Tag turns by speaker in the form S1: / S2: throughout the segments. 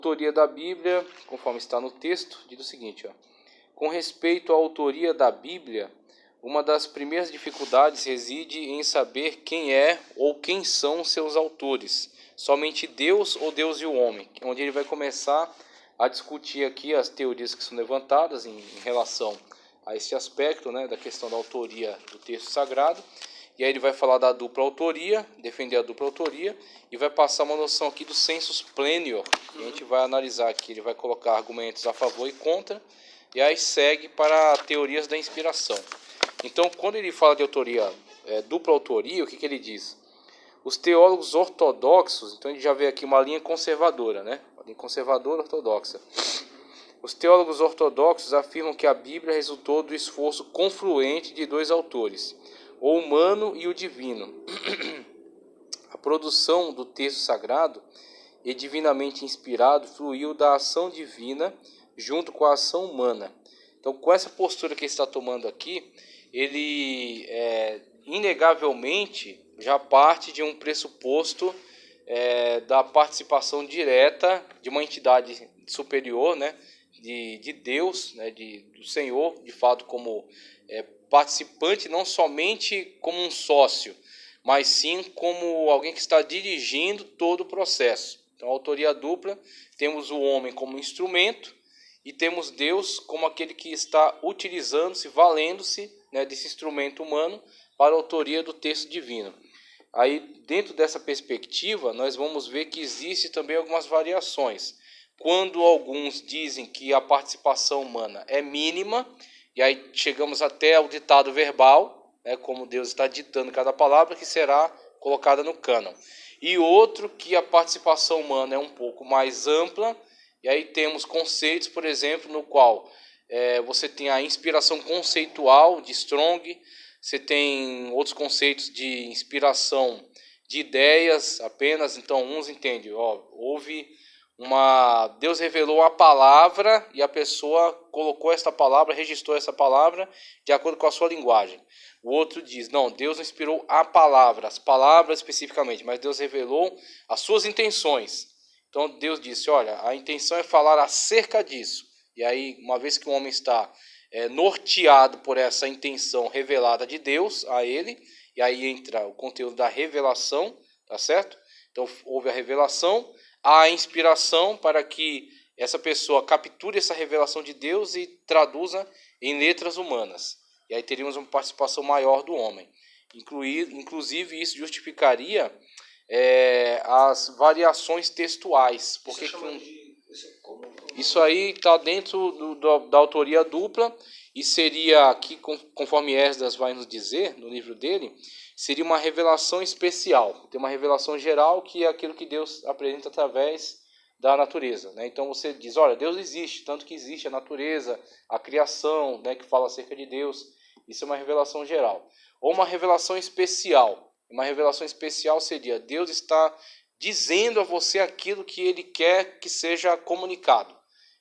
S1: Autoria da Bíblia, conforme está no texto, diz o seguinte, ó. Com respeito à autoria da Bíblia, uma das primeiras dificuldades reside em saber quem é ou quem são seus autores. Somente Deus ou Deus e o homem, onde ele vai começar a discutir aqui as teorias que são levantadas em relação a esse aspecto, né, da questão da autoria do texto sagrado. E aí ele vai falar da dupla autoria, defender a dupla autoria, e vai passar uma noção aqui do sensus plenior, que a gente vai analisar aqui. Ele vai colocar argumentos a favor e contra, e aí segue para teorias da inspiração. Então, quando ele fala de autoria, dupla autoria, o que ele diz? Os teólogos ortodoxos, então a gente já vê aqui uma linha conservadora, né? Uma linha conservadora ortodoxa. Os teólogos ortodoxos afirmam que a Bíblia resultou do esforço confluente de dois autores, o humano e o divino. A produção do texto sagrado e divinamente inspirado fluiu da ação divina junto com a ação humana. Então, com essa postura que ele está tomando aqui, ele inegavelmente já parte de um pressuposto da participação direta de uma entidade superior, né, de Deus, né, do Senhor, de fato como participante, não somente como um sócio, mas sim como alguém que está dirigindo todo o processo. Então, a autoria dupla, temos o homem como instrumento e temos Deus como aquele que está utilizando-se, valendo-se, né, desse instrumento humano para a autoria do texto divino. Aí, dentro dessa perspectiva, nós vamos ver que existe também algumas variações. Quando alguns dizem que a participação humana é mínima, e aí chegamos até ao ditado verbal, né, como Deus está ditando cada palavra, que será colocada no cânon. E outro que a participação humana é um pouco mais ampla, e aí temos conceitos, por exemplo, no qual você tem a inspiração conceitual de Strong, você tem outros conceitos de inspiração de ideias apenas. Então, uns entendem, Deus revelou a palavra e a pessoa colocou esta palavra, registrou essa palavra de acordo com a sua linguagem. O outro diz, não, Deus não inspirou a palavra, as palavras especificamente, mas Deus revelou as suas intenções. Então Deus disse, olha, a intenção é falar acerca disso. E aí, uma vez que o homem está norteado por essa intenção revelada de Deus a ele, e aí entra o conteúdo da revelação, tá certo? Então houve a revelação, há a inspiração para que essa pessoa capture essa revelação de Deus e traduza em letras humanas. E aí teríamos uma participação maior do homem. Inclusive, isso justificaria as variações textuais. Porque isso aí está dentro da autoria dupla e seria, aqui, conforme Esdras vai nos dizer no livro dele, seria uma revelação especial. Tem uma revelação geral que é aquilo que Deus apresenta através da natureza, né? Então você diz, olha, Deus existe, tanto que existe a natureza, a criação, né, que fala acerca de Deus. Isso é uma revelação geral. Ou uma revelação especial. Uma revelação especial seria, Deus está dizendo a você aquilo que ele quer que seja comunicado.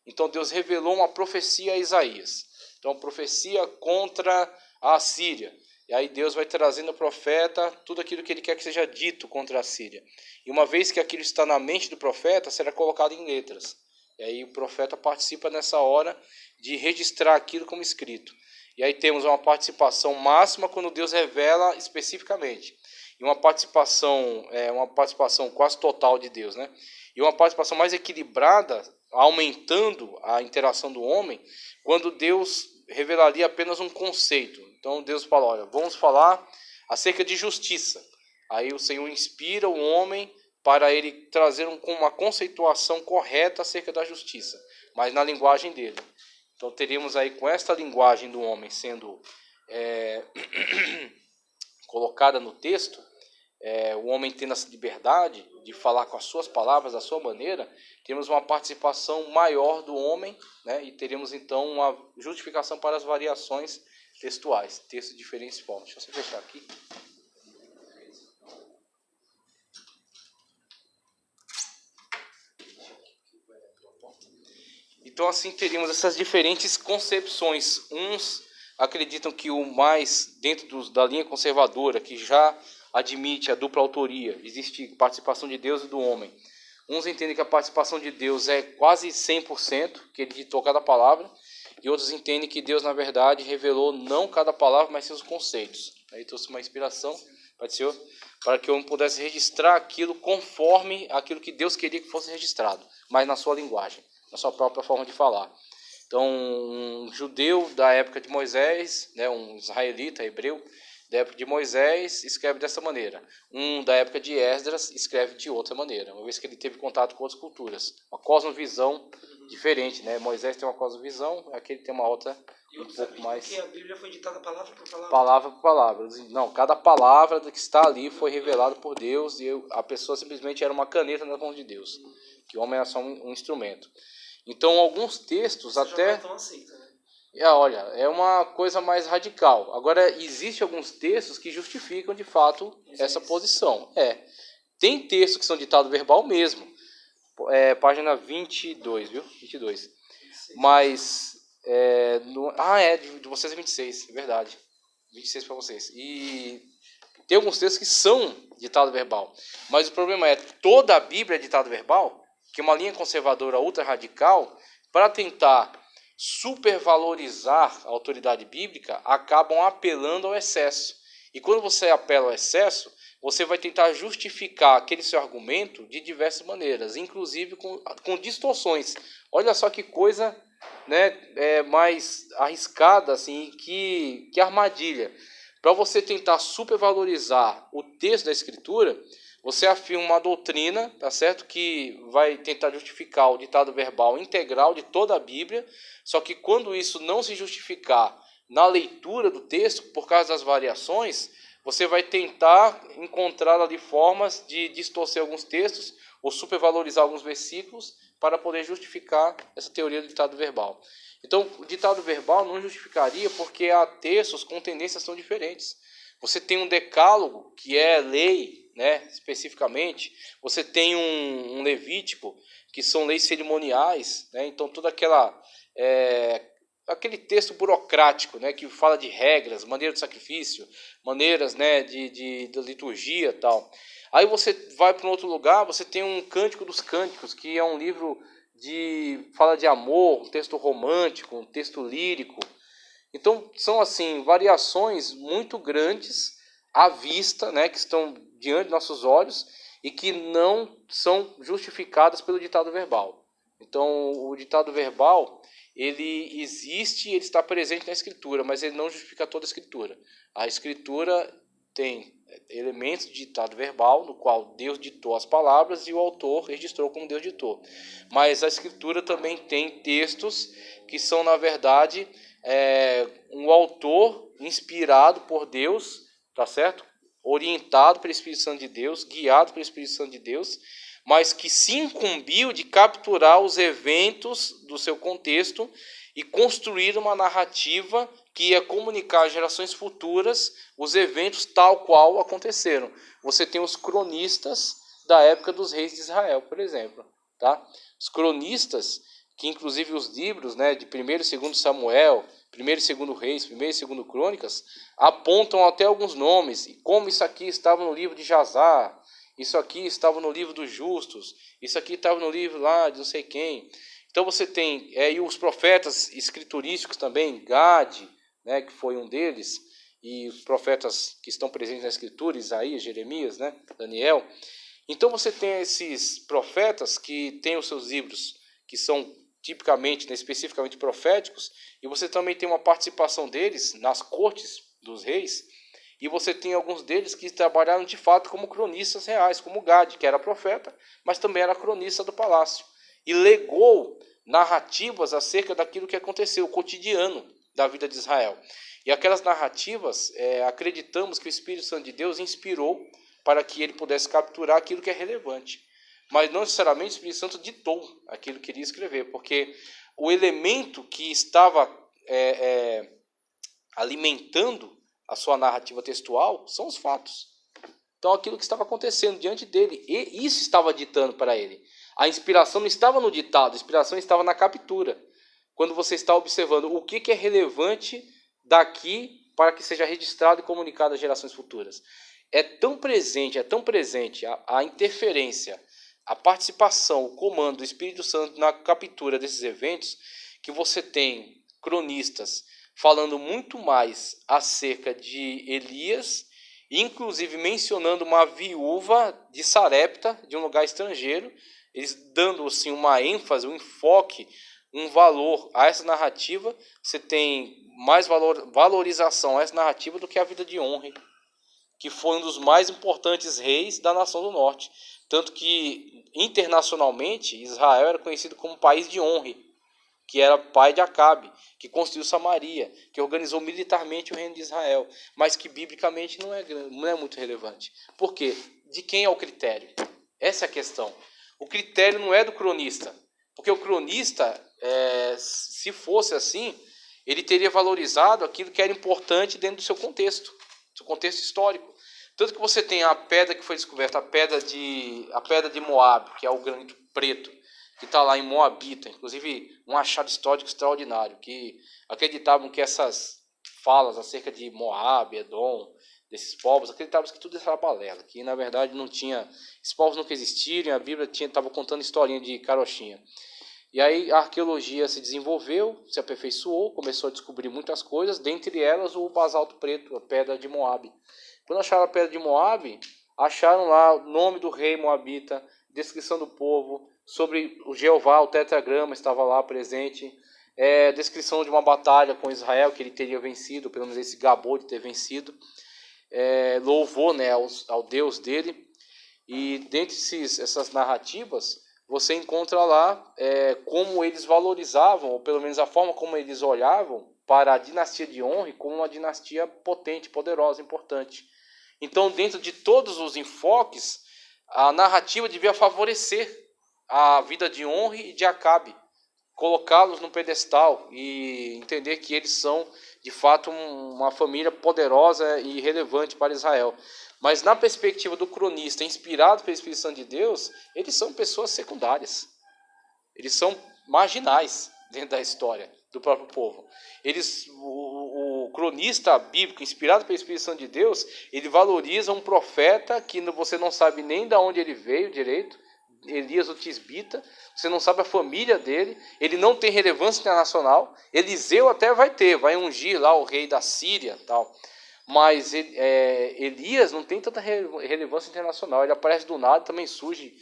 S1: Então Deus revelou uma profecia a Isaías. Então, profecia contra a Assíria. E aí Deus vai trazendo ao profeta tudo aquilo que ele quer que seja dito contra a Assíria. E uma vez que aquilo está na mente do profeta, será colocado em letras. E aí o profeta participa nessa hora de registrar aquilo como escrito. E aí temos uma participação máxima quando Deus revela especificamente. E uma participação quase total de Deus, né? E uma participação mais equilibrada, aumentando a interação do homem, quando Deus revelaria apenas um conceito. Então Deus fala, olha, vamos falar acerca de justiça. Aí o Senhor inspira o homem para ele trazer uma conceituação correta acerca da justiça, mas na linguagem dele. Então teríamos aí, com esta linguagem do homem sendo colocada no texto, o homem tendo essa liberdade de falar com as suas palavras, da sua maneira, temos uma participação maior do homem, né? E teríamos então uma justificação para as variações textuais, textos de diferentes formas. Deixa eu fechar aqui. Então assim teríamos essas diferentes concepções. Uns acreditam que o mais dentro da linha conservadora, que já admite a dupla autoria, existe participação de Deus e do homem. Uns entendem que a participação de Deus é quase 100%, que ele ditou cada palavra, e outros entendem que Deus, na verdade, revelou não cada palavra, mas seus conceitos. Aí trouxe uma inspiração para o Senhor, para que eu pudesse registrar aquilo conforme aquilo que Deus queria que fosse registrado, mas na sua linguagem, na sua própria forma de falar. Então, um judeu da época de Moisés, né, um israelita, hebreu, da época de Moisés, escreve dessa maneira. Um da época de Esdras escreve de outra maneira, uma vez que ele teve contato com outras culturas. Uma cosmovisão diferente, né? Moisés tem uma cosmovisão, aquele tem uma outra um pouco mais...
S2: Porque a Bíblia foi ditada palavra por palavra.
S1: Palavra por palavra. Não, cada palavra que está ali foi revelada por Deus e a pessoa simplesmente era uma caneta nas mãos de Deus. Que o homem era só um instrumento. Então, alguns textos
S2: Você
S1: até...
S2: já não aceita, né?
S1: Olha, é uma coisa mais radical. Agora, existem alguns textos que justificam, de fato, essa posição. Tem textos que são ditado verbal mesmo. Página 22, viu? 22. Mas, de vocês é 26, é verdade. 26 para vocês. E tem alguns textos que são ditado verbal. Mas o problema é, toda a Bíblia é ditado verbal, que é uma linha conservadora ultra radical, para tentar supervalorizar a autoridade bíblica, acabam apelando ao excesso. E quando você apela ao excesso, você vai tentar justificar aquele seu argumento de diversas maneiras, inclusive com distorções. Olha só que coisa, né, mais arriscada, assim, que armadilha. Para você tentar supervalorizar o texto da Escritura, você afirma uma doutrina, tá certo? Que vai tentar justificar o ditado verbal integral de toda a Bíblia, só que quando isso não se justificar na leitura do texto, por causa das variações, você vai tentar encontrar ali formas de distorcer alguns textos ou supervalorizar alguns versículos para poder justificar essa teoria do ditado verbal. Então, o ditado verbal não justificaria porque há textos com tendências tão diferentes. Você tem um decálogo, que é lei, né, especificamente. Você tem um Levítico, que são leis cerimoniais, né? Então, toda aquele texto burocrático, né, que fala de regras, maneira de sacrifício, maneiras, né, de liturgia e tal. Aí você vai para um outro lugar, você tem um Cântico dos Cânticos, que é um livro fala de amor, um texto romântico, um texto lírico. Então, são assim variações muito grandes à vista, né, que estão diante de nossos olhos e que não são justificadas pelo ditado verbal. Então, o ditado verbal, ele existe, ele está presente na Escritura, mas ele não justifica toda a Escritura. A Escritura tem elementos de ditado verbal, no qual Deus ditou as palavras e o autor registrou como Deus ditou. Mas a Escritura também tem textos que são, na verdade, um autor inspirado por Deus, tá certo? Orientado pelo Espírito Santo de Deus, guiado pelo Espírito Santo de Deus, mas que se incumbiu de capturar os eventos do seu contexto e construir uma narrativa que ia comunicar às gerações futuras os eventos tal qual aconteceram. Você tem os cronistas da época dos reis de Israel, por exemplo. Tá? Os cronistas, que inclusive os livros, né, de 1º e 2º Samuel, 1º e 2º Reis, 1º e 2º Crônicas, apontam até alguns nomes, e como isso aqui estava no livro de Jazar, isso aqui estava no livro dos justos, isso aqui estava no livro lá de não sei quem. Então você tem e os profetas escriturísticos também, Gade, né, que foi um deles, e os profetas que estão presentes na Escritura, Isaías, Jeremias, né, Daniel. Então você tem esses profetas que têm os seus livros que são tipicamente, né, especificamente proféticos, e você também tem uma participação deles nas cortes dos reis, e você tem alguns deles que trabalharam de fato como cronistas reais, como Gade, que era profeta, mas também era cronista do palácio, e legou narrativas acerca daquilo que aconteceu, o cotidiano da vida de Israel. E aquelas narrativas, acreditamos que o Espírito Santo de Deus inspirou para que ele pudesse capturar aquilo que é relevante. Mas não necessariamente o Espírito Santo ditou aquilo que ele ia escrever, porque o elemento que estava alimentando a sua narrativa textual são os fatos. Então, aquilo que estava acontecendo diante dele, e isso estava ditando para ele. A inspiração não estava no ditado, a inspiração estava na captura. Quando você está observando o que é relevante daqui para que seja registrado e comunicado às gerações futuras. É tão presente a interferência a participação, o comando do Espírito Santo na captura desses eventos, que você tem cronistas falando muito mais acerca de Elias, inclusive mencionando uma viúva de Sarepta, de um lugar estrangeiro, eles dando assim uma ênfase, um enfoque, um valor a essa narrativa. Você tem mais valorização a essa narrativa do que a vida de Onri, que foi um dos mais importantes reis da nação do norte. Tanto que, internacionalmente, Israel era conhecido como país de Onri, que era pai de Acabe, que construiu Samaria, que organizou militarmente o reino de Israel, mas que biblicamente não é muito relevante. Por quê? De quem é o critério? Essa é a questão. O critério não é do cronista, porque o cronista, se fosse assim, ele teria valorizado aquilo que era importante dentro do seu contexto histórico. Tanto que você tem a pedra que foi descoberta, a pedra de Moab, que é o granito preto, que está lá em Moabita, inclusive um achado histórico extraordinário, que acreditavam que essas falas acerca de Moab, Edom, desses povos, acreditavam que tudo era balela, que na verdade não tinha, esses povos nunca existiram, a Bíblia estava contando historinha de carochinha. E aí a arqueologia se desenvolveu, se aperfeiçoou, começou a descobrir muitas coisas, dentre elas o basalto preto, a pedra de Moab. Quando acharam a pedra de Moab, acharam lá o nome do rei moabita, descrição do povo, sobre o Jeová, o tetragrama estava lá presente, descrição de uma batalha com Israel, que ele teria vencido, pelo menos esse gabou de ter vencido, louvou, né, ao Deus dele. E dentre essas narrativas, você encontra lá como eles valorizavam, ou pelo menos a forma como eles olhavam para a dinastia de Onri como uma dinastia potente, poderosa, importante. Então, dentro de todos os enfoques, a narrativa devia favorecer a vida de Onri e de Acabe, colocá-los no pedestal e entender que eles são, de fato, uma família poderosa e relevante para Israel. Mas na perspectiva do cronista, inspirado pelo Espírito Santo de Deus, eles são pessoas secundárias. Eles são marginais dentro da história do próprio povo. O cronista bíblico, inspirado pelo Espírito Santo de Deus, ele valoriza um profeta que você não sabe nem de onde ele veio direito, Elias o Tisbita, você não sabe a família dele, ele não tem relevância internacional. Eliseu até vai ungir lá o rei da Síria, tal. Mas Elias não tem tanta relevância internacional, ele aparece do nada, também surge,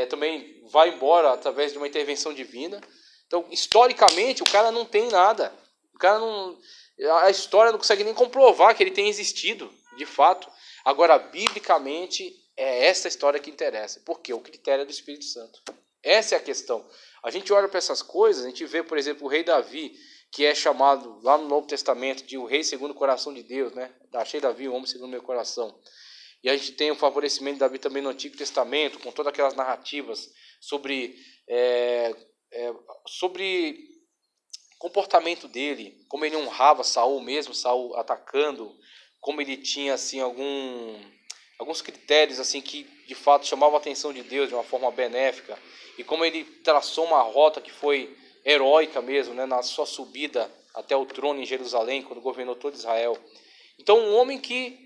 S1: também vai embora através de uma intervenção divina. Então, historicamente, o cara não tem nada. A história não consegue nem comprovar que ele tenha existido, de fato. Agora, biblicamente, é essa história que interessa. Por quê? O critério é do Espírito Santo. Essa é a questão. A gente olha para essas coisas, a gente vê, por exemplo, o rei Davi, que é chamado lá no Novo Testamento de o rei segundo o coração de Deus, né? Achei Davi o homem segundo o meu coração. E a gente tem o favorecimento de Davi também no Antigo Testamento, com todas aquelas narrativas sobre comportamento dele, como ele honrava Saul mesmo, Saul atacando, como ele tinha assim alguns critérios assim que de fato chamavam a atenção de Deus de uma forma benéfica, e como ele traçou uma rota que foi heróica mesmo, né, na sua subida até o trono em Jerusalém, quando governou todo Israel. Então, um homem que,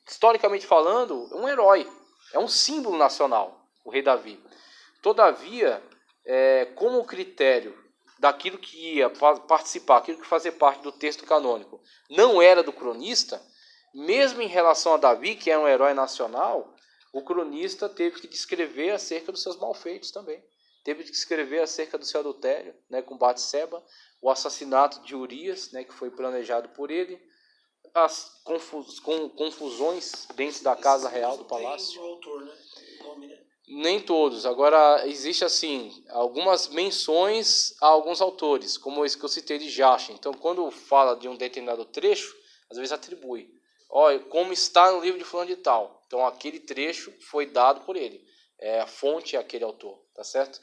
S1: historicamente falando, é um herói, é um símbolo nacional, o rei Davi. Todavia, como critério daquilo que ia participar, aquilo que fazia parte do texto canônico, não era do cronista, mesmo em relação a Davi, que é um herói nacional, o cronista teve que descrever acerca dos seus malfeitos também. Teve que escrever acerca do seu adultério, né, com Batseba, o assassinato de Urias, né, que foi planejado por ele, as confusões dentro da casa real do palácio.
S2: Tem o autor, né? O nome, né?
S1: Nem todos. Agora, existe assim, algumas menções a alguns autores, como esse que eu citei de Jasher. Então, quando fala de um determinado trecho, às vezes atribui. Olha, como está no livro de fulano de tal. Então, aquele trecho foi dado por ele. A fonte é aquele autor, tá certo?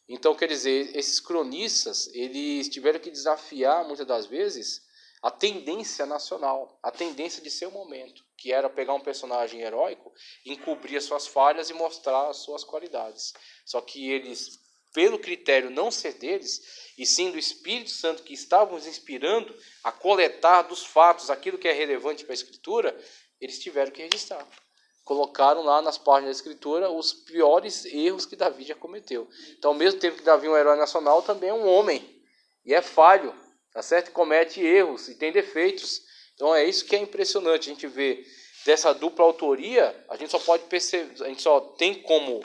S1: Então, quer dizer, esses cronistas, eles tiveram que desafiar, muitas das vezes, a tendência nacional, a tendência de seu momento, que era pegar um personagem heróico, encobrir as suas falhas e mostrar as suas qualidades. Só que eles, pelo critério não ser deles, e sim do Espírito Santo que estava os inspirando a coletar dos fatos aquilo que é relevante para a Escritura, eles tiveram que registrar. colocaram lá nas páginas da Escritura os piores erros que Davi já cometeu. Então, ao mesmo tempo que Davi é um herói nacional, também é um homem. E é falho, tá certo? Comete erros e tem defeitos. Então, é isso que é impressionante. A gente vê dessa dupla autoria, a gente só pode perceber, a gente só tem como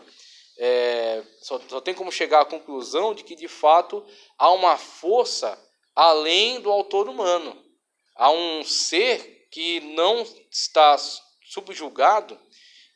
S1: chegar à conclusão de que, de fato, há uma força além do autor humano. Há um ser que não está subjugado,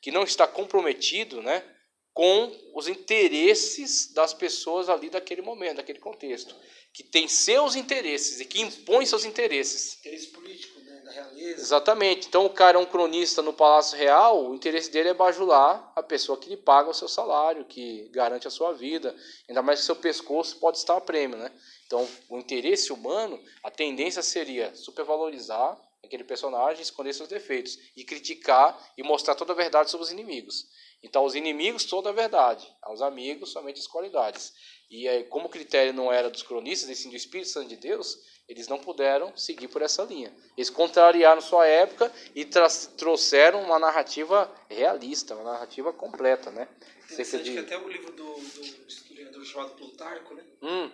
S1: que não está comprometido, né, com os interesses das pessoas ali daquele momento, daquele contexto, que tem seus interesses e que impõe seus interesses.
S2: Interesse político, né, da realeza.
S1: Exatamente. Então o cara é um cronista no Palácio Real, o interesse dele é bajular a pessoa que lhe paga o seu salário, que garante a sua vida, ainda mais que seu pescoço pode estar a prêmio, né? Então o interesse humano, a tendência seria supervalorizar aquele personagem, esconder seus defeitos e criticar e mostrar toda a verdade sobre os inimigos. Então, aos inimigos, toda a verdade. Aos amigos, somente as qualidades. E aí, como o critério não era dos cronistas, e sim do Espírito Santo de Deus, eles não puderam seguir por essa linha. Eles contrariaram sua época e trouxeram uma narrativa realista, uma narrativa completa, né?
S2: Interessante que até o livro do historiador chamado Plutarco, né?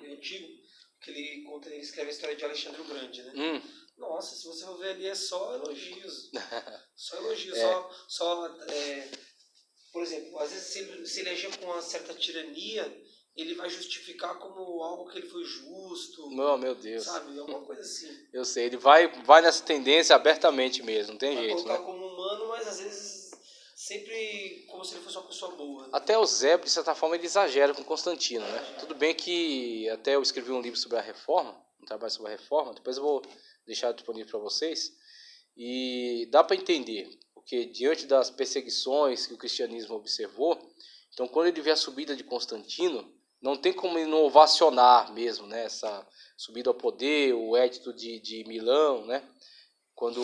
S2: É antigo, que ele escreve a história de Alexandre o Grande, né? Nossa, se você for ver ali, é só elogios. Só elogios, por exemplo, às vezes se ele agir com uma certa tirania, ele vai justificar como algo que ele foi justo.
S1: Não, meu Deus.
S2: Sabe, alguma coisa assim.
S1: Eu sei, ele vai nessa tendência abertamente mesmo, não tem jeito, né?
S2: Vai colocar como humano, mas às vezes sempre como se ele fosse uma pessoa boa. Né?
S1: Até o Zé, de certa forma, ele exagera com Constantino, né? Tudo bem que até eu escrevi um livro sobre a Reforma, um trabalho sobre a Reforma, depois eu vou deixar disponível para vocês, e dá para entender, porque diante das perseguições que o cristianismo observou, então quando ele vê a subida de Constantino, não tem como ele não ovacionar mesmo, né, essa subida ao poder, o Edito de Milão, né, quando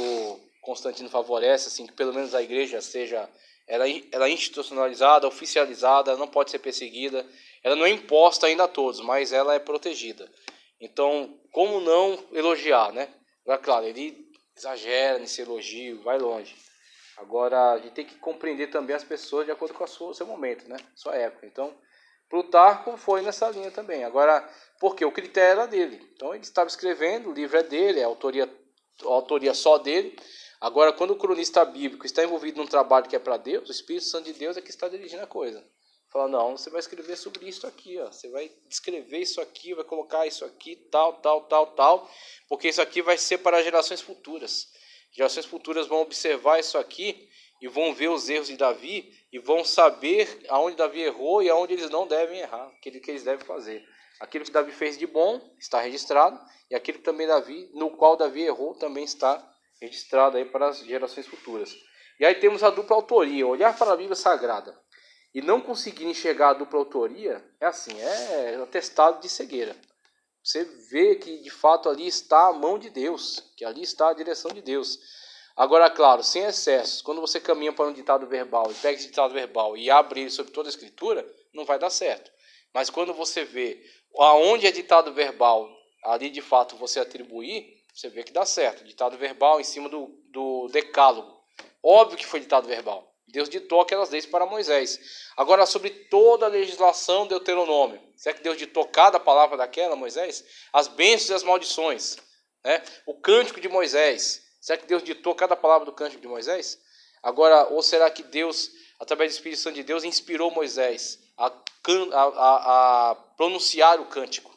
S1: Constantino favorece assim, que pelo menos a igreja seja ela é institucionalizada, oficializada, ela não pode ser perseguida, ela não é imposta ainda a todos, mas ela é protegida. Então, como não elogiar, né? Agora, claro, ele exagera nesse elogio, vai longe. Agora, a gente tem que compreender também as pessoas de acordo com o seu momento, né? Sua época. Então, Plutarco foi nessa linha também. Agora, porque o critério era dele. Então, ele estava escrevendo, o livro é dele, a autoria só dele. Agora, quando o cronista bíblico está envolvido num trabalho que é para Deus, o Espírito Santo de Deus é que está dirigindo a coisa. Fala, não, você vai escrever sobre isso aqui, ó. Você vai descrever isso aqui, vai colocar isso aqui, tal, porque isso aqui vai ser para gerações futuras. Gerações futuras vão observar isso aqui e vão ver os erros de Davi e vão saber aonde Davi errou e aonde eles não devem errar, aquilo que eles devem fazer. Aquilo que Davi fez de bom está registrado e aquilo que também no qual Davi errou também está registrado aí para as gerações futuras. E aí temos a dupla autoria, olhar para a Bíblia Sagrada e não conseguir enxergar a dupla autoria, é assim, é atestado de cegueira. Você vê que de fato ali está a mão de Deus, que ali está a direção de Deus. Agora, claro, sem excessos, quando você caminha para um ditado verbal e pega esse ditado verbal e abre ele sobre toda a escritura, não vai dar certo. Mas quando você vê aonde é ditado verbal, ali de fato você atribuir, você vê que dá certo. Ditado verbal em cima do decálogo. Óbvio que foi ditado verbal. Deus ditou aquelas leis para Moisés. Agora, sobre toda a legislação do Deuteronômio, será que Deus ditou cada palavra daquela, Moisés? As bênçãos e as maldições, né? O cântico de Moisés, será que Deus ditou cada palavra do cântico de Moisés? Agora, ou será que Deus, através do Espírito Santo de Deus, inspirou Moisés a pronunciar o cântico,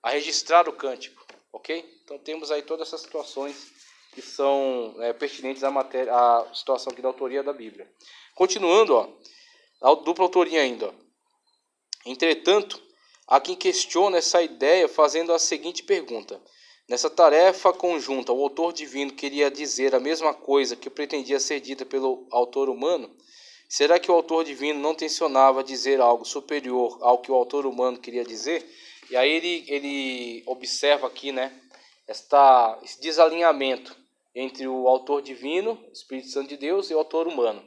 S1: a registrar o cântico, ok? Então temos aí todas essas situações que são pertinentes à situação aqui da autoria da Bíblia. Continuando, a dupla autoria ainda. Entretanto, há quem questiona essa ideia fazendo a seguinte pergunta. Nessa tarefa conjunta, o autor divino queria dizer a mesma coisa que pretendia ser dita pelo autor humano? Será que o autor divino não tensionava dizer algo superior ao que o autor humano queria dizer? E aí ele observa aqui, né, esse desalinhamento entre o autor divino, o Espírito Santo de Deus, e o autor humano.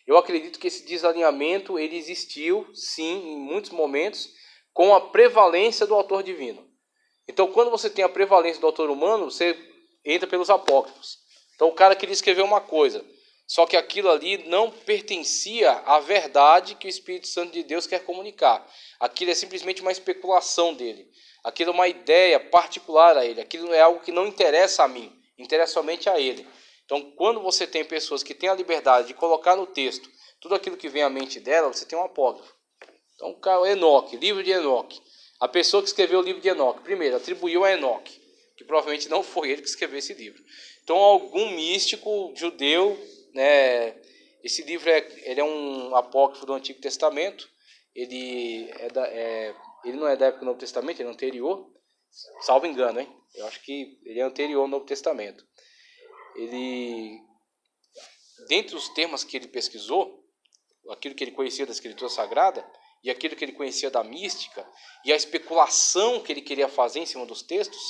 S1: Eu acredito que esse desalinhamento ele existiu, sim, em muitos momentos, com a prevalência do autor divino. Então, quando você tem a prevalência do autor humano, você entra pelos apócrifos. Então, o cara queria escrever uma coisa, Só que aquilo ali não pertencia à verdade que o Espírito Santo de Deus quer comunicar. Aquilo é simplesmente uma especulação dele. Aquilo é uma ideia particular a ele. Aquilo é algo que não interessa a mim, interessa somente a ele. Então, quando você tem pessoas que têm a liberdade de colocar no texto tudo aquilo que vem à mente dela, você tem um apócrifo. Então, o Enoque, livro de Enoque. A pessoa que escreveu o livro de Enoque, primeiro, atribuiu a Enoque, que provavelmente não foi ele que escreveu esse livro. Então, algum místico judeu, né, esse livro ele é um apócrifo do Antigo Testamento, ele não é da época do Novo Testamento, ele é anterior, salvo engano, hein? Eu acho que ele é anterior ao Novo Testamento. Ele, dentre os temas que ele pesquisou, aquilo que ele conhecia da Escritura Sagrada, e aquilo que ele conhecia da mística, e a especulação que ele queria fazer em cima dos textos,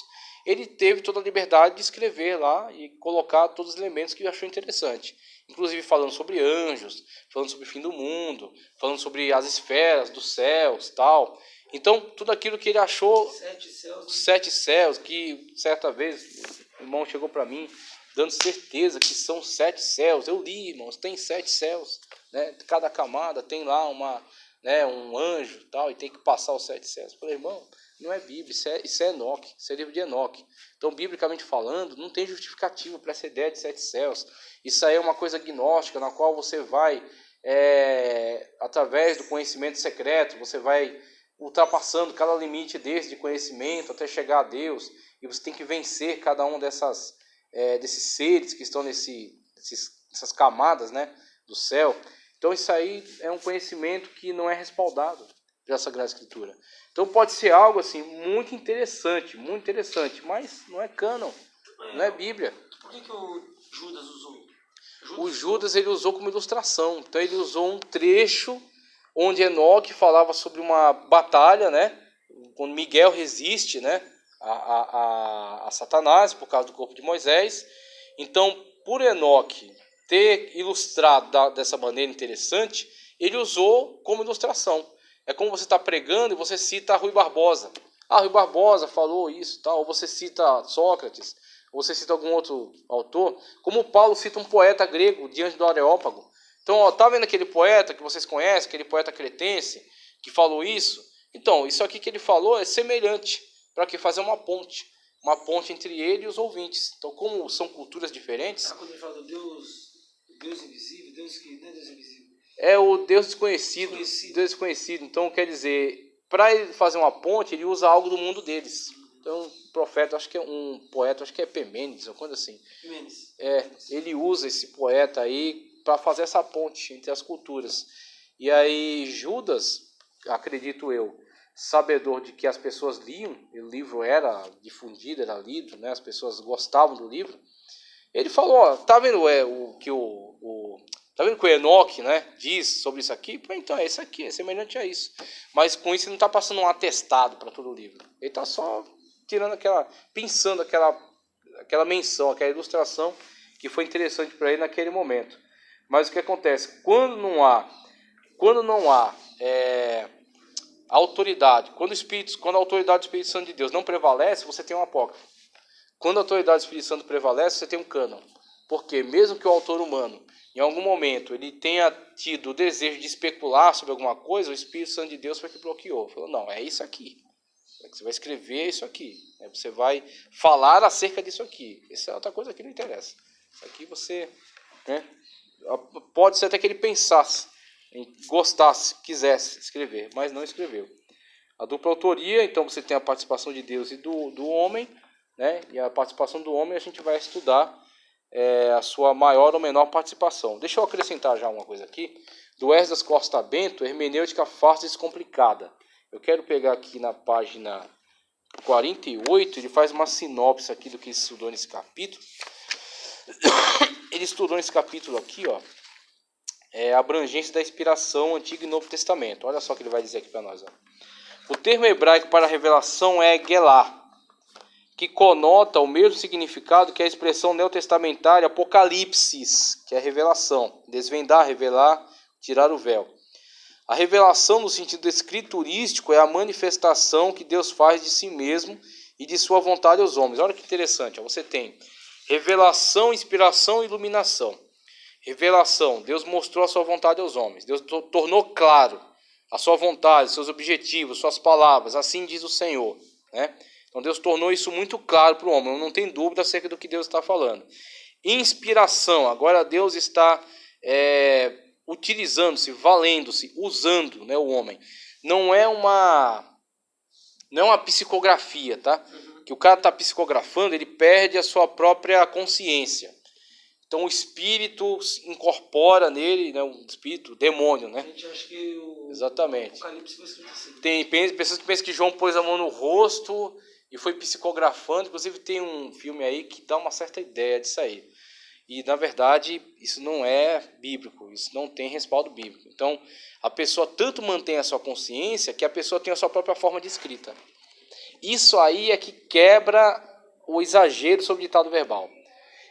S1: ele teve toda a liberdade de escrever lá e colocar todos os elementos que ele achou interessante. Inclusive falando sobre anjos, falando sobre o fim do mundo, falando sobre as esferas dos céus, tal. Então, tudo aquilo que ele achou...
S2: 7 céus. Né?
S1: 7 céus, que certa vez o irmão chegou para mim, dando certeza que são 7 céus. Eu li, irmãos, tem 7 céus. Né? Cada camada tem lá um anjo, tal, e tem que passar os 7 céus. Eu falei, irmão, não é Bíblia, isso é Enoque, isso é livro de Enoque. Então, biblicamente falando, não tem justificativa para essa ideia de 7 céus. Isso aí é uma coisa gnóstica, na qual você vai, através do conhecimento secreto, você vai ultrapassando cada limite desse de conhecimento até chegar a Deus. E você tem que vencer cada um desses seres que estão nessas camadas, né, do céu. Então isso aí é um conhecimento que não é respaldado pela Sagrada Escritura. Então pode ser algo assim muito interessante, mas não é cânon, não é Bíblia.
S2: Por que o Judas usou?
S1: O Judas ele usou como ilustração. Então ele usou um trecho onde Enoque falava sobre uma batalha, né, quando Miguel resiste, né, a Satanás por causa do corpo de Moisés. Então, por Enoque ter ilustrado dessa maneira interessante, ele usou como ilustração. É como você está pregando e você cita Rui Barbosa. Rui Barbosa falou isso, tal. Ou você cita Sócrates, ou você cita algum outro autor, como Paulo cita um poeta grego diante do Areópago. Então, tá vendo aquele poeta que vocês conhecem, aquele poeta cretense que falou isso? Então, isso aqui que ele falou é semelhante, para que fazer uma ponte entre ele e os ouvintes. Então, como são culturas diferentes...
S2: Quando ele fala do Deus invisível, Deus que não é Deus invisível.
S1: É o Deus desconhecido. Deus desconhecido. Então, quer dizer, para ele fazer uma ponte, ele usa algo do mundo deles. Então, um profeta, acho que é um poeta, acho que é Epimênides, ou coisa assim. Ele usa esse poeta aí para fazer essa ponte entre as culturas. E aí, Judas, acredito eu, sabedor de que as pessoas liam, o livro era difundido, era lido, né? As pessoas gostavam do livro, ele falou, tá vendo tá vendo que o Enoque, né, diz sobre isso aqui? Pô, então é isso aqui, é semelhante a isso. Mas com isso ele não está passando um atestado para todo o livro. Ele está só tirando pensando aquela menção, aquela ilustração que foi interessante para ele naquele momento. Mas o que acontece? Quando não há autoridade, quando a autoridade do Espírito Santo de Deus não prevalece, você tem um apócrifo. Quando a autoridade do Espírito Santo prevalece, você tem um cânon. Porque mesmo que o autor humano, em algum momento, ele tenha tido o desejo de especular sobre alguma coisa, o Espírito Santo de Deus foi que bloqueou. Falou, não, é isso aqui. Você vai escrever isso aqui. Você vai falar acerca disso aqui. Essa é outra coisa que não interessa. Isso aqui você... né, pode ser até que ele pensasse, gostasse, quisesse escrever, mas não escreveu. A dupla autoria, então você tem a participação de Deus e do homem, né? E a participação do homem a gente vai estudar a sua maior ou menor participação. Deixa eu acrescentar já uma coisa aqui. Do Esdras Costa Bento, Hermenêutica Fácil e Descomplicada. Eu quero pegar aqui na página 48, ele faz uma sinopse aqui do que ele estudou nesse capítulo. Ele estudou nesse capítulo aqui, ó, a abrangência da inspiração Antigo e Novo Testamento. Olha só o que ele vai dizer aqui para nós. Ó. O termo hebraico para revelação é Gelá, que conota o mesmo significado que a expressão neotestamentária Apocalipsis, que é revelação, desvendar, revelar, tirar o véu. A revelação, no sentido escriturístico, é a manifestação que Deus faz de si mesmo e de sua vontade aos homens. Olha que interessante, ó. Você tem revelação, inspiração e iluminação. Revelação, Deus mostrou a sua vontade aos homens. Deus tornou claro a sua vontade, seus objetivos, suas palavras. Assim diz o Senhor, né? Então Deus tornou isso muito claro para o homem. Não tem dúvida acerca do que Deus está falando. Inspiração, agora Deus está utilizando-se, valendo-se, usando, né, o homem. Não é uma psicografia, tá? Que o cara está psicografando, ele perde a sua própria consciência. Então o espírito incorpora nele, né, o espírito, o demônio, né?
S2: A gente acha que
S1: Exatamente.
S2: O Apocalipse foi escrito assim.
S1: Tem pessoas que pensam que João pôs a mão no rosto e foi psicografando. Inclusive tem um filme aí que dá uma certa ideia disso aí. E na verdade isso não é bíblico, isso não tem respaldo bíblico. Então a pessoa tanto mantém a sua consciência que a pessoa tem a sua própria forma de escrita. Isso aí é que quebra o exagero sobre ditado verbal.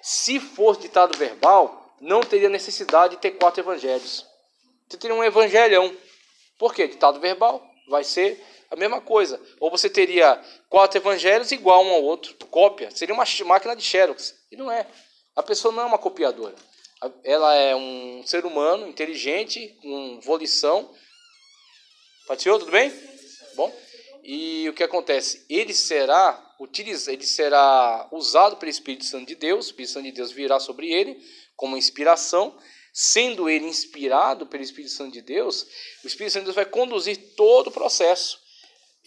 S1: Se fosse ditado verbal, não teria necessidade de ter 4 evangelhos. Você teria um evangelhão. Por quê? Ditado verbal vai ser a mesma coisa. Ou você teria 4 evangelhos igual um ao outro, cópia. Seria uma máquina de Xerox. E não é. A pessoa não é uma copiadora. Ela é um ser humano inteligente, com volição. Pateou, tudo bem? Bom. E o que acontece? Ele será usado pelo Espírito Santo de Deus. O Espírito Santo de Deus virá sobre ele como inspiração. Sendo ele inspirado pelo Espírito Santo de Deus, o Espírito Santo de Deus vai conduzir todo o processo.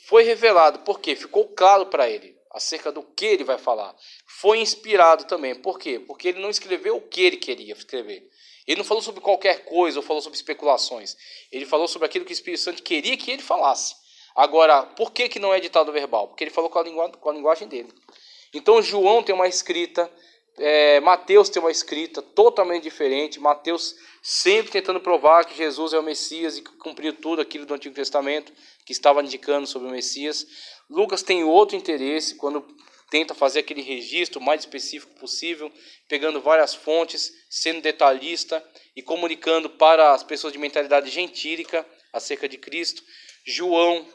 S1: Foi revelado, por quê? Ficou claro para ele acerca do que ele vai falar. Foi inspirado também, por quê? Porque ele não escreveu o que ele queria escrever. Ele não falou sobre qualquer coisa ou falou sobre especulações. Ele falou sobre aquilo que o Espírito Santo queria que ele falasse. Agora, por que não é ditado verbal? Porque ele falou com a linguagem dele. Então João tem uma escrita, Mateus tem uma escrita totalmente diferente. Mateus sempre tentando provar que Jesus é o Messias e que cumpriu tudo aquilo do Antigo Testamento que estava indicando sobre o Messias. Lucas tem outro interesse quando tenta fazer aquele registro o mais específico possível, pegando várias fontes, sendo detalhista e comunicando para as pessoas de mentalidade gentílica acerca de Cristo. João,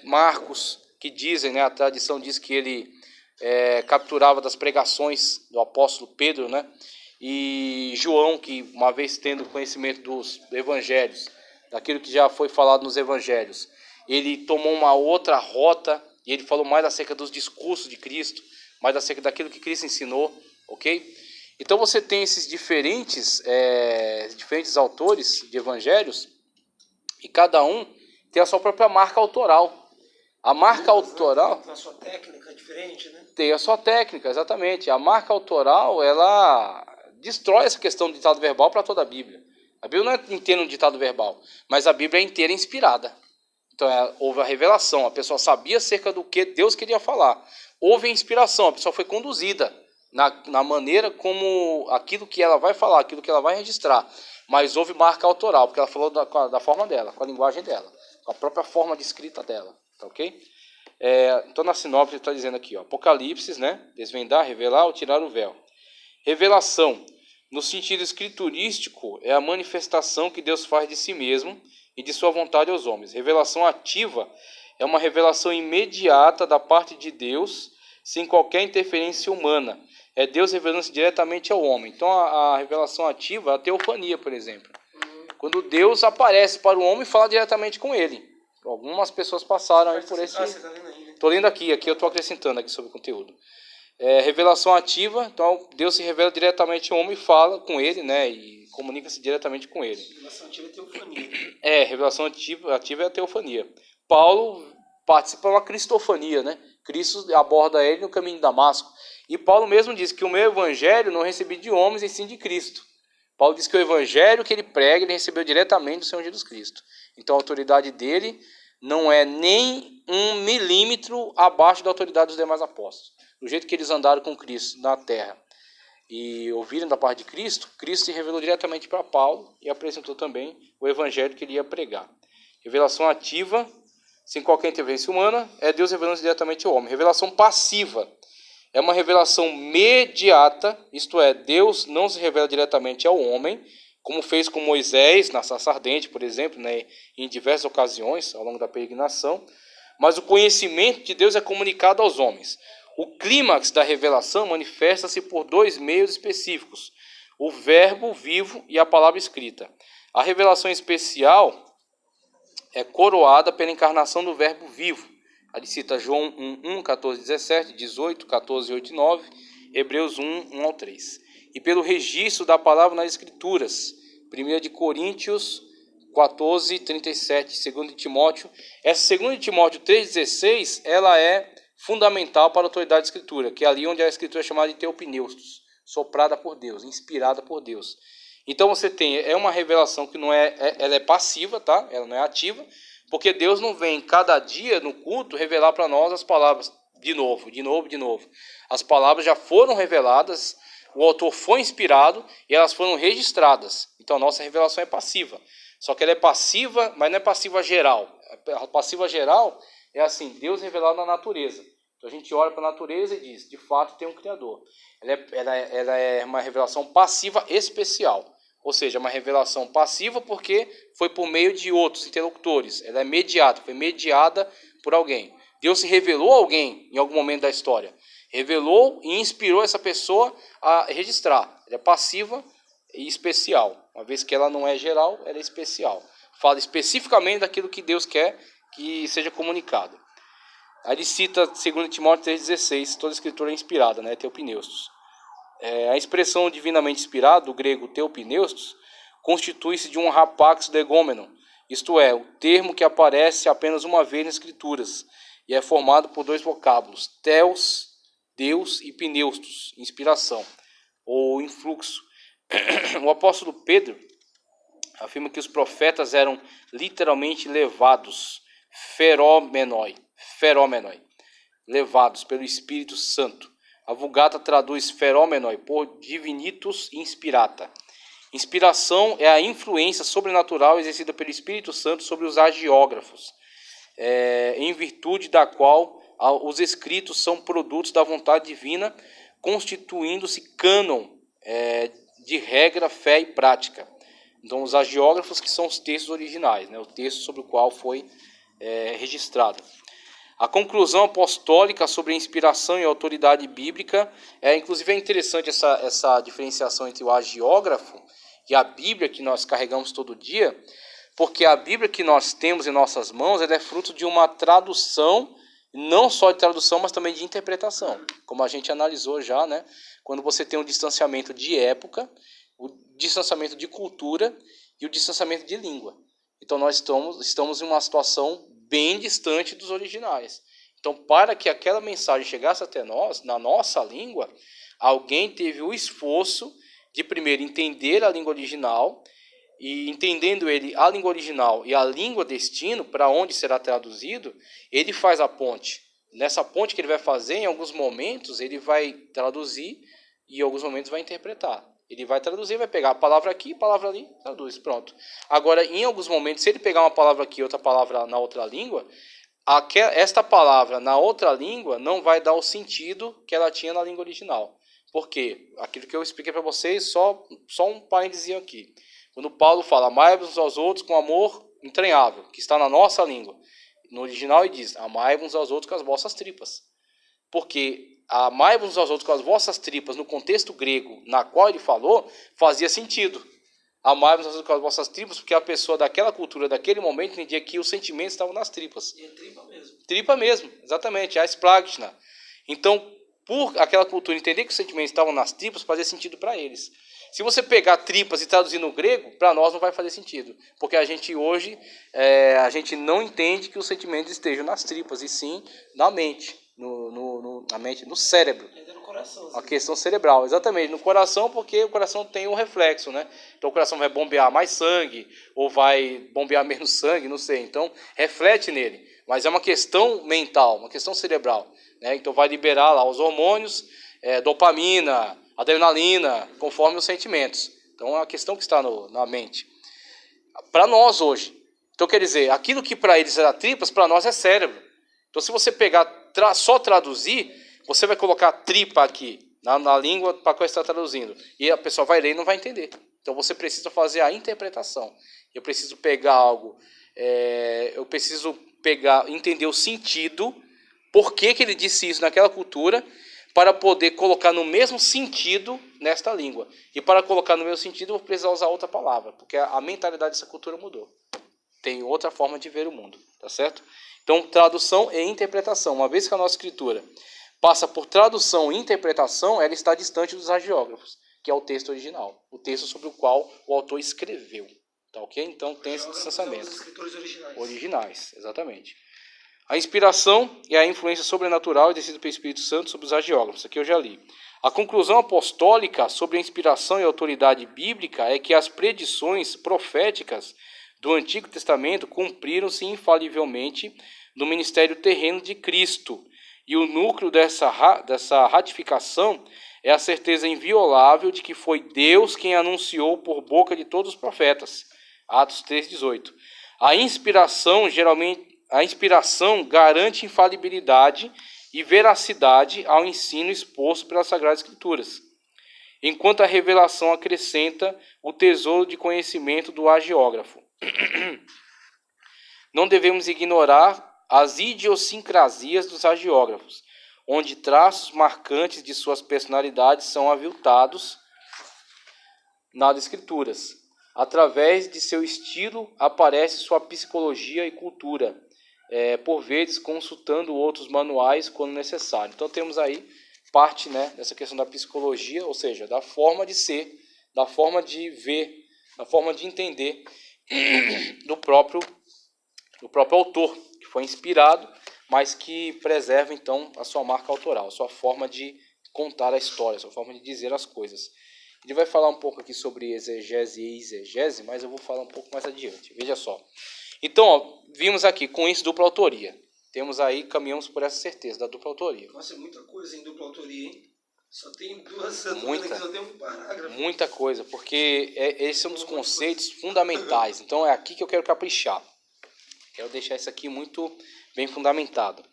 S1: Marcos, que dizem, a tradição diz que ele capturava das pregações do apóstolo Pedro, né? E João, que uma vez tendo conhecimento dos evangelhos, daquilo que já foi falado nos evangelhos, ele tomou uma outra rota e ele falou mais acerca dos discursos de Cristo, mais acerca daquilo que Cristo ensinou, ok? Então você tem esses diferentes autores de evangelhos e cada um tem a sua própria marca autoral. A marca autoral...
S2: Tem a sua técnica diferente, né?
S1: Tem a sua técnica, exatamente. A marca autoral, ela destrói essa questão do ditado verbal para toda a Bíblia. A Bíblia não é inteira um ditado verbal, mas a Bíblia é inteira inspirada. Então houve a revelação, a pessoa sabia acerca do que Deus queria falar. Houve a inspiração, a pessoa foi conduzida na maneira como aquilo que ela vai falar, aquilo que ela vai registrar. Mas houve marca autoral, porque ela falou da forma dela, com a linguagem dela, com a própria forma de escrita dela. Tá ok? Então na sinopse está dizendo aqui, Apocalipse, né? Desvendar, revelar ou tirar o véu. Revelação, no sentido escriturístico, é a manifestação que Deus faz de si mesmo e de sua vontade aos homens. Revelação ativa é uma revelação imediata da parte de Deus, sem qualquer interferência humana. É Deus revelando-se diretamente ao homem. Então a revelação ativa é a teofania, por exemplo. Quando Deus aparece para o homem e fala diretamente com ele. Algumas pessoas passaram aí por esse...
S2: Você tá lendo aí, né?
S1: Estou lendo aqui eu estou acrescentando aqui sobre o conteúdo. Revelação ativa, então Deus se revela diretamente ao homem e fala com ele, né? E comunica-se diretamente com ele.
S2: Revelação ativa é teofania.
S1: Revelação ativa é a teofania. Paulo participa de uma cristofania, né? Cristo aborda ele no caminho de Damasco. E Paulo mesmo diz que o meu evangelho não recebi de homens, e sim de Cristo. Paulo diz que o evangelho que ele prega, ele recebeu diretamente do Senhor Jesus Cristo. Então a autoridade dele não é nem 1 milímetro abaixo da autoridade dos demais apóstolos. Do jeito que eles andaram com Cristo na terra e ouviram da parte de Cristo, Cristo se revelou diretamente para Paulo e apresentou também o evangelho que ele ia pregar. Revelação ativa, sem qualquer intervenção humana, é Deus revelando-se diretamente ao homem. Revelação passiva é uma revelação mediata, isto é, Deus não se revela diretamente ao homem, como fez com Moisés na sarça ardente, por exemplo, né, em diversas ocasiões ao longo da peregrinação, mas o conhecimento de Deus é comunicado aos homens. O clímax da revelação manifesta-se por 2 meios específicos. o verbo vivo e a palavra escrita. A revelação especial é coroada pela encarnação do verbo vivo. Ali cita João 1, 14, 17, 18, 14, 8 e 9, Hebreus 1, 1 ao 3. E pelo registro da palavra nas Escrituras, 1 Coríntios 14, 37, 2 Timóteo. Essa 2 Timóteo 3,16, ela é fundamental para a autoridade da Escritura, que é ali onde a Escritura é chamada de teopneustos, soprada por Deus, inspirada por Deus. Então você tem, é uma revelação que não ela é passiva, tá? Ela não é ativa, porque Deus não vem cada dia no culto revelar para nós as palavras de novo. As palavras já foram reveladas, o autor foi inspirado e elas foram registradas. Então a nossa revelação é passiva. Só que ela é passiva, mas não é passiva geral. A passiva geral é assim, Deus revelado na natureza. Então a gente olha para a natureza e diz, de fato tem um Criador. Ela é uma revelação passiva especial. Ou seja, uma revelação passiva porque foi por meio de outros interlocutores. Ela é mediada, foi mediada por alguém. Deus se revelou a alguém em algum momento da história. Revelou e inspirou essa pessoa a registrar. Ela é passiva e especial. Uma vez que ela não é geral, ela é especial. Fala especificamente daquilo que Deus quer que seja comunicado. Aí ele cita 2 Timóteo 3,16, toda a escritura é inspirada, né? Teopneustos. A expressão divinamente inspirada, do grego teopneustos, constitui-se de um rapax legômenon, isto é, o termo que aparece apenas uma vez nas escrituras, e é formado por dois vocábulos, theos, Deus, e pneustos, inspiração, ou influxo. O apóstolo Pedro afirma que os profetas eram literalmente levados, feromenoi, levados pelo Espírito Santo. A Vulgata traduz feromenoi por divinitus inspirata. Inspiração é a influência sobrenatural exercida pelo Espírito Santo sobre os agiógrafos, em virtude da qual os escritos são produtos da vontade divina, constituindo-se cânon de regra, fé e prática. Então, os agiógrafos que são os textos originais, né, o texto sobre o qual foi registrado. A conclusão apostólica sobre a inspiração e a autoridade bíblica, inclusive é interessante essa diferenciação entre o agiógrafo e a Bíblia que nós carregamos todo dia, porque a Bíblia que nós temos em nossas mãos ela é fruto de uma tradução, não só de tradução, mas também de interpretação, como a gente analisou já, né? Quando você tem um distanciamento de época, o distanciamento de cultura e o distanciamento de língua. Então nós estamos em uma situação bem distante dos originais. Então, para que aquela mensagem chegasse até nós, na nossa língua, alguém teve o esforço de primeiro entender a língua original, e entendendo ele a língua original e a língua destino, para onde será traduzido, ele faz a ponte. Nessa ponte que ele vai fazer, em alguns momentos, ele vai traduzir e em alguns momentos vai interpretar. Ele vai traduzir, vai pegar a palavra aqui, a palavra ali, traduz, pronto. Agora, em alguns momentos, se ele pegar uma palavra aqui e outra palavra na outra língua, esta palavra na outra língua não vai dar o sentido que ela tinha na língua original. Por quê? Aquilo que eu expliquei para vocês, só um parênteses aqui. Quando Paulo fala, amai-vos uns aos outros com amor entranhável, que está na nossa língua. No original ele diz, amai-vos uns aos outros com as vossas tripas. Porque amai-vos uns aos outros com as vossas tripas, no contexto grego, na qual ele falou, fazia sentido. Amai-vos uns aos outros com as vossas tripas, porque a pessoa daquela cultura, daquele momento, entendia que os sentimentos estavam nas tripas.
S2: E é tripa mesmo.
S1: Tripa mesmo, exatamente, a esplagna. Então, por aquela cultura entender que os sentimentos estavam nas tripas, fazia sentido para eles. Se você pegar tripas e traduzir no grego, para nós não vai fazer sentido. Porque a gente hoje, a gente não entende que os sentimentos estejam nas tripas, e sim na mente. Na mente, no cérebro.
S2: No coração, assim.
S1: A questão cerebral, exatamente. No coração, porque o coração tem um reflexo, né? Então o coração vai bombear mais sangue, ou vai bombear menos sangue, não sei. Então reflete nele. Mas é uma questão mental, uma questão cerebral, né? Então vai liberar lá os hormônios, dopamina, adrenalina, conforme os sentimentos. Então é uma questão que está na mente. Para nós hoje. Então quer dizer, aquilo que para eles era tripas, para nós é cérebro. Então se você pegar, só traduzir, você vai colocar tripa aqui, na língua para qual está traduzindo. E a pessoa vai ler e não vai entender. Então você precisa fazer a interpretação. Eu preciso pegar algo, eu preciso entender o sentido, por que ele disse isso naquela cultura, para poder colocar no mesmo sentido nesta língua. E para colocar no mesmo sentido, eu vou precisar usar outra palavra, porque a mentalidade dessa cultura mudou. Tem outra forma de ver o mundo, tá certo? Então, tradução e interpretação. Uma vez que a nossa escritura passa por tradução e interpretação, ela está distante dos hagiógrafos, que é o texto original, o texto sobre o qual o autor escreveu. Tá ok? Então, tem esse distanciamento.
S2: Os escritores originais.
S1: Originais, exatamente. A inspiração e a influência sobrenatural exercida pelo Espírito Santo sobre os hagiógrafos. Aqui eu já li. A conclusão apostólica sobre a inspiração e autoridade bíblica é que as predições proféticas do Antigo Testamento cumpriram-se infalivelmente no ministério terreno de Cristo. E o núcleo dessa ratificação é a certeza inviolável de que foi Deus quem anunciou por boca de todos os profetas. Atos 3,18. A inspiração garante infalibilidade e veracidade ao ensino exposto pelas Sagradas Escrituras, enquanto a revelação acrescenta o tesouro de conhecimento do hagiógrafo. Não devemos ignorar as idiosincrasias dos hagiógrafos, onde traços marcantes de suas personalidades são aviltados nas Escrituras. Através de seu estilo aparece sua psicologia e cultura, por vezes consultando outros manuais quando necessário. Então temos aí parte, né, dessa questão da psicologia, ou seja, da forma de ser, da forma de ver, da forma de entender do próprio autor, que foi inspirado, mas que preserva então a sua marca autoral, a sua forma de contar a história, a sua forma de dizer as coisas. A gente vai falar um pouco aqui sobre exegese e exegese, mas eu vou falar um pouco mais adiante. Veja só. Então, ó, vimos aqui com isso dupla autoria. Temos aí, caminhamos por essa certeza da dupla autoria.
S2: Nossa, é muita coisa em dupla autoria, hein? Só tem duas, só tem um parágrafo.
S1: Muita coisa, porque esse é um dos conceitos fundamentais. Então é aqui que eu quero caprichar. Quero deixar isso aqui muito bem fundamentado.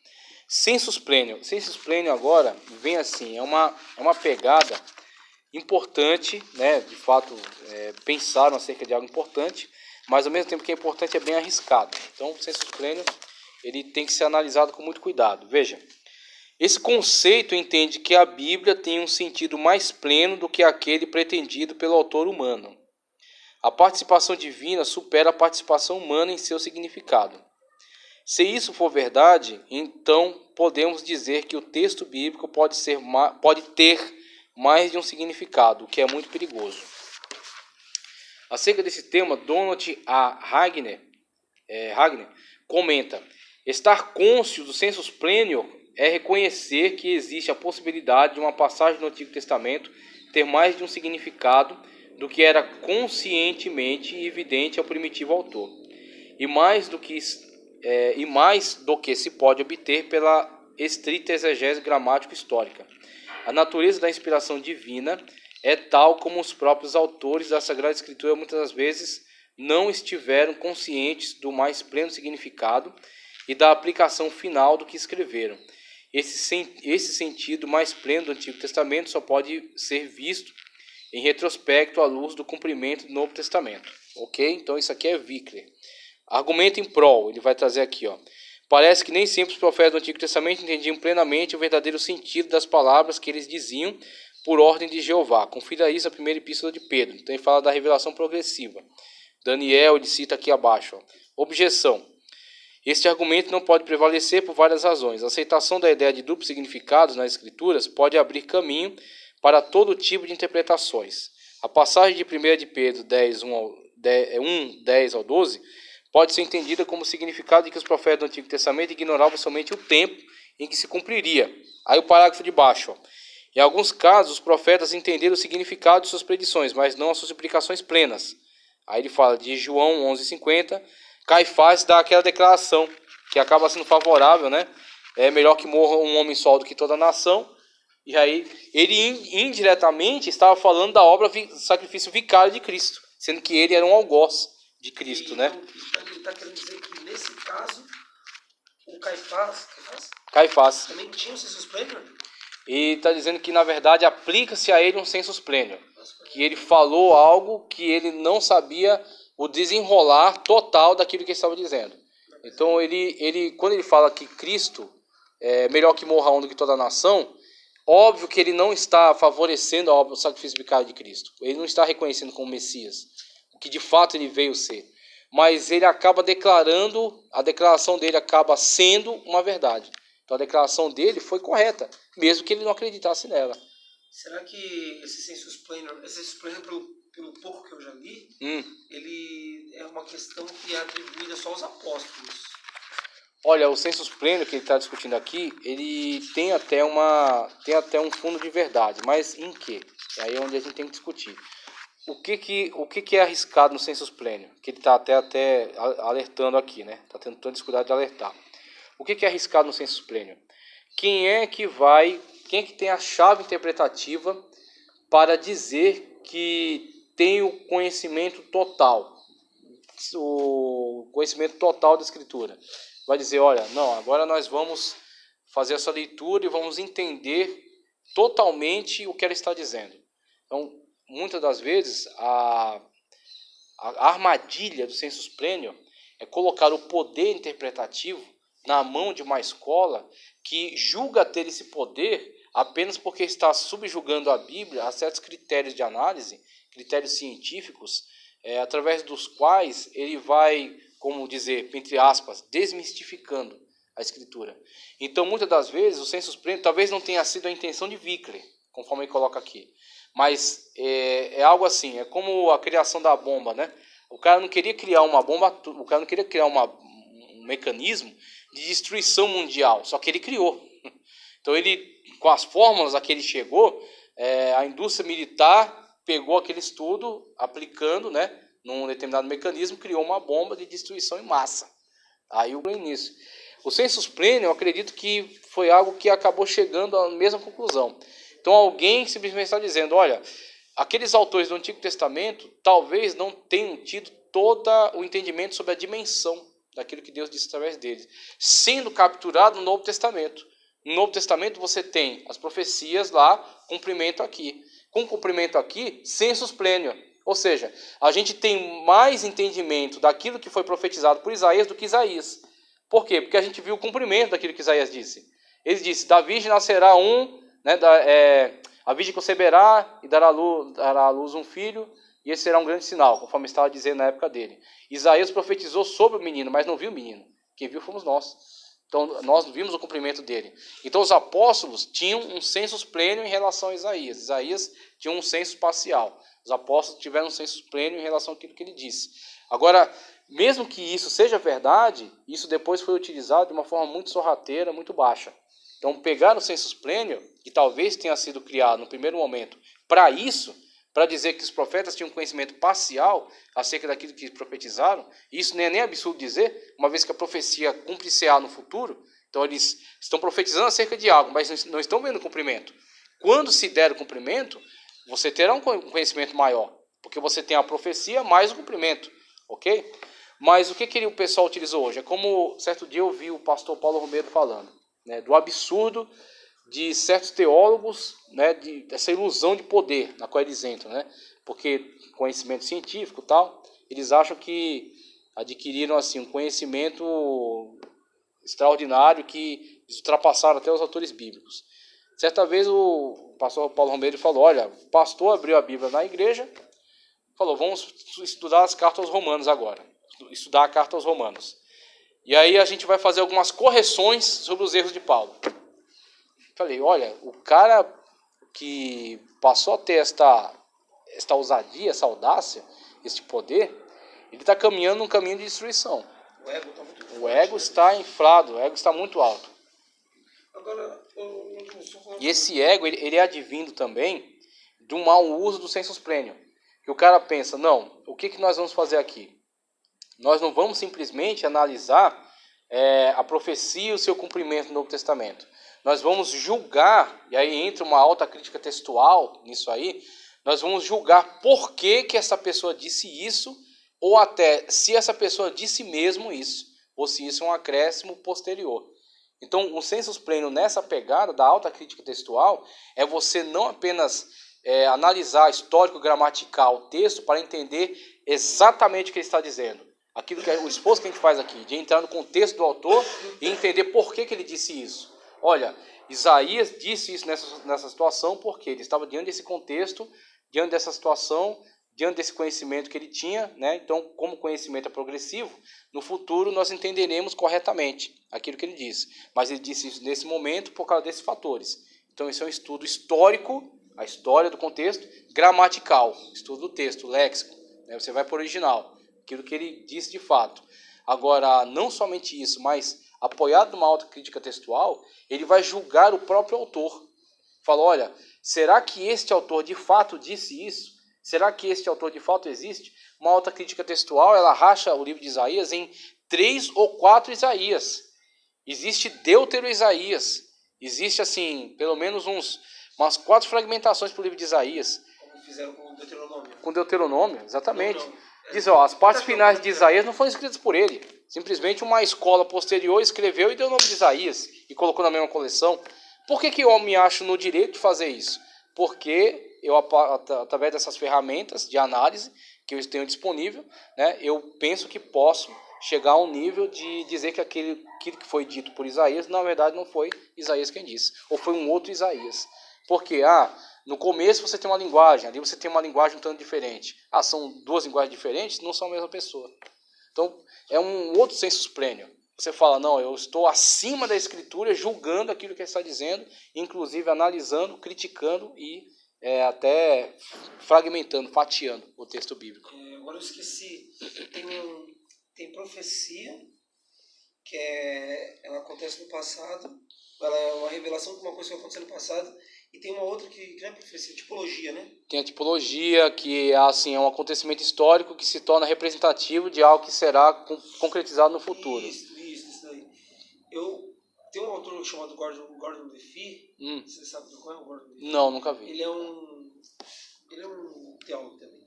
S1: Sensus plenior. Sensus plenior agora vem assim, é uma pegada importante, né? De fato, pensaram acerca de algo importante, mas ao mesmo tempo que é importante é bem arriscado. Então o sensus plenior ele tem que ser analisado com muito cuidado. Veja, esse conceito entende que a Bíblia tem um sentido mais pleno do que aquele pretendido pelo autor humano. A participação divina supera a participação humana em seu significado. Se isso for verdade, então podemos dizer que o texto bíblico pode ter mais de um significado, o que é muito perigoso. Acerca desse tema, Donald A. Hagner comenta: estar cônscio do sensus plenior é reconhecer que existe a possibilidade de uma passagem do Antigo Testamento ter mais de um significado do que era conscientemente evidente ao primitivo autor, e mais do que se pode obter pela estrita exegese gramático-histórica. A natureza da inspiração divina é tal como os próprios autores da Sagrada Escritura muitas vezes não estiveram conscientes do mais pleno significado e da aplicação final do que escreveram. Esse sentido mais pleno do Antigo Testamento só pode ser visto em retrospecto à luz do cumprimento do Novo Testamento. Ok? Então isso aqui é Wickler. Argumento em prol, ele vai trazer aqui, ó. Parece que nem sempre os profetas do Antigo Testamento entendiam plenamente o verdadeiro sentido das palavras que eles diziam por ordem de Jeová. Confira isso na primeira epístola de Pedro. Então ele fala da revelação progressiva. Daniel, ele cita aqui abaixo, ó. Objeção. Este argumento não pode prevalecer por várias razões. A aceitação da ideia de duplos significados nas Escrituras pode abrir caminho para todo tipo de interpretações. A passagem de 1 de Pedro 10 ao 12 pode ser entendida como significado de que os profetas do Antigo Testamento ignoravam somente o tempo em que se cumpriria. Aí o parágrafo de baixo. Ó. Em alguns casos, os profetas entenderam o significado de suas predições, mas não as suas implicações plenas. Aí ele fala de João 11,50. Caifás dá aquela declaração que acaba sendo favorável, né? É melhor que morra um homem só do que toda a nação. E aí ele indiretamente estava falando da obra sacrifício vicário de Cristo, sendo que ele era um algoz de Cristo, né?
S2: Então, ele está querendo dizer que nesse caso o Caifás também tinha um sensus plenior?
S1: E está dizendo que na verdade aplica-se a ele um sensus plenior, que ele falou algo que ele não sabia o desenrolar total daquilo que ele estava dizendo. Então ele quando ele fala que Cristo é melhor que morra um do que toda a nação, Óbvio que ele não está favorecendo a obra do sacrifício vicário de Cristo. Ele não está reconhecendo como Messias, o que de fato ele veio ser. Mas ele acaba declarando, a declaração dele acaba sendo uma verdade. Então a declaração dele foi correta, mesmo que ele não acreditasse nela.
S2: Será que esse sensus pleno pelo pouco que eu já li, ele é uma questão que é atribuída só aos apóstolos?
S1: Olha, o sensus pleno que ele está discutindo aqui, ele tem até um fundo de verdade, mas em quê? É aí onde a gente tem que discutir. O que é arriscado no sensus pleno? Que ele está até alertando aqui, né? Está tentando descuidar de alertar. O que é arriscado no sensus pleno? Quem é que tem a chave interpretativa para dizer que tem o conhecimento total da Escritura? Vai dizer, olha, não, agora nós vamos fazer essa leitura e vamos entender totalmente o que ela está dizendo. Então, muitas das vezes, a armadilha do sensus pleno é colocar o poder interpretativo na mão de uma escola que julga ter esse poder apenas porque está subjugando a Bíblia a certos critérios de análise, critérios científicos, através dos quais ele vai, como dizer, entre aspas, desmistificando a Escritura. Então, muitas das vezes, o sensus pleno talvez não tenha sido a intenção de Wickley, conforme ele coloca aqui, mas é algo assim, é como a criação da bomba, né? O cara não queria criar uma bomba, o cara não queria criar um mecanismo de destruição mundial, só que ele criou. Então, com as fórmulas a que ele chegou, a indústria militar pegou aquele estudo, aplicando, né, num determinado mecanismo, criou uma bomba de destruição em massa. Aí o início. O sensus pleno, eu acredito que foi algo que acabou chegando à mesma conclusão. Então alguém simplesmente está dizendo, olha, aqueles autores do Antigo Testamento talvez não tenham tido todo o entendimento sobre a dimensão daquilo que Deus disse através deles, sendo capturado no Novo Testamento. No Novo Testamento você tem as profecias lá, cumprimento aqui. Com cumprimento aqui, sensus pleno. Ou seja, a gente tem mais entendimento daquilo que foi profetizado por Isaías do que Isaías. Por quê? Porque a gente viu o cumprimento daquilo que Isaías disse. Ele disse, da virgem nascerá a virgem conceberá e dará à luz um filho, e esse será um grande sinal, conforme estava dizendo na época dele. Isaías profetizou sobre o menino, mas não viu o menino. Quem viu fomos nós. Então, nós vimos o cumprimento dele. Então, os apóstolos tinham um sensus pleno em relação a Isaías. Isaías tinha um senso parcial. Os apóstolos tiveram um sensus pleno em relação àquilo que ele disse. Agora, mesmo que isso seja verdade, isso depois foi utilizado de uma forma muito sorrateira, muito baixa. Então, pegar o sensus pleno, que talvez tenha sido criado no primeiro momento para isso, para dizer que os profetas tinham um conhecimento parcial acerca daquilo que profetizaram, isso não é nem absurdo dizer, uma vez que a profecia cumpre-se-á no futuro, então eles estão profetizando acerca de algo, mas não estão vendo o cumprimento. Quando se der o cumprimento, você terá um conhecimento maior, porque você tem a profecia mais o cumprimento, ok? Mas o que o pessoal utilizou hoje? É como certo dia eu vi o pastor Paulo Romero falando, né, do absurdo de certos teólogos, né, dessa ilusão de poder na qual eles entram, né, porque conhecimento científico e tal, eles acham que adquiriram assim, um conhecimento extraordinário que eles ultrapassaram até os autores bíblicos. Certa vez o pastor Paulo Romero falou, olha, o pastor abriu a Bíblia na igreja, falou, vamos estudar as cartas aos Romanos agora, estudar a carta aos Romanos. E aí a gente vai fazer algumas correções sobre os erros de Paulo. Falei, olha, o cara que passou a ter esta ousadia, essa audácia, este poder, ele está caminhando num caminho de destruição.
S2: O ego está muito forte,
S1: o ego está inflado, o ego está muito alto.
S2: Agora,
S1: e esse ego, ele é advindo também de um mau uso do sensus pleno. Que o cara pensa, não, o que nós vamos fazer aqui? Nós não vamos simplesmente analisar a profecia e o seu cumprimento no Novo Testamento. Nós vamos julgar, e aí entra uma alta crítica textual nisso aí, nós vamos julgar por que essa pessoa disse isso, ou até se essa pessoa disse mesmo isso, ou se isso é um acréscimo posterior. Então, o sensus pleno nessa pegada da alta crítica textual é você não apenas analisar histórico-gramatical o texto para entender exatamente o que ele está dizendo. Aquilo que é o esforço que a gente faz aqui, de entrar no contexto do autor e entender por que ele disse isso. Olha, Isaías disse isso nessa situação porque ele estava diante desse contexto, diante dessa situação, diante desse conhecimento que ele tinha, né? Então, como o conhecimento é progressivo, no futuro nós entenderemos corretamente aquilo que ele disse. Mas ele disse isso nesse momento por causa desses fatores. Então, isso é um estudo histórico, a história do contexto, gramatical, estudo do texto, léxico, né? Você vai para o original, aquilo que ele disse de fato. Agora, não somente isso, mas apoiado numa autocrítica textual, ele vai julgar o próprio autor. Fala, olha, será que este autor de fato disse isso? Será que este autor de fato existe? Uma autocrítica textual, ela racha o livro de Isaías em 3 ou 4 Isaías. Existe Deutero-Isaías. Existe, assim, pelo menos umas 4 fragmentações para o livro de Isaías.
S2: Como fizeram com o Deuteronômio.
S1: Com Deuteronômio, exatamente. Diz, ó, as partes finais de Isaías não foram escritas por ele. Simplesmente uma escola posterior escreveu e deu o nome de Isaías e colocou na mesma coleção. Por que eu me acho no direito de fazer isso? Porque eu, através dessas ferramentas de análise que eu tenho disponível, né, eu penso que posso chegar a um nível de dizer que aquilo que foi dito por Isaías, na verdade não foi Isaías quem disse, ou foi um outro Isaías. Porque, no começo você tem uma linguagem, ali você tem uma linguagem um tanto diferente. São 2 linguagens diferentes, não são a mesma pessoa. Então, é um outro sensus plenior. Você fala, não, eu estou acima da Escritura, julgando aquilo que ele está dizendo, inclusive analisando, criticando e até fragmentando, fatiando o texto bíblico.
S2: Agora eu esqueci. Tem profecia, que ela acontece no passado, ela é uma revelação de uma coisa que aconteceu no passado, e tem uma outra que não é profecia, tipologia, né?
S1: Tem a tipologia, que assim, é um acontecimento histórico que se torna representativo de algo que será concretizado no futuro.
S2: Isso daí. Tem um autor chamado Gordon DeFee, você sabe do qual é o Gordon DeFee?
S1: Não, nunca vi.
S2: Ele é um teólogo também.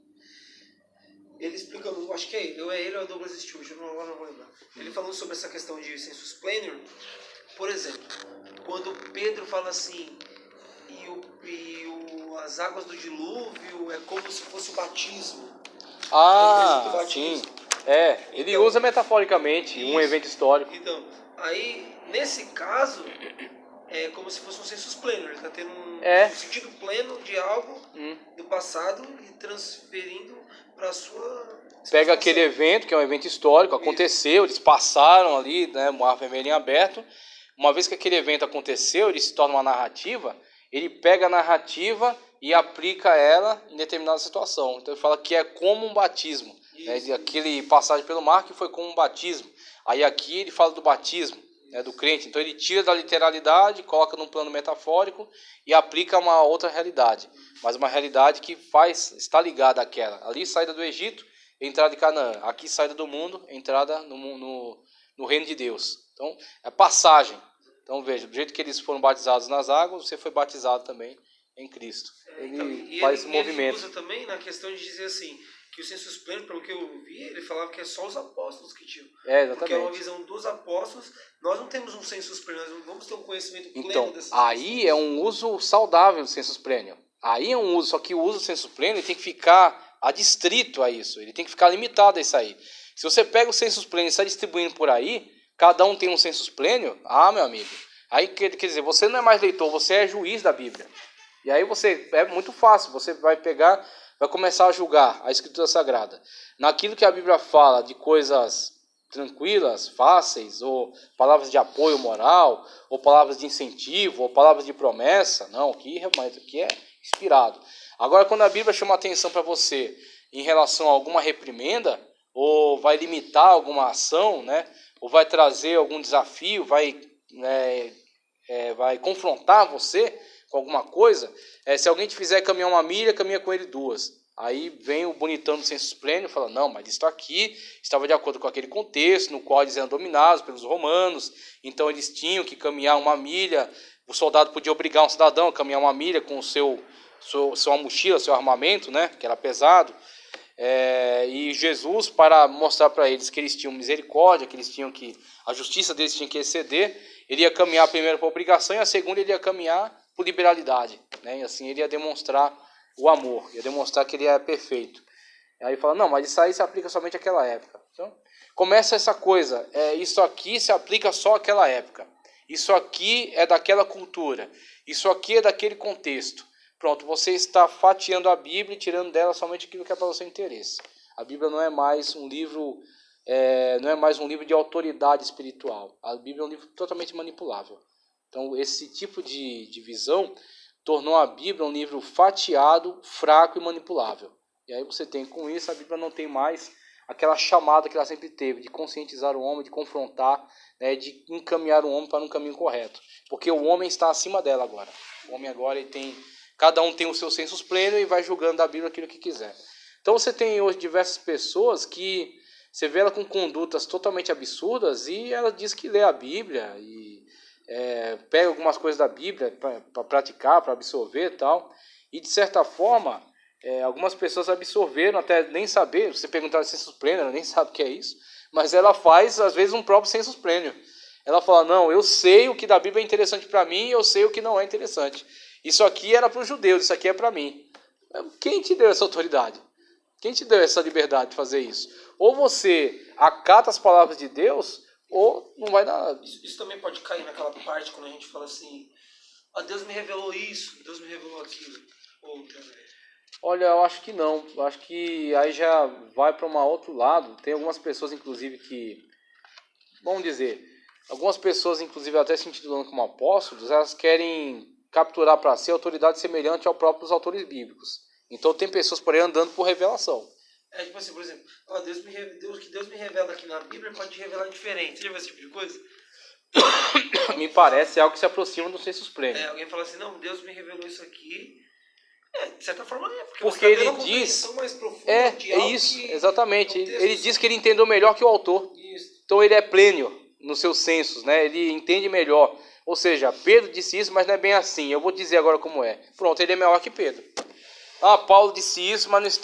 S2: Ele explica, acho que é ele ou é o Douglas Stewart, agora não vou lembrar. Ele falando sobre essa questão de sensus plenior, por exemplo, quando Pedro fala assim, as águas do dilúvio é como se fosse o batismo.
S1: Sim. Ele usa metaforicamente um evento histórico.
S2: Então, aí, nesse caso, é como se fosse um sensus plenior. Ele está tendo um sentido pleno de algo do passado e transferindo para a sua...
S1: Pega aquele evento, que é um evento histórico, aconteceu, eles passaram ali, né, o Mar Vermelho em aberto. Uma vez que aquele evento aconteceu, ele se torna uma narrativa, ele pega a narrativa e aplica ela em determinada situação. Então ele fala que é como um batismo. Aquele passagem pelo mar que foi como um batismo. Aí aqui ele fala do batismo, né, do crente. Então ele tira da literalidade, coloca num plano metafórico e aplica uma outra realidade. Mas uma realidade que está ligada àquela. Ali saída do Egito, entrada de Canaã. Aqui saída do mundo, entrada no reino de Deus. Então é passagem. Então veja, do jeito que eles foram batizados nas águas, você foi batizado também em Cristo. Ele faz esse movimento.
S2: Ele usa também na questão de dizer assim, que o sensus plenior, pelo que eu vi, ele falava que é só os apóstolos que tinham.
S1: Exatamente.
S2: Porque é uma visão dos apóstolos. Nós não temos um sensus plenior, nós não vamos ter um conhecimento pleno dessas
S1: coisas. Aí é um uso saudável do sensus plenior. Aí é um uso, só que o uso do sensus plenior tem que ficar adstrito a isso. Ele tem que ficar limitado a isso aí. Se você pega o sensus plenior e sai distribuindo por aí, cada um tem um sensus plenior, meu amigo. Aí quer dizer, você não é mais leitor, você é juiz da Bíblia. E aí é muito fácil, você vai começar a julgar a Escritura Sagrada. Naquilo que a Bíblia fala de coisas tranquilas, fáceis, ou palavras de apoio moral, ou palavras de incentivo, ou palavras de promessa. Não, aqui é inspirado. Agora, quando a Bíblia chama atenção para você em relação a alguma reprimenda, ou vai limitar alguma ação, né? Ou vai trazer algum desafio, vai confrontar você com alguma coisa, se alguém te fizer caminhar 1 milha, caminha com ele 2. Aí vem o bonitão do sensus plenior e fala, não, mas isso aqui estava de acordo com aquele contexto no qual eles eram dominados pelos romanos, então eles tinham que caminhar 1 milha, o soldado podia obrigar um cidadão a caminhar 1 milha com sua mochila, seu armamento, né, que era pesado. E Jesus, para mostrar para eles que eles tinham misericórdia, que a justiça deles tinha que exceder, ele ia caminhar primeiro por obrigação e a segunda ele ia caminhar por liberalidade, né? E assim ele ia demonstrar o amor, ia demonstrar que ele é perfeito. Aí fala, não, mas isso aí se aplica somente àquela época. Então, começa essa coisa, isso aqui se aplica só àquela época. Isso aqui é daquela cultura. Isso aqui é daquele contexto. Pronto, você está fatiando a Bíblia e tirando dela somente aquilo que é para o seu interesse. A Bíblia não é mais um livro, de autoridade espiritual. A Bíblia é um livro totalmente manipulável. Então, esse tipo de visão tornou a Bíblia um livro fatiado, fraco e manipulável. E aí você tem, com isso, a Bíblia não tem mais aquela chamada que ela sempre teve, de conscientizar o homem, de confrontar, né, de encaminhar o homem para um caminho correto. Porque o homem está acima dela agora. O homem agora ele tem... Cada um tem o seu sensus pleno e vai julgando da Bíblia aquilo que quiser. Então você tem hoje diversas pessoas que você vê ela com condutas totalmente absurdas e ela diz que lê a Bíblia e pega algumas coisas da Bíblia para praticar, para absorver e tal. E de certa forma, algumas pessoas absorveram até nem saber, você perguntar se sensus pleno, ela nem sabe o que é isso, mas ela faz às vezes um próprio sensus pleno. Ela fala, não, eu sei o que da Bíblia é interessante para mim e eu sei o que não é interessante. Isso aqui era para os judeus, isso aqui é para mim. Quem te deu essa autoridade? Quem te deu essa liberdade de fazer isso? Ou você acata as palavras de Deus, ou não vai dar...
S2: Isso também pode cair naquela parte quando a gente fala assim, Deus me revelou isso, Deus me revelou aquilo.
S1: Olha, eu acho que não. Eu acho que aí já vai para um outro lado. Tem algumas pessoas, inclusive, que... Vamos dizer, algumas pessoas, inclusive, até se intitulando como apóstolos, elas querem capturar para si autoridade semelhante aos próprios autores bíblicos. Então tem pessoas por aí andando por revelação.
S2: Tipo assim, por exemplo, que Deus me revela aqui na Bíblia pode te revelar diferente. Você já viu esse tipo de coisa?
S1: Me parece algo que se aproxima do sensus pleno.
S2: Alguém fala assim, não, Deus me revelou isso aqui. De certa forma é,
S1: porque ele diz...
S2: mais profunda de algo
S1: isso,
S2: que
S1: exatamente. Ele diz que ele entendeu melhor que o autor.
S2: Isso.
S1: Então ele é plênio nos seus sensos, né? Ele entende melhor. Ou seja, Pedro disse isso, mas não é bem assim. Eu vou dizer agora como é. Pronto, ele é melhor que Pedro. Paulo disse isso, mas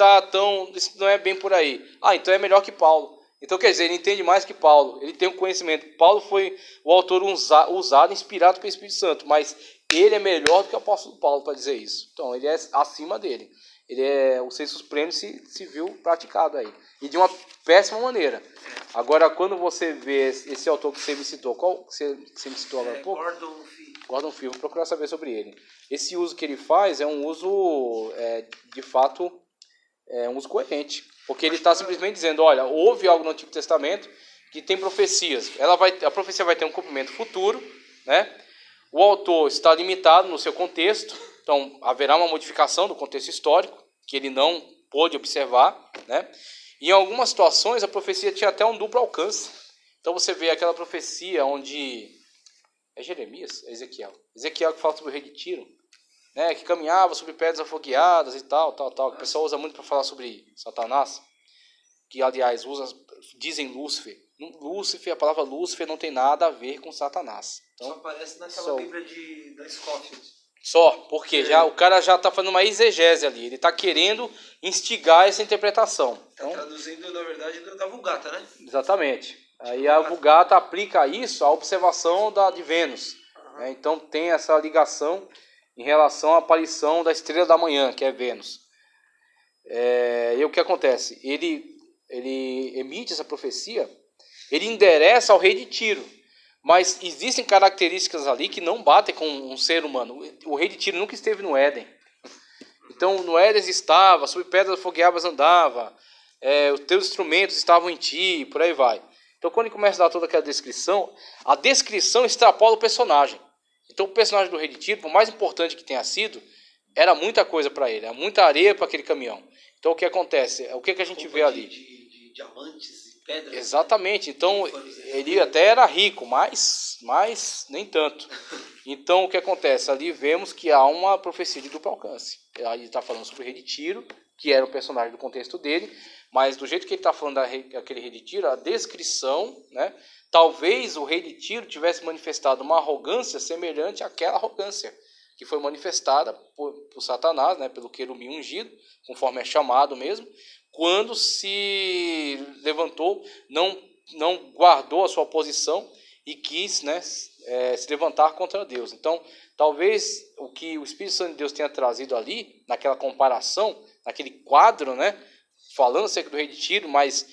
S1: não é bem por aí. Então é melhor que Paulo. Então quer dizer, ele entende mais que Paulo. Ele tem um conhecimento. Paulo foi o autor usado, inspirado pelo Espírito Santo, mas ele é melhor do que o apóstolo Paulo para dizer isso. Então ele é acima dele. Ele é o sensus pleno se viu praticado aí. E de uma péssima maneira. Agora, quando você vê esse autor que você me citou, qual que você me citou agora há pouco? Gordon Fee, vou procurar saber sobre ele. Esse uso que ele faz é um uso, de fato, um uso coerente. Porque ele está simplesmente dizendo, olha, houve algo no Antigo Testamento que tem profecias. A profecia vai ter um cumprimento futuro, né? O autor está limitado no seu contexto, então haverá uma modificação do contexto histórico, que ele não pôde observar, né? E em algumas situações a profecia tinha até um duplo alcance. Então você vê aquela profecia onde... É Jeremias? É Ezequiel. Ezequiel que fala sobre o rei de Tiro, né? Que caminhava sobre pedras afogueadas e tal. Que o pessoal usa muito para falar sobre Satanás. Que, aliás, dizem Lúcifer. A palavra Lúcifer não tem nada a ver com Satanás. Então,
S2: só aparece naquela Bíblia da Scofield.
S1: Só, porque o cara já está fazendo uma exegese ali. Ele está querendo instigar essa interpretação. Então,
S2: traduzindo, na verdade, da Vulgata, né?
S1: Exatamente. Aí a Vulgata aplica isso à observação de Vênus. Né? Então tem essa ligação em relação à aparição da estrela da manhã, que é Vênus. E o que acontece? Ele emite essa profecia, ele endereça ao rei de Tiro. Mas existem características ali que não batem com um ser humano. O rei de Tiro nunca esteve no Éden. Então no Éden estava, sobre pedras afogueadas andava, os teus instrumentos estavam em ti, por aí vai. Então quando ele começa a dar toda aquela descrição, a descrição extrapola o personagem. Então o personagem do rei de Tiro, por mais importante que tenha sido, era muita coisa para ele, era muita areia para aquele caminhão. Então o que acontece? O que a gente vê ali?
S2: De diamantes e pedras.
S1: Exatamente. Então ele até era rico, mas nem tanto. Então o que acontece? Ali vemos que há uma profecia de duplo alcance. Ele está falando sobre o rei de Tiro, que era o personagem do contexto dele, mas do jeito que ele está falando daquele rei de Tiro, a descrição, né? Talvez o rei de Tiro tivesse manifestado uma arrogância semelhante àquela arrogância que foi manifestada por Satanás, né? Pelo querubim ungido, conforme é chamado mesmo, quando se levantou, não guardou a sua posição e quis, né, se levantar contra Deus. Então, talvez o que o Espírito Santo de Deus tenha trazido ali, naquela comparação, naquele quadro, né, falando acerca do rei de Tiro, mas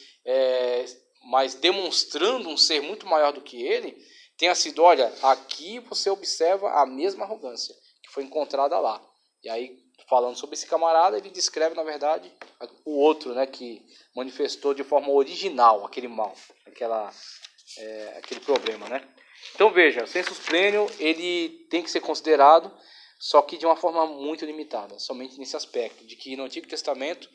S1: demonstrando um ser muito maior do que ele, tenha sido, olha, aqui você observa a mesma arrogância que foi encontrada lá. E aí, falando sobre esse camarada, ele descreve, na verdade, o outro, né, que manifestou de forma original aquele mal, aquele problema, né? Então veja, o sensus plenior, ele tem que ser considerado, só que de uma forma muito limitada, somente nesse aspecto, de que no Antigo Testamento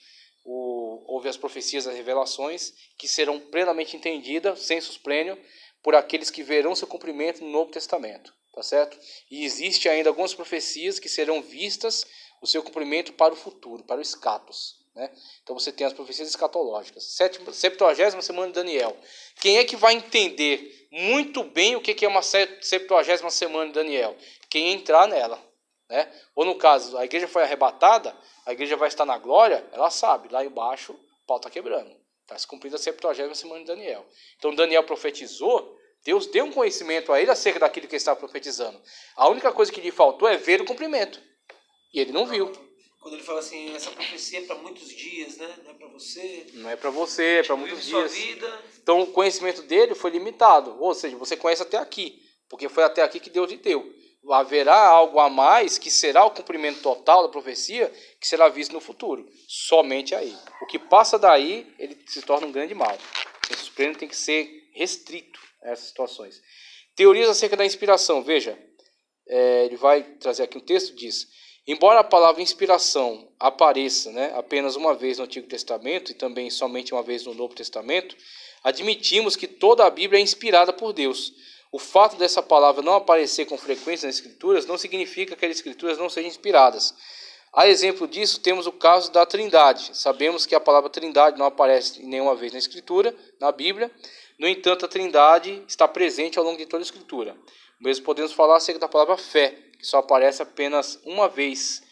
S1: houve as profecias, as revelações, que serão plenamente entendidas, sensus plenior, por aqueles que verão seu cumprimento no Novo Testamento, tá certo? E existe ainda algumas profecias que serão vistas o seu cumprimento para o futuro, para o escatos, né? Então você tem as profecias escatológicas. 70ª semana de Daniel. Quem é que vai entender muito bem o que é uma 70ª semana de Daniel? Quem entrar nela, né? Ou no caso, a igreja foi arrebatada, a igreja vai estar na glória, ela sabe, lá embaixo o pau está quebrando. Está se cumprindo a 70ª semana de Daniel. Então Daniel profetizou, Deus deu um conhecimento a ele acerca daquilo que ele estava profetizando. A única coisa que lhe faltou é ver o cumprimento. E ele não viu.
S2: Quando ele fala assim, essa profecia é para muitos dias, né? Não é para você.
S1: Não é para você, é para muitos dias.
S2: Sua vida.
S1: Então o conhecimento dele foi limitado. Ou seja, você conhece até aqui, porque foi até aqui que Deus lhe deu. Haverá algo a mais que será o cumprimento total da profecia, que será visto no futuro. Somente aí. O que passa daí, ele se torna um grande mal. O sensus plenior tem que ser restrito a essas situações. Teorias acerca da inspiração. Veja, ele vai trazer aqui um texto, diz: embora a palavra inspiração apareça, né, apenas uma vez no Antigo Testamento e também somente uma vez no Novo Testamento, admitimos que toda a Bíblia é inspirada por Deus. O fato dessa palavra não aparecer com frequência nas Escrituras não significa que as Escrituras não sejam inspiradas. A exemplo disso, temos o caso da Trindade. Sabemos que a palavra Trindade não aparece nenhuma vez na Escritura, na Bíblia. No entanto, a Trindade está presente ao longo de toda a Escritura. Mesmo podemos falar acerca da palavra fé, que só aparece apenas uma vez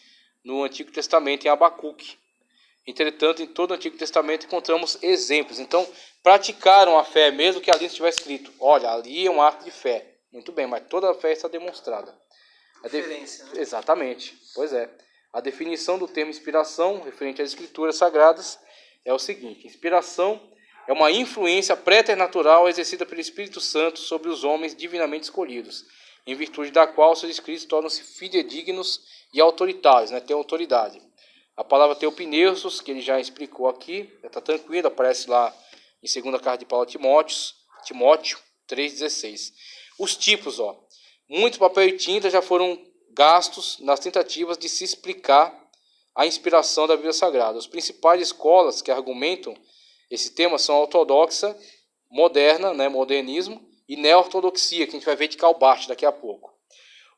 S1: no Antigo Testamento, em Abacuque. Entretanto, em todo o Antigo Testamento encontramos exemplos. Então, praticaram a fé, mesmo que ali estiver escrito: olha, ali é um ato de fé. Muito bem, mas toda a fé está demonstrada.
S2: Referência, né?
S1: Exatamente, pois é. A definição do termo inspiração, referente às Escrituras Sagradas, é o seguinte: inspiração é uma influência preternatural exercida pelo Espírito Santo sobre os homens divinamente escolhidos, em virtude da qual seus escritos tornam-se fidedignos e autoritários, né? Tem autoridade. A palavra teopneusos, que ele já explicou aqui, está tranquilo, aparece lá em 2ª carta de Paulo a Timóteo 3,16. Os tipos, muito papel e tinta já foram gastos nas tentativas de se explicar a inspiração da Bíblia Sagrada. As principais escolas que argumentam esse tema são a ortodoxa, moderna, né, modernismo, e neo-ortodoxia, que a gente vai ver de Calbart daqui a pouco.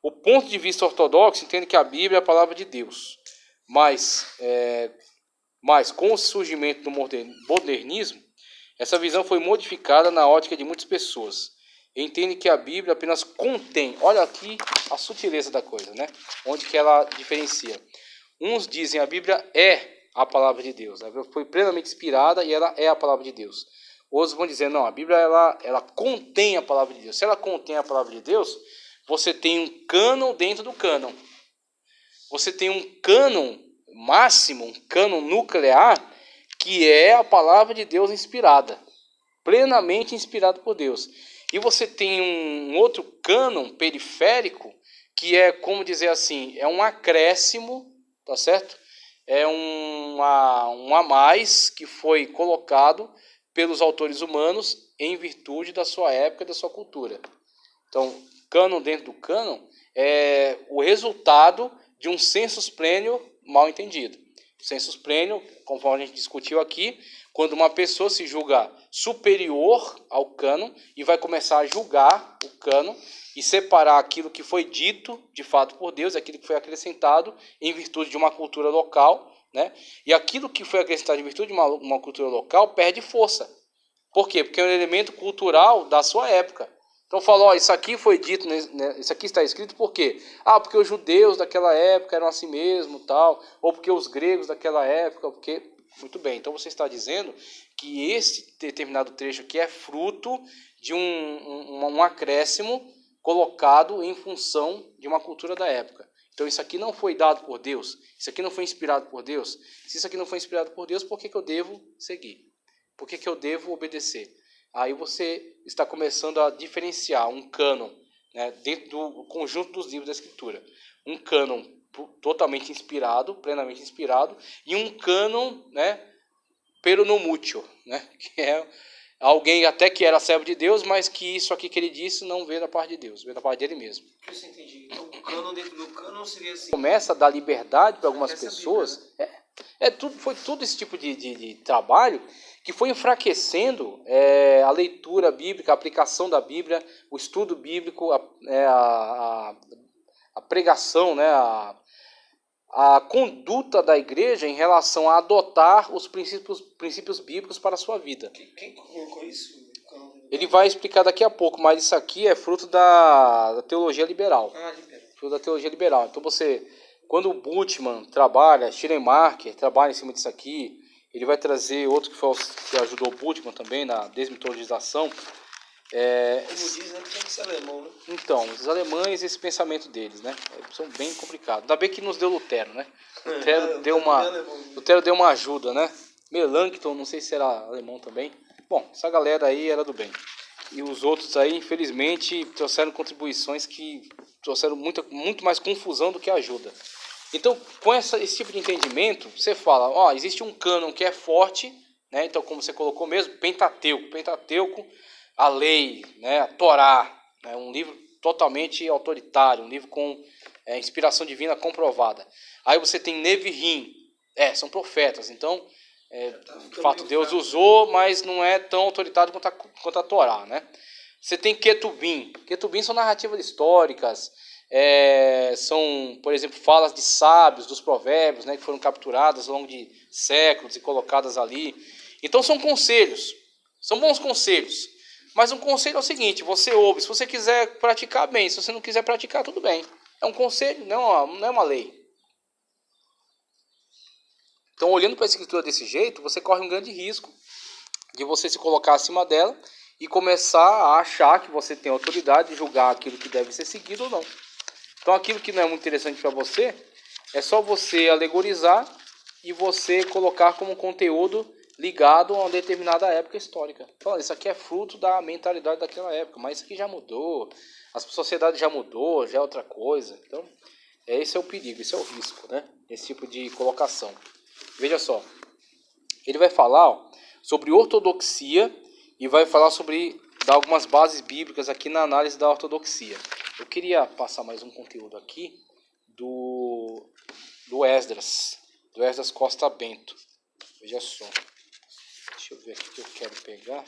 S1: O ponto de vista ortodoxo entende que a Bíblia é a palavra de Deus. Mas com o surgimento do modernismo, essa visão foi modificada na ótica de muitas pessoas. Entende que a Bíblia apenas contém, olha aqui a sutileza da coisa, né? Onde que ela diferencia. Uns dizem a Bíblia é a palavra de Deus, a Bíblia foi plenamente inspirada e ela é a palavra de Deus. Outros vão dizer, não, a Bíblia ela contém a palavra de Deus. Se ela contém a palavra de Deus, você tem um cânon dentro do cânon. Você tem um cânon máximo, um cânon nuclear, que é a palavra de Deus inspirada, plenamente inspirada por Deus. E você tem um outro cânon periférico, que é, como dizer assim, é um acréscimo, tá certo? É um a mais que foi colocado pelos autores humanos em virtude da sua época e da sua cultura. Então, cânon dentro do cânon é o resultado de um sensus plenior mal entendido. O sensus plenior, conforme a gente discutiu aqui, quando uma pessoa se julga superior ao cânon e vai começar a julgar o cânon e separar aquilo que foi dito de fato por Deus, aquilo que foi acrescentado em virtude de uma cultura local, né? E aquilo que foi acrescentado em virtude de uma cultura local perde força. Por quê? Porque é um elemento cultural da sua época. Então falou, isso aqui foi dito, isso aqui está escrito por quê? Porque os judeus daquela época eram assim mesmo, tal, ou porque os gregos daquela época, porque... Muito bem, então você está dizendo que esse determinado trecho aqui é fruto de um acréscimo colocado em função de uma cultura da época. Então isso aqui não foi dado por Deus, isso aqui não foi inspirado por Deus. Se isso aqui não foi inspirado por Deus, por que eu devo seguir? Por que eu devo obedecer? aí você está começando a diferenciar um cânon, né, dentro do conjunto dos livros da Escritura. Um cânon totalmente inspirado, plenamente inspirado, e um cânon, né, peronomútil, né, que é alguém até que era servo de Deus, mas que isso aqui que ele disse não veio da parte de Deus, veio da parte dele mesmo.
S2: Que eu entendi. Então, o cânon dentro do cânon seria assim.
S1: Começa a dar liberdade para algumas pessoas. Foi tudo esse tipo de trabalho que foi enfraquecendo a leitura bíblica, a aplicação da Bíblia, o estudo bíblico, a pregação, né, a conduta da igreja em relação a adotar os princípios bíblicos para a sua vida.
S2: Quem colocou isso?
S1: Ele vai explicar daqui a pouco, mas isso aqui é fruto da teologia liberal.
S2: Liberal.
S1: Fruto da teologia liberal. Então quando o Bultmann trabalha, Schleiermacher trabalha em cima disso aqui, ele vai trazer outro que ajudou o Bultmann também na desmitologização.
S2: Como diz, né? Tinha que ser alemão, né?
S1: Então, os alemães, esse pensamento deles, né? São bem complicados. Ainda bem que nos deu Lutero, né? Lutero deu uma ajuda, né? Melanchthon, não sei se era alemão também. Bom, essa galera aí era do bem. E os outros aí, infelizmente, trouxeram contribuições que trouxeram muito mais confusão do que ajuda. Então, com esse tipo de entendimento, você fala, existe um cânon que é forte, né? Então, como você colocou mesmo, Pentateuco, a lei, né? A Torá, né? Um livro totalmente autoritário, um livro com inspiração divina comprovada. Aí você tem Nevi'im, são profetas, então, de fato, Deus usou, mas não é tão autoritário quanto a Torá, né? Você tem Ketubim. Ketubim são narrativas históricas, são, por exemplo, falas de sábios, dos provérbios, né, que foram capturadas ao longo de séculos e colocadas ali. Então são conselhos, são bons conselhos. Mas um conselho é o seguinte, você ouve, se você quiser praticar, bem, se você não quiser praticar, tudo bem. É um conselho, não é uma lei. Então, olhando para a Escritura desse jeito, você corre um grande risco de você se colocar acima dela e começar a achar que você tem autoridade de julgar aquilo que deve ser seguido ou não. Então, aquilo que não é muito interessante para você, é só você alegorizar e você colocar como conteúdo ligado a uma determinada época histórica. Falando, isso aqui é fruto da mentalidade daquela época, mas isso aqui já mudou, a sociedade já mudou, já é outra coisa. Então, esse é o perigo, esse é o risco, né? Esse tipo de colocação. Veja só, ele vai falar sobre ortodoxia e vai falar dar algumas bases bíblicas aqui na análise da ortodoxia. Eu queria passar mais um conteúdo aqui do Esdras Costa Bento. Veja só. Deixa eu ver aqui o que eu quero pegar.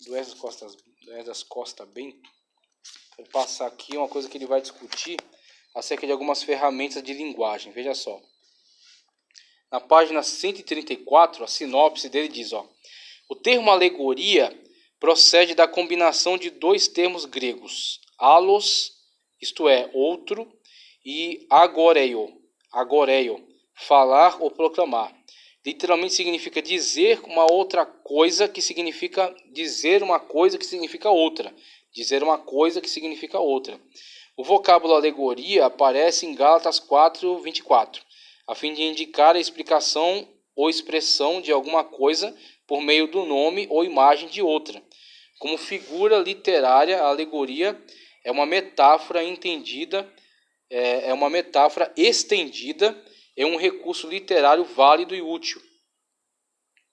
S1: Do Esdras Costa Bento. Vou passar aqui uma coisa que ele vai discutir acerca de algumas ferramentas de linguagem. Veja só. Na página 134, a sinopse dele diz, o termo alegoria procede da combinação de dois termos gregos, alos, isto é, outro, e agoreio, falar ou proclamar. Literalmente significa dizer uma outra coisa que significa dizer uma coisa que significa outra. Dizer uma coisa que significa outra. O vocábulo alegoria aparece em Gálatas 4:24, a fim de indicar a explicação ou expressão de alguma coisa por meio do nome ou imagem de outra. Como figura literária, a alegoria é uma metáfora estendida, é um recurso literário válido e útil.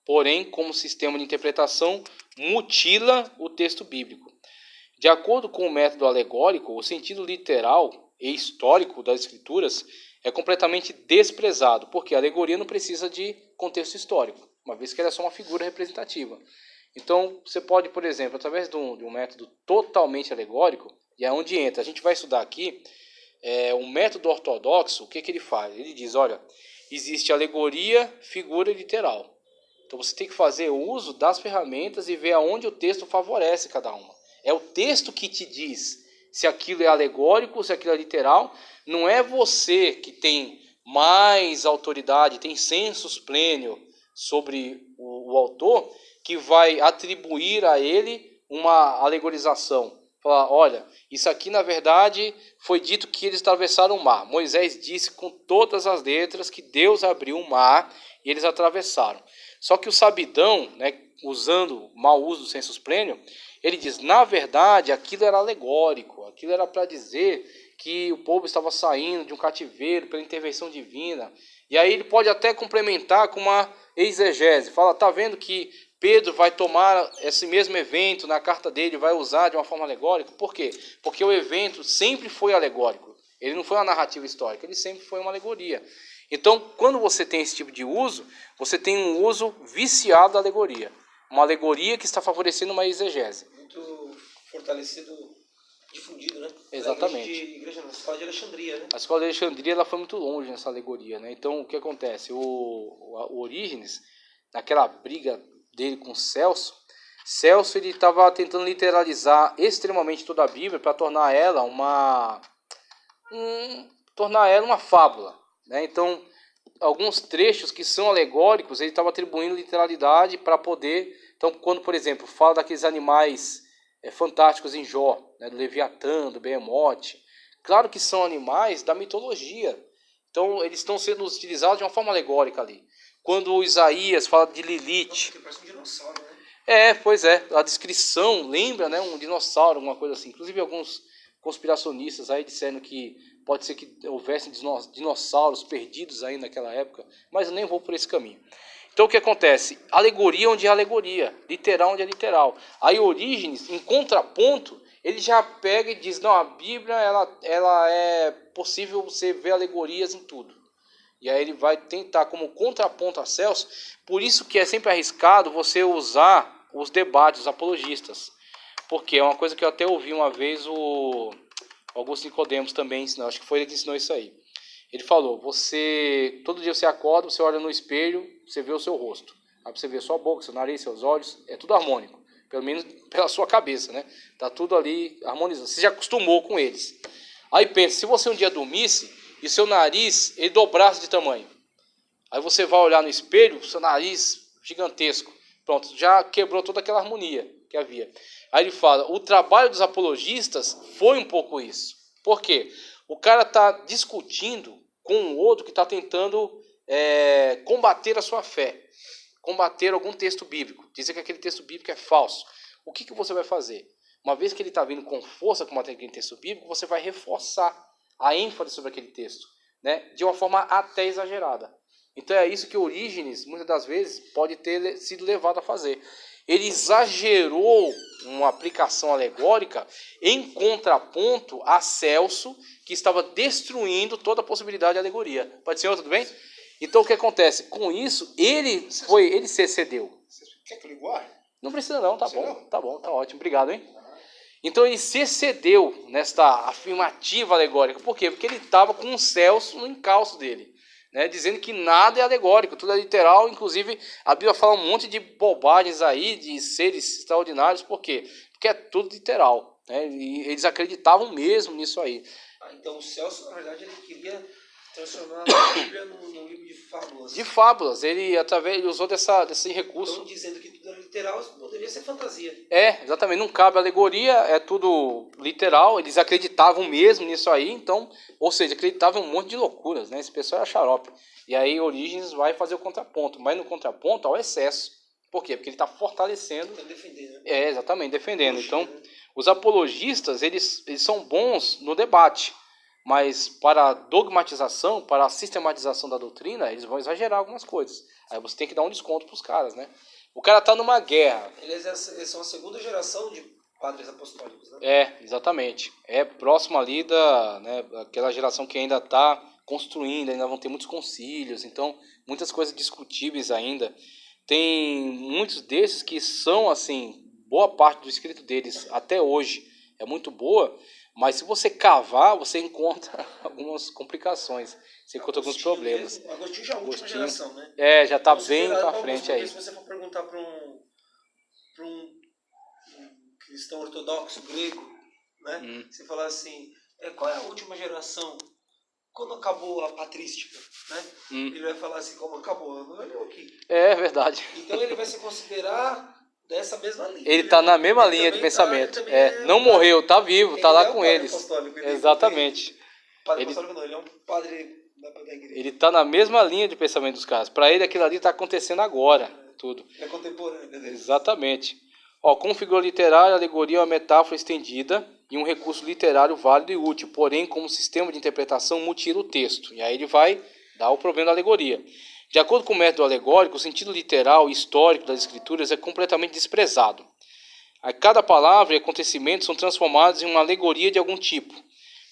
S1: Porém, como sistema de interpretação, mutila o texto bíblico. De acordo com o método alegórico, o sentido literal e histórico das escrituras é completamente desprezado, porque a alegoria não precisa de contexto histórico, uma vez que ela é só uma figura representativa. Então, você pode, por exemplo, através de um método totalmente alegórico, e é onde entra, a gente vai estudar aqui, o método ortodoxo, o que ele faz? Ele diz, olha, existe alegoria, figura e literal. Então você tem que fazer uso das ferramentas e ver aonde o texto favorece cada uma. É o texto que te diz se aquilo é alegórico, se aquilo é literal. Não é você que tem mais autoridade, tem sensus pleno sobre o autor, que vai atribuir a ele uma alegorização. Falar, olha, isso aqui na verdade foi dito que eles atravessaram o mar. Moisés disse com todas as letras que Deus abriu o mar e eles atravessaram. Só que o Sabidão, né, usando mau uso do sensus plenior, ele diz, na verdade, aquilo era alegórico, aquilo era para dizer que o povo estava saindo de um cativeiro pela intervenção divina. E aí ele pode até complementar com uma exegese. Fala, tá vendo que Pedro vai tomar esse mesmo evento na carta dele, vai usar de uma forma alegórica? Por quê? Porque o evento sempre foi alegórico. Ele não foi uma narrativa histórica, ele sempre foi uma alegoria. Então, quando você tem esse tipo de uso, você tem um uso viciado da alegoria. Uma alegoria que está favorecendo uma exegese.
S2: Muito fortalecido, difundido, né?
S1: Exatamente.
S2: Na escola de Alexandria, né?
S1: A escola de Alexandria ela foi muito longe nessa alegoria, né? Então, o que acontece? O Orígenes, naquela briga dele com Celso ele estava tentando literalizar extremamente toda a Bíblia para tornar ela uma fábula, né? Então, alguns trechos que são alegóricos, ele estava atribuindo literalidade para poder... Então, quando, por exemplo, fala daqueles animais fantásticos em Jó, né, do Leviatã, do Behemoth, claro que são animais da mitologia. Então, eles estão sendo utilizados de uma forma alegórica ali. Quando o Isaías fala de Lilith...
S2: Parece um dinossauro, né?
S1: Pois é. A descrição lembra, né, um dinossauro, alguma coisa assim. Inclusive, alguns conspiracionistas aí dizendo que pode ser que houvessem dinossauros perdidos aí naquela época, mas eu nem vou por esse caminho. Então o que acontece? Alegoria onde é alegoria, literal onde é literal. Aí Orígenes, em contraponto, ele já pega e diz, não, a Bíblia ela é possível você ver alegorias em tudo. E aí ele vai tentar como contraponto a Celso, por isso que é sempre arriscado você usar os debates, os apologistas. Porque é uma coisa que eu até ouvi uma vez o Augusto Nicodemos também ensinou, acho que foi ele que ensinou isso aí. Ele falou, todo dia você acorda, você olha no espelho, você vê o seu rosto. Aí você vê sua boca, seu nariz, seus olhos, é tudo harmônico. Pelo menos pela sua cabeça, né? Tá tudo ali harmonizado. Você já acostumou com eles. Aí pensa, se você um dia dormisse e seu nariz, ele dobrasse de tamanho. Aí você vai olhar no espelho, seu nariz gigantesco. Pronto, já quebrou toda aquela harmonia que havia. Aí ele fala, o trabalho dos apologistas foi um pouco isso. Por quê? O cara está discutindo com o outro que está tentando combater a sua fé. Combater algum texto bíblico. Dizer que aquele texto bíblico é falso. O que você vai fazer? Uma vez que ele está vindo com força combater aquele texto bíblico, você vai reforçar a ênfase sobre aquele texto, né? De uma forma até exagerada. Então é isso que Orígenes, muitas das vezes, pode ter sido levado a fazer. Ele exagerou uma aplicação alegórica em contraponto a Celso, que estava destruindo toda a possibilidade de alegoria. Pode ser, tudo bem? Então o que acontece? Com isso, ele se excedeu.
S2: Quer que eu ligue o ar?
S1: Não precisa não, tá bom, tá ótimo, obrigado, hein? Então ele se excedeu nesta afirmativa alegórica. Por quê? Porque ele estava com o Celso no encalço dele. Né, dizendo que nada é alegórico, tudo é literal. Inclusive a Bíblia fala um monte de bobagens aí, de seres extraordinários. Por quê? Porque é tudo literal, né? E eles acreditavam mesmo nisso aí.
S2: Então o Celso, na verdade, ele queria transformar a Bíblia num livro de fábulas.
S1: De fábulas, ele usou desse recurso.
S2: Então, dizendo que tudo era literal, poderia ser fantasia.
S1: Exatamente, não cabe alegoria, é tudo literal, eles acreditavam mesmo nisso aí, então, ou seja, acreditavam em um monte de loucuras, né? Esse pessoal era xarope. E aí Orígenes vai fazer o contraponto, mas no contraponto ao excesso. Por quê? Porque ele está fortalecendo...
S2: Está defendendo.
S1: Exatamente, defendendo. Então, os apologistas, eles são bons no debate, mas para a dogmatização, para a sistematização da doutrina, eles vão exagerar algumas coisas. Aí você tem que dar um desconto para os caras, né? O cara está numa guerra.
S2: Eles são a segunda geração de padres apostólicos, né?
S1: Exatamente. É próximo ali daquela geração que ainda está construindo, ainda vão ter muitos concílios, então muitas coisas discutíveis ainda. Tem muitos desses que são, assim, boa parte do escrito deles até hoje é muito boa, mas se você cavar, você encontra algumas complicações, você encontra alguns problemas.
S2: O Agostinho já é a última geração, né?
S1: Já está bem para frente aí.
S2: Se você for perguntar para um cristão ortodoxo grego, né? Você falar assim, qual é a última geração? Quando acabou a patrística, né? Ele vai falar assim, como acabou? Olha aqui.
S1: É verdade.
S2: Então ele vai se considerar dessa mesma linha.
S1: Ele está na mesma linha de pensamento. Não morreu, está vivo, está lá com eles. Exatamente.
S2: Padre apostólico não, ele é um padre da igreja.
S1: Ele está na mesma linha de pensamento dos caras. Para ele, aquilo ali está acontecendo agora. Tudo.
S2: É contemporâneo. Né?
S1: Exatamente. Como figura literária, a alegoria é uma metáfora estendida e um recurso literário válido e útil, porém, como sistema de interpretação, mutila o texto. E aí ele vai dar o problema da alegoria. De acordo com o método alegórico, o sentido literal e histórico das escrituras é completamente desprezado. Cada palavra e acontecimento são transformados em uma alegoria de algum tipo.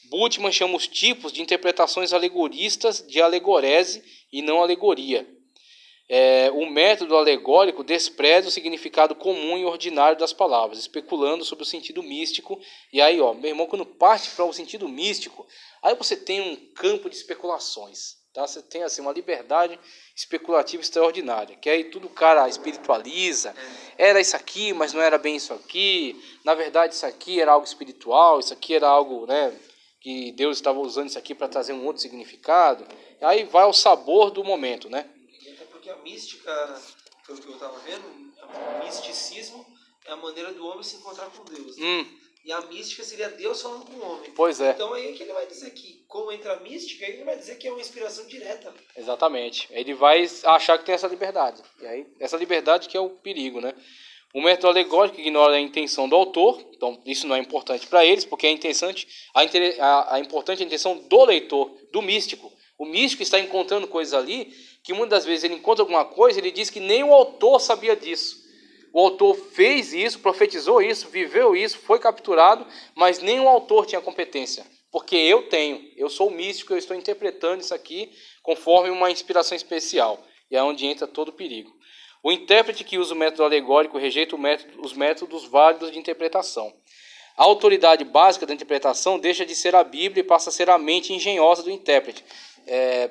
S1: Bultmann chama os tipos de interpretações alegoristas de alegorese e não alegoria. O método alegórico despreza o significado comum e ordinário das palavras, especulando sobre o sentido místico. E aí, meu irmão, quando parte para o sentido místico, aí você tem um campo de especulações. Tá? Você tem assim, uma liberdade especulativa extraordinária, que aí tudo o cara espiritualiza. Era isso aqui, mas não era bem isso aqui. Na verdade, isso aqui era algo espiritual, isso aqui era algo, né, que Deus estava usando isso aqui para trazer um outro significado. Aí vai ao sabor do momento, né?
S2: Porque a mística, pelo que eu estava vendo, o misticismo é a maneira do homem se encontrar com Deus. Né? E a mística seria Deus falando com o homem.
S1: Pois é.
S2: Então aí é que ele vai dizer que, como entra a mística, ele vai dizer que é uma inspiração direta.
S1: Exatamente. Ele vai achar que tem essa liberdade. E aí, essa liberdade que é o perigo, né? O método alegórico ignora a intenção do autor, então isso não é importante para eles, porque é importante a intenção do leitor, do místico. O místico está encontrando coisas ali que muitas das vezes ele encontra alguma coisa, ele diz que nem o autor sabia disso. O autor fez isso, profetizou isso, viveu isso, foi capturado, mas nem o autor tinha competência. Porque eu sou místico, eu estou interpretando isso aqui conforme uma inspiração especial. E é onde entra todo o perigo. O intérprete que usa o método alegórico rejeita os métodos válidos de interpretação. A autoridade básica da interpretação deixa de ser a Bíblia e passa a ser a mente engenhosa do intérprete.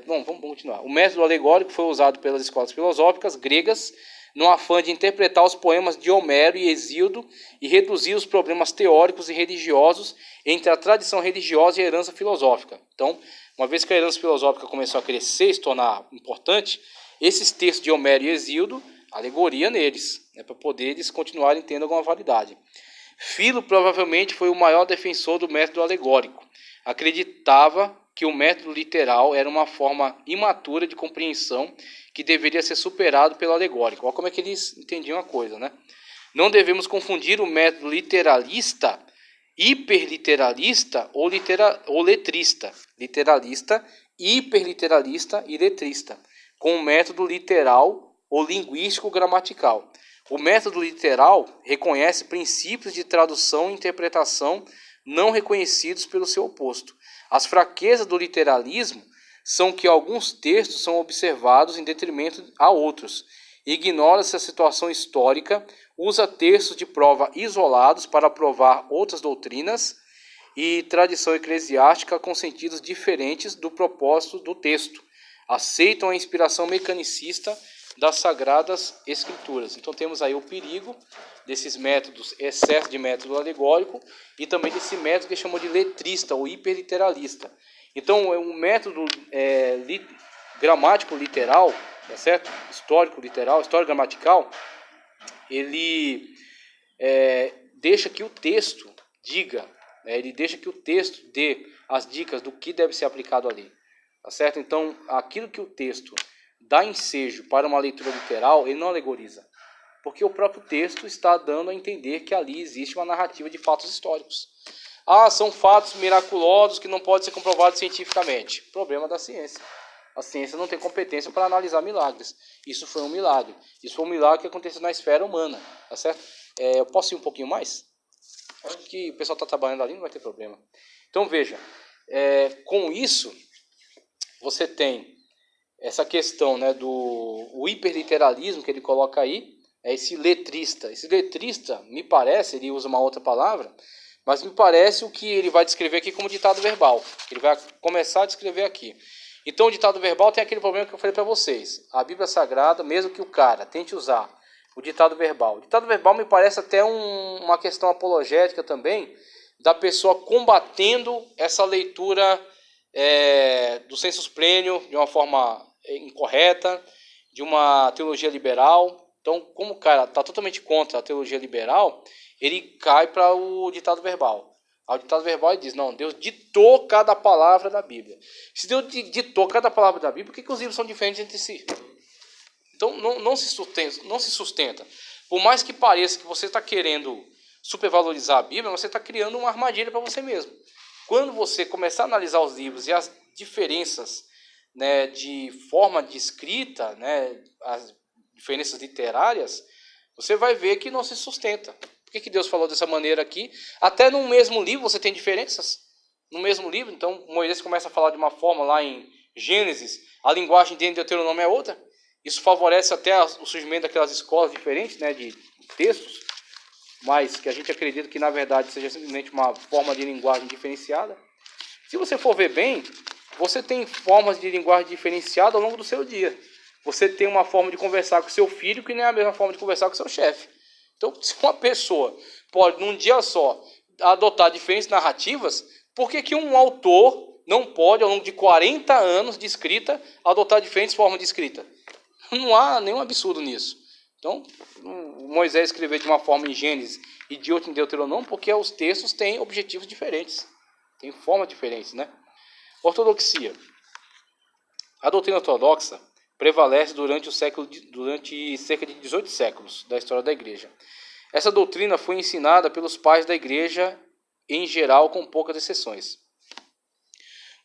S1: Vamos continuar. O método alegórico foi usado pelas escolas filosóficas gregas no afã de interpretar os poemas de Homero e Hesíodo e reduzir os problemas teóricos e religiosos entre a tradição religiosa e a herança filosófica. Então, uma vez que a herança filosófica começou a crescer e se tornar importante, esses textos de Homero e Hesíodo, alegoria neles, para poder eles continuarem tendo alguma validade. Filo provavelmente foi o maior defensor do método alegórico. Acreditava que o método literal era uma forma imatura de compreensão que deveria ser superado pelo alegórico. Olha como é que eles entendiam a coisa, né? Não devemos confundir o método literalista, hiperliteralista ou letrista. Literalista, hiperliteralista e letrista, com o método literal ou linguístico-gramatical. O método literal reconhece princípios de tradução e interpretação não reconhecidos pelo seu oposto. As fraquezas do literalismo são que alguns textos são observados em detrimento a outros. Ignora-se a situação histórica, usa textos de prova isolados para provar outras doutrinas e tradição eclesiástica com sentidos diferentes do propósito do texto. Aceitam a inspiração mecanicista das Sagradas Escrituras. Então temos aí o perigo desses métodos, excesso de método alegórico e também desse método que chamam de letrista ou hiperliteralista. Então é um método gramático literal, tá certo? Histórico literal, histórico gramatical, ele deixa que o texto diga, ele deixa que o texto dê as dicas do que deve ser aplicado ali, tá certo? Então aquilo que o texto dá ensejo para uma leitura literal, ele não alegoriza, porque o próprio texto está dando a entender que ali existe uma narrativa de fatos históricos. São fatos miraculosos que não podem ser comprovados cientificamente. Problema da ciência. A ciência não tem competência para analisar milagres. Isso foi um milagre. Isso foi um milagre que aconteceu na esfera humana, tá certo? Eu posso ir um pouquinho mais? Acho que o pessoal está trabalhando ali, não vai ter problema. Então veja, com isso, você tem essa questão, né, do hiperliteralismo que ele coloca aí, esse letrista. Esse letrista, me parece, ele usa uma outra palavra, mas me parece o que ele vai descrever aqui como ditado verbal. Ele vai começar a descrever aqui. Então o ditado verbal tem aquele problema que eu falei para vocês. A Bíblia Sagrada, mesmo que o cara tente usar o ditado verbal. O ditado verbal me parece até uma questão apologética também, da pessoa combatendo essa leitura do sensus plenior de uma forma incorreta, de uma teologia liberal, Então, como o cara está totalmente contra a teologia liberal, ele cai para o ditado verbal. O ditado verbal ele diz, não, Deus ditou cada palavra da Bíblia. Se Deus ditou cada palavra da Bíblia, por que os livros são diferentes entre si? Então, não se sustenta. Por mais que pareça que você está querendo supervalorizar a Bíblia, você está criando uma armadilha para você mesmo. Quando você começar a analisar os livros e as diferenças, né, de forma de escrita, né, as diferenças literárias, você vai ver que não se sustenta. Por que Deus falou dessa maneira aqui? Até no mesmo livro você tem diferenças. No mesmo livro, então Moisés começa a falar de uma forma lá em Gênesis, a linguagem dentro de Deuteronômio é outra. Isso favorece até o surgimento daquelas escolas diferentes, né, de textos, mas que a gente acredita que na verdade seja simplesmente uma forma de linguagem diferenciada. Se você for ver bem, você tem formas de linguagem diferenciada ao longo do seu dia. Você tem uma forma de conversar com seu filho que não é a mesma forma de conversar com seu chefe. Então, se uma pessoa pode, num dia só, adotar diferentes narrativas, por que um autor não pode, ao longo de 40 anos de escrita, adotar diferentes formas de escrita? Não há nenhum absurdo nisso. Então, Moisés escreveu de uma forma em Gênesis e de outra em Deuteronômio, porque os textos têm objetivos diferentes, têm formas diferentes, né? Ortodoxia. A doutrina ortodoxa prevalece durante cerca de 18 séculos da história da Igreja. Essa doutrina foi ensinada pelos pais da Igreja em geral, com poucas exceções.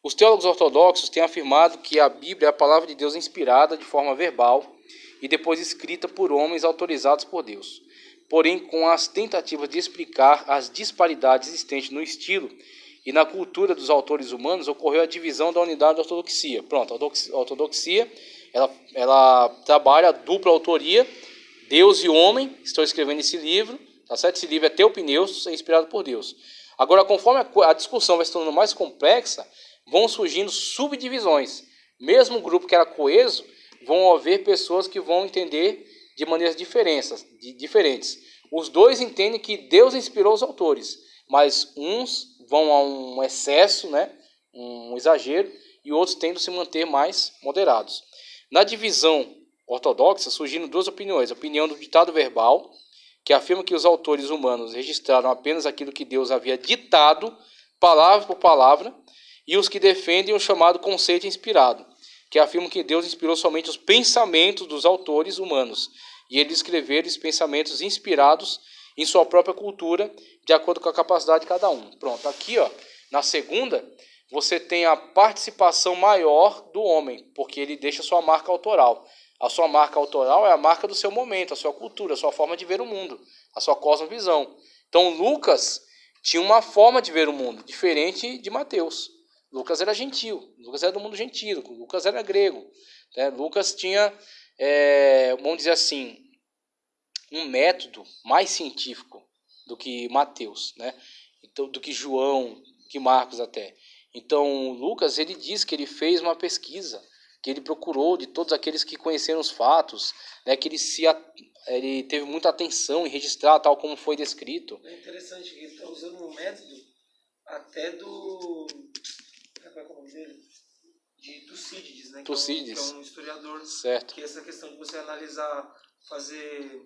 S1: Os teólogos ortodoxos têm afirmado que a Bíblia é a palavra de Deus inspirada de forma verbal e depois escrita por homens autorizados por Deus. Porém, com as tentativas de explicar as disparidades existentes no estilo e na cultura dos autores humanos, ocorreu a divisão da unidade da ortodoxia. Pronto, a ortodoxia ela trabalha a dupla autoria, Deus e homem estão escrevendo esse livro, tá certo? Esse livro é teopneus, é inspirado por Deus. Agora, conforme a discussão vai se tornando mais complexa, vão surgindo subdivisões. Mesmo o grupo que era coeso, vão haver pessoas que vão entender de maneiras diferentes. Os dois entendem que Deus inspirou os autores, mas uns vão a um excesso, né, um exagero, e outros tendem a se manter mais moderados. Na divisão ortodoxa surgiram duas opiniões. A opinião do ditado verbal, que afirma que os autores humanos registraram apenas aquilo que Deus havia ditado, palavra por palavra, e os que defendem o chamado conceito inspirado, que afirmam que Deus inspirou somente os pensamentos dos autores humanos, e eles escreveram os pensamentos inspirados em sua própria cultura, de acordo com a capacidade de cada um. Pronto, aqui ó, na segunda, você tem a participação maior do homem, porque ele deixa sua marca autoral. A sua marca autoral é a marca do seu momento, a sua cultura, a sua forma de ver o mundo, a sua cosmovisão. Então Lucas tinha uma forma de ver o mundo, diferente de Mateus. Lucas era gentil, Lucas era do mundo gentil, Lucas era grego. Né? Lucas tinha, vamos dizer assim, um método mais científico do que Mateus, né? Então, do que João, que Marcos até. Então, Lucas, ele diz que ele fez uma pesquisa, que ele procurou de todos aqueles que conheceram os fatos, né, que ele teve muita atenção em registrar tal como foi descrito.
S2: É interessante que ele está usando um método até do... Qual é o nome dele? De Tucídides, né?
S1: Tucídides.
S2: Que é um historiador.
S1: Certo.
S2: Que essa questão de você analisar, fazer...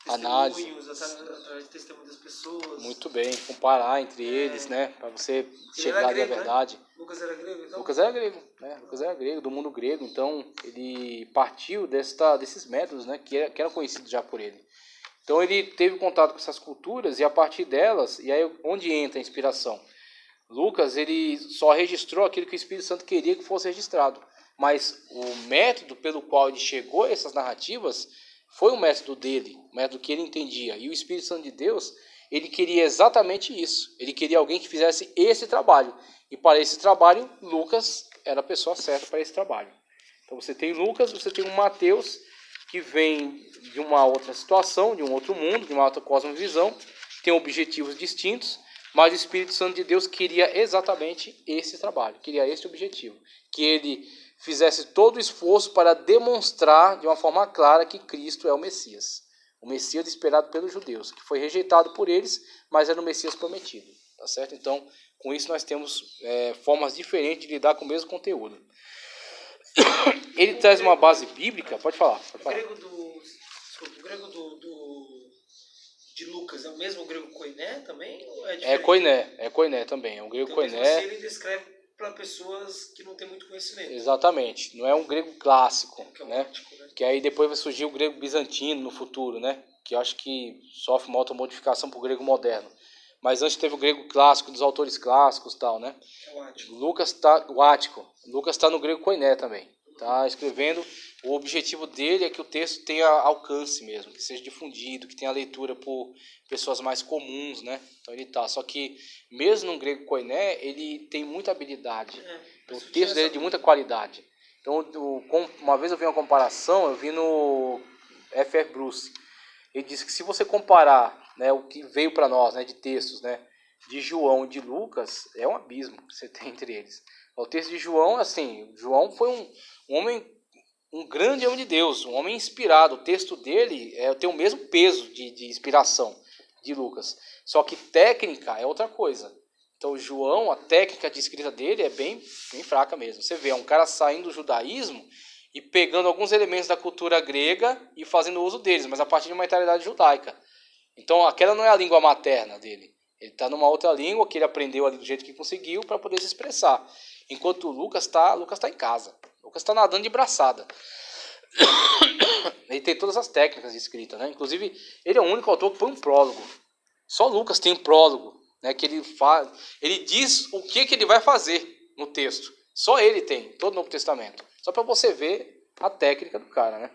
S1: Análise,
S2: através de testemunho das pessoas.
S1: Muito bem, comparar entre eles, né, para você chegar à verdade.
S2: Né? Lucas era grego, então?
S1: Lucas era grego, né? Lucas era grego, do mundo grego, então ele partiu desses métodos, né, que eram conhecidos já por ele. Então ele teve contato com essas culturas e a partir delas, e aí onde entra a inspiração? Lucas, ele só registrou aquilo que o Espírito Santo queria que fosse registrado, mas o método pelo qual ele chegou a essas narrativas foi o método dele, o método que ele entendia. E o Espírito Santo de Deus, ele queria exatamente isso. Ele queria alguém que fizesse esse trabalho. E para esse trabalho, Lucas era a pessoa certa para esse trabalho. Então você tem Lucas, você tem um Mateus, que vem de uma outra situação, de um outro mundo, de uma outra cosmovisão, tem objetivos distintos, mas o Espírito Santo de Deus queria exatamente esse trabalho, queria esse objetivo. Que ele fizesse todo o esforço para demonstrar de uma forma clara que Cristo é o Messias. O Messias esperado pelos judeus, que foi rejeitado por eles, mas era o Messias prometido. Tá certo? Então, com isso nós temos formas diferentes de lidar com o mesmo conteúdo. Ele traz uma base bíblica, pode falar.
S2: O grego do O grego de Lucas é o mesmo grego koiné também? Ou é
S1: diferente? É koiné também. É um grego koiné.
S2: Então, ele descreve para pessoas que não têm muito conhecimento.
S1: Exatamente. Não é um grego clássico,
S2: que é
S1: né?
S2: Ótico, né?
S1: Que aí depois vai surgir o grego bizantino no futuro, né? Que eu acho que sofre uma outra modificação para o grego moderno. Mas antes teve o grego clássico, dos autores clássicos e tal, né?
S2: Que é o Ático.
S1: O Ático. Lucas está no grego koiné também. Tá escrevendo. O objetivo dele é que o texto tenha alcance mesmo, que seja difundido, que tenha leitura por pessoas mais comuns, né? Então ele tá. Só que mesmo no grego koiné, ele tem muita habilidade. O texto dele é de muita qualidade. Então, uma vez eu vi uma comparação, eu vi no F.F. Bruce. Ele disse que se você comparar, né, o que veio para nós, né, de textos, né, de João e de Lucas, é um abismo que você tem entre eles. O texto de João, assim, João foi um homem, um grande homem de Deus, um homem inspirado. O texto dele tem o mesmo peso de inspiração de Lucas. Só que técnica é outra coisa. Então, João, a técnica de escrita dele é bem fraca mesmo. Você vê, é um cara saindo do judaísmo e pegando alguns elementos da cultura grega e fazendo uso deles, mas a partir de uma mentalidade judaica. Então, aquela não é a língua materna dele. Ele está numa outra língua que ele aprendeu ali do jeito que conseguiu para poder se expressar. Enquanto o Lucas está em casa. O Lucas está nadando de braçada. Ele tem todas as técnicas de escrita, né? Inclusive, ele é o único autor que põe um prólogo. Só Lucas tem um prólogo, né? Que ele diz o que ele vai fazer no texto. Só ele tem, todo o Novo Testamento. Só para você ver a técnica do cara, né?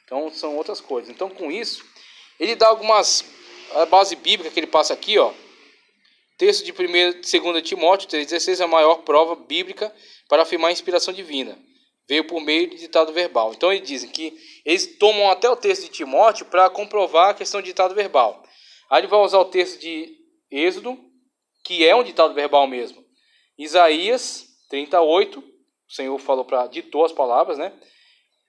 S1: Então, são outras coisas. Então, com isso, ele dá a base bíblica que ele passa aqui, ó. Texto de 1º e 2 Timóteo 3,16 é a maior prova bíblica para afirmar a inspiração divina. Veio por meio de ditado verbal. Então eles dizem que eles tomam até o texto de Timóteo para comprovar a questão de ditado verbal. Aí ele vai usar o texto de Êxodo, que é um ditado verbal mesmo. Isaías 38, o Senhor ditou as palavras, né?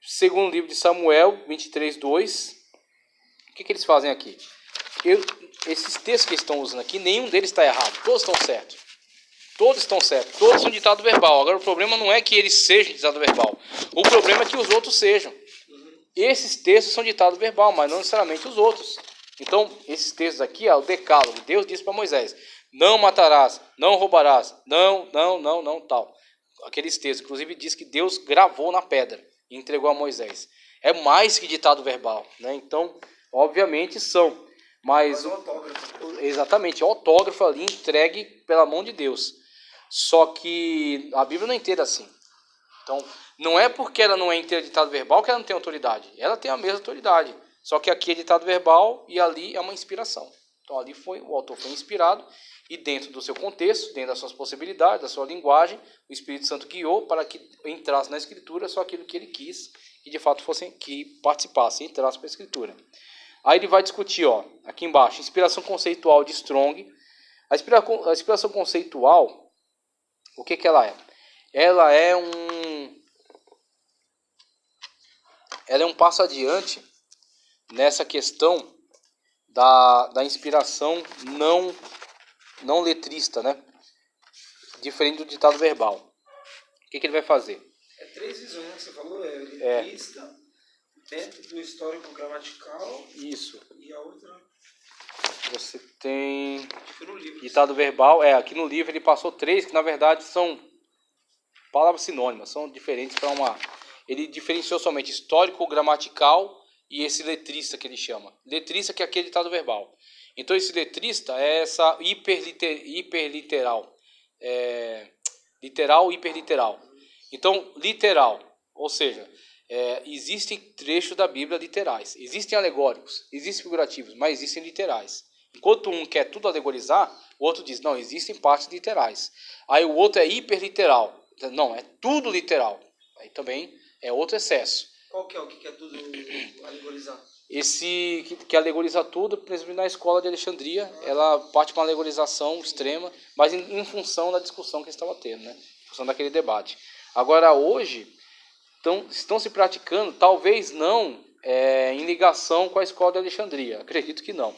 S1: Segundo livro de Samuel 23:2. O que eles fazem aqui? Esses textos que eles estão usando aqui, nenhum deles está errado. Todos estão certos. Todos estão certos. Todos são ditado verbal. Agora o problema não é que eles sejam ditado verbal. O problema é que os outros sejam. Esses textos são ditado verbal, mas não necessariamente os outros. Então, esses textos aqui, o decálogo. Deus disse para Moisés: não matarás, não roubarás, não, tal. Aqueles textos, inclusive, diz que Deus gravou na pedra e entregou a Moisés. É mais que ditado verbal, né? Então, obviamente são. Mas exatamente, é o autógrafo ali entregue pela mão de Deus. Só que a Bíblia não é inteira assim. Então, não é porque ela não é inteira ditado verbal que ela não tem autoridade. Ela tem a mesma autoridade. Só que aqui é ditado verbal e ali é uma inspiração. Então, ali o autor foi inspirado e dentro do seu contexto, dentro das suas possibilidades, da sua linguagem, o Espírito Santo guiou para que entrasse na Escritura só aquilo que ele quis e de fato que participasse, entrasse para a Escritura. Aí ele vai discutir, ó, aqui embaixo, inspiração conceitual de Strong. A inspiração conceitual, o que ela é? Ela é um passo adiante nessa questão da inspiração não letrista, né? Diferente do ditado verbal. O que ele vai fazer?
S2: É 3 visões, né, que você falou, letrista, dentro do histórico gramatical.
S1: Isso.
S2: E a outra?
S1: Você tem
S2: no livro,
S1: ditado verbal. Aqui no livro ele passou 3, que na verdade são palavras sinônimas, são diferentes para uma... Ele diferenciou somente histórico, gramatical e esse letrista que ele chama. Letrista que é aquele ditado verbal. Então esse letrista é essa hiperliteral. Literal e hiperliteral. Então, literal, ou seja, existem trechos da Bíblia literais. Existem alegóricos, existem figurativos, mas existem literais. Enquanto um quer tudo alegorizar, o outro diz, não, existem partes literais. Aí o outro é hiperliteral. Não, é tudo literal. Aí também é outro excesso.
S2: Qual que é o que quer tudo alegorizar?
S1: Esse que alegoriza tudo, por exemplo, na escola de Alexandria, ela parte para uma alegorização extrema, mas em função da discussão que estava tendo, né? Em função daquele debate. Agora, hoje, estão se praticando, talvez não em ligação com a escola de Alexandria, acredito que não.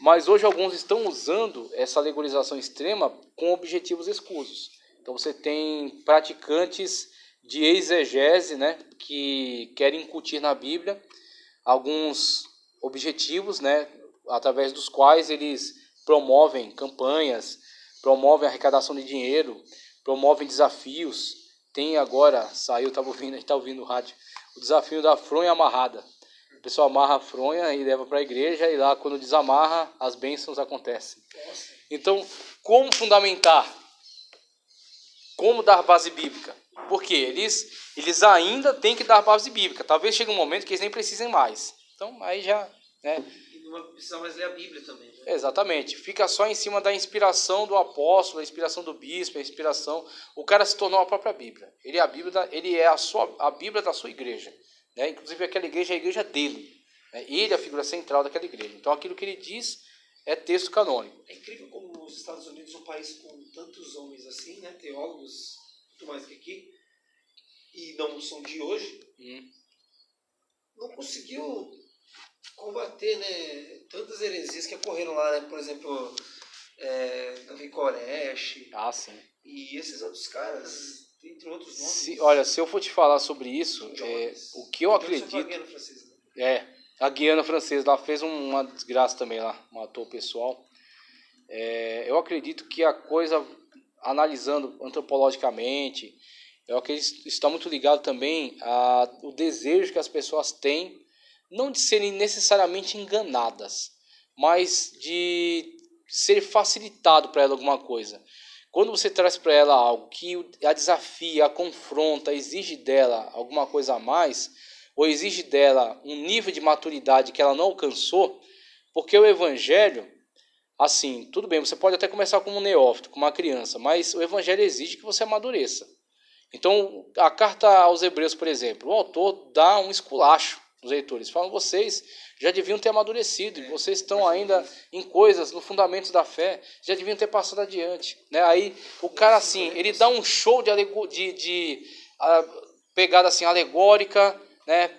S1: Mas hoje alguns estão usando essa alegorização extrema com objetivos escusos. Então você tem praticantes de exegese, né, que querem incutir na Bíblia alguns objetivos, né, através dos quais eles promovem campanhas, promovem arrecadação de dinheiro, promovem desafios. Tem agora, saiu, a gente está ouvindo no rádio, o desafio da fronha amarrada. O pessoal amarra a fronha e leva para a igreja, e lá quando desamarra, as bênçãos acontecem. Então, como fundamentar? Como dar base bíblica? Porque eles ainda têm que dar base bíblica. Talvez chegue um momento que eles nem precisem mais. Então, aí já... né?
S2: E não vai precisar mais ler a Bíblia também. Né?
S1: Exatamente. Fica só em cima da inspiração do apóstolo, a inspiração do bispo, a inspiração... O cara se tornou a própria Bíblia. Ele é a Bíblia da sua igreja. Né? Inclusive, aquela igreja é a igreja dele. Né? Ele é a figura central daquela igreja. Então, aquilo que ele diz é texto canônico.
S2: É incrível como os Estados Unidos, um país com tantos homens assim, né? Teólogos, muito mais que aqui, e não são de hoje, não conseguiu combater, né, tantas heresias que ocorreram lá, né? Por exemplo, Davi Koresh.
S1: Sim.
S2: E esses outros caras, entre outros nomes.
S1: Olha, se eu for te falar sobre isso, o que eu acredito...
S2: A Guiana Francesa, né?
S1: A Guiana Francesa lá fez uma desgraça também lá, matou o pessoal. Eu acredito que a coisa, analisando antropologicamente, eu acredito que isso está muito ligado também ao desejo que as pessoas têm, não de serem necessariamente enganadas, mas de ser facilitado para ela alguma coisa. Quando você traz para ela algo que a desafia, a confronta, exige dela alguma coisa a mais, ou exige dela um nível de maturidade que ela não alcançou, porque o evangelho, assim, tudo bem, você pode até começar como um neófito, como uma criança, mas o evangelho exige que você amadureça. Então, a carta aos Hebreus, por exemplo, o autor dá um esculacho nos leitores, falam, vocês já deviam ter amadurecido, e vocês estão ainda em coisas, no fundamento da fé, já deviam ter passado adiante. Né? Aí, o cara, assim, ele dá um show de pegada assim, alegórica, né?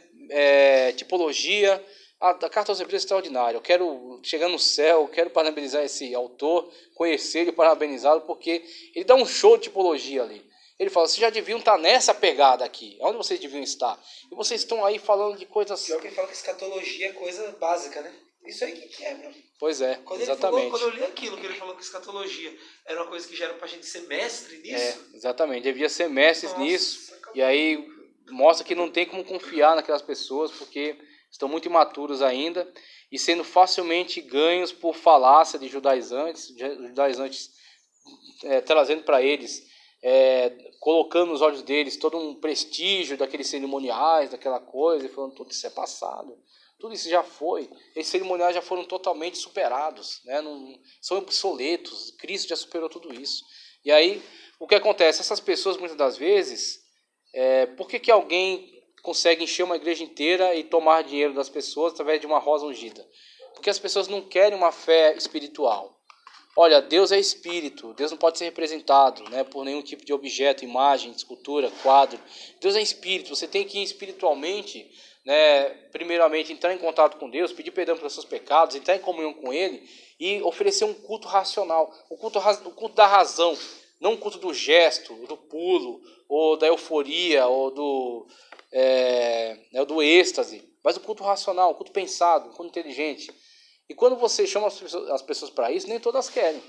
S1: Tipologia. A carta aos Hebreus é extraordinária. Eu quero chegar no céu, quero parabenizar esse autor, conhecer ele, parabenizá-lo, porque ele dá um show de tipologia ali. Ele fala, vocês já deviam estar nessa pegada aqui. Onde vocês deviam estar? E vocês estão aí falando de coisas...
S2: Pior que ele fala que escatologia é coisa básica, né? Isso aí que quebra.
S1: Pois é,
S2: quando
S1: exatamente.
S2: Quando eu li aquilo que ele falou que escatologia era uma coisa que já era pra gente ser mestre nisso.
S1: Exatamente. Devia ser mestres nisso. Acabou. E aí mostra que não tem como confiar naquelas pessoas, porque estão muito imaturos ainda e sendo facilmente ganhos por falácia de judaizantes trazendo para eles... colocando nos olhos deles todo um prestígio daqueles cerimoniais, daquela coisa, e falando, tudo isso é passado, tudo isso já foi, esses cerimoniais já foram totalmente superados, né? Não, são obsoletos, Cristo já superou tudo isso. E aí, o que acontece? Essas pessoas, muitas das vezes, por que alguém consegue encher uma igreja inteira e tomar dinheiro das pessoas através de uma rosa ungida? Porque as pessoas não querem uma fé espiritual. Olha, Deus é espírito, Deus não pode ser representado, né, por nenhum tipo de objeto, imagem, escultura, quadro. Deus é espírito, você tem que ir espiritualmente, né, primeiramente entrar em contato com Deus, pedir perdão pelos seus pecados, entrar em comunhão com Ele e oferecer um culto racional, o culto da razão, não o culto do gesto, do pulo, ou da euforia, ou do êxtase, mas o culto racional, o culto pensado, o culto inteligente. E quando você chama as pessoas para isso, nem todas querem.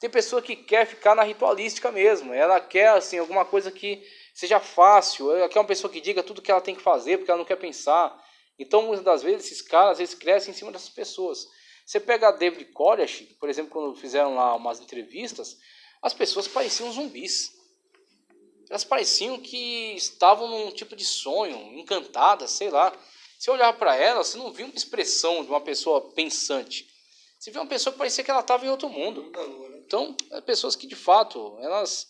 S1: Tem pessoa que quer ficar na ritualística mesmo. Ela quer assim, alguma coisa que seja fácil. Ela quer uma pessoa que diga tudo o que ela tem que fazer, porque ela não quer pensar. Então, muitas das vezes, esses caras eles crescem em cima dessas pessoas. Você pega a David Koresh, por exemplo, quando fizeram lá umas entrevistas, as pessoas pareciam zumbis. Elas pareciam que estavam num tipo de sonho, encantadas, sei lá. Se eu olhar para ela, você não viu uma expressão de uma pessoa pensante. Você viu uma pessoa que parecia que ela estava em outro mundo. Então, pessoas que de fato, elas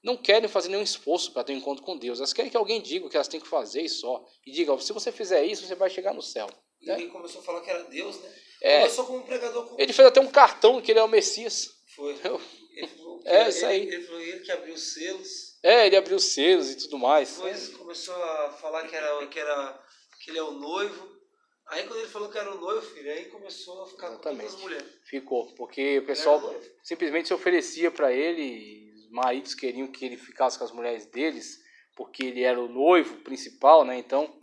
S1: não querem fazer nenhum esforço para ter um encontro com Deus. Elas querem que alguém diga o que elas têm que fazer e só. E diga, se você fizer isso, você vai chegar no céu.
S2: E ele começou a falar que era Deus, né?
S1: Começou
S2: como um pregador.
S1: Ele fez até um cartão que ele é o Messias.
S2: Foi.
S1: Isso aí.
S2: Ele falou ele que abriu os selos.
S1: Ele abriu os selos e tudo mais.
S2: Depois começou a falar que ele é o noivo. Aí quando ele falou que era o noivo, filho, aí começou a ficar com todas as mulheres.
S1: Ficou, porque o pessoal simplesmente se oferecia para ele, os maridos queriam que ele ficasse com as mulheres deles, porque ele era o noivo principal, né? Então,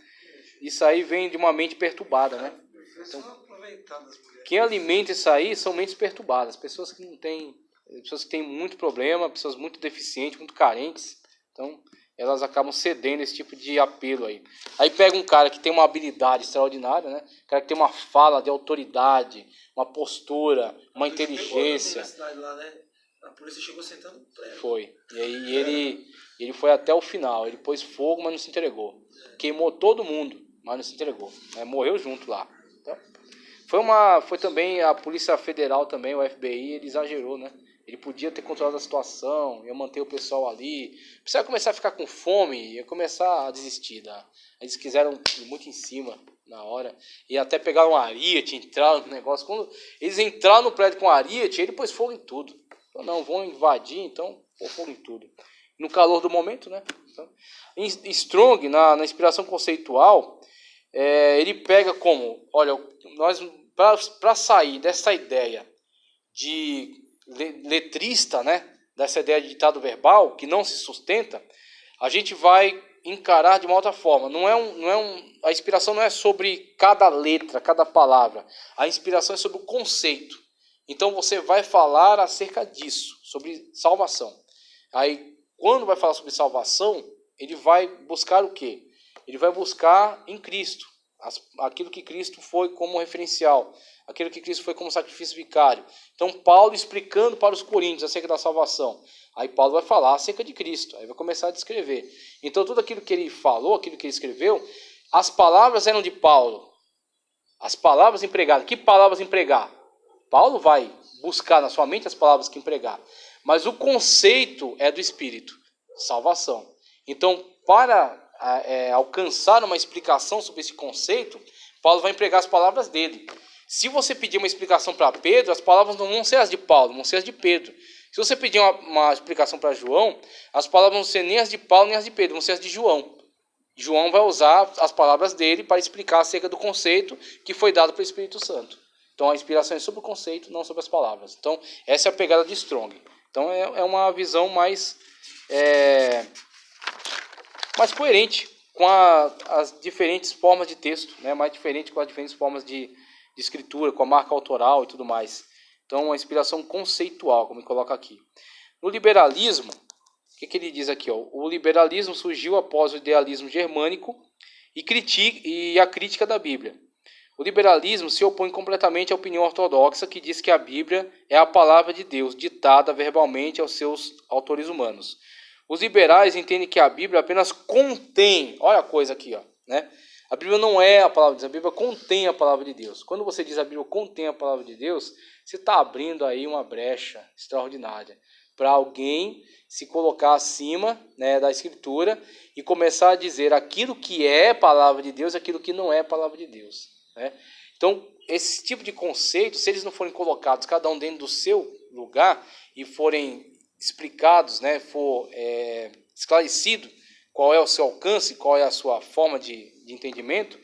S1: isso aí vem de uma mente perturbada, né? Então,
S2: aproveitando as mulheres.
S1: Quem alimenta isso aí são mentes perturbadas, pessoas que não têm, pessoas que têm muito problema, pessoas muito deficientes, muito carentes. Então, elas acabam cedendo esse tipo de apelo aí. Aí pega um cara que tem uma habilidade extraordinária, né? Um cara que tem uma fala de autoridade, uma postura, uma inteligência.
S2: Lá, né? A polícia chegou sentando no prédio.
S1: Foi. E aí ele foi até o final. Ele pôs fogo, mas não se entregou. Queimou todo mundo, mas não se entregou. Morreu junto lá. Então, foi também a Polícia Federal também, o FBI, ele exagerou, né? Ele podia ter controlado a situação, ia manter o pessoal ali. Precisava começar a ficar com fome, ia começar a desistir. Eles quiseram ir muito em cima na hora. E até pegaram um ariete, entraram no negócio. Quando eles entraram no prédio com ariete, ele pôs fogo em tudo. Não, vão invadir, então pôr fogo em tudo. No calor do momento, né? Então, Strong, na inspiração conceitual, ele pega como, olha, nós para sair dessa ideia de letrista, né? Dessa ideia de ditado verbal que não se sustenta, a gente vai encarar de uma outra forma. A inspiração não é sobre cada letra, cada palavra. A inspiração é sobre o conceito. Então você vai falar acerca disso, sobre salvação. Aí, quando vai falar sobre salvação, ele vai buscar o quê? Ele vai buscar em Cristo, aquilo que Cristo foi como referencial, aquilo que Cristo foi como sacrifício vicário. Então, Paulo explicando para os coríntios acerca da salvação. Aí Paulo vai falar acerca de Cristo, aí vai começar a descrever. Então, tudo aquilo que ele falou, aquilo que ele escreveu, as palavras eram de Paulo. As palavras empregadas. Que palavras empregar? Paulo vai buscar na sua mente as palavras que empregar. Mas o conceito é do Espírito, salvação. Então, para alcançar uma explicação sobre esse conceito, Paulo vai empregar as palavras dele. Se você pedir uma explicação para Pedro, as palavras não vão ser as de Paulo, vão ser as de Pedro. Se você pedir uma explicação para João, as palavras não vão ser nem as de Paulo nem as de Pedro, vão ser as de João. João vai usar as palavras dele para explicar acerca do conceito que foi dado pelo Espírito Santo. Então a inspiração é sobre o conceito, não sobre as palavras. Então essa é a pegada de Strong. Então é uma visão mais coerente com as diferentes formas de texto, né? Mais diferente com as diferentes formas de escritura, com a marca autoral e tudo mais. Então uma inspiração conceitual, como ele coloca aqui. No liberalismo, o que ele diz aqui? O liberalismo surgiu após o idealismo germânico e a crítica da Bíblia. O liberalismo se opõe completamente à opinião ortodoxa que diz que a Bíblia é a palavra de Deus, ditada verbalmente aos seus autores humanos. Os liberais entendem que a Bíblia apenas contém, olha a coisa aqui, né? A Bíblia não é a palavra de Deus, a Bíblia contém a palavra de Deus. Quando você diz a Bíblia contém a palavra de Deus, você está abrindo aí uma brecha extraordinária para alguém se colocar acima, né, da Escritura e começar a dizer aquilo que é palavra de Deus e aquilo que não é palavra de Deus. Né? Então, esse tipo de conceito, se eles não forem colocados cada um dentro do seu lugar e forem explicados, né, for esclarecido qual é o seu alcance, qual é a sua forma de entendimento,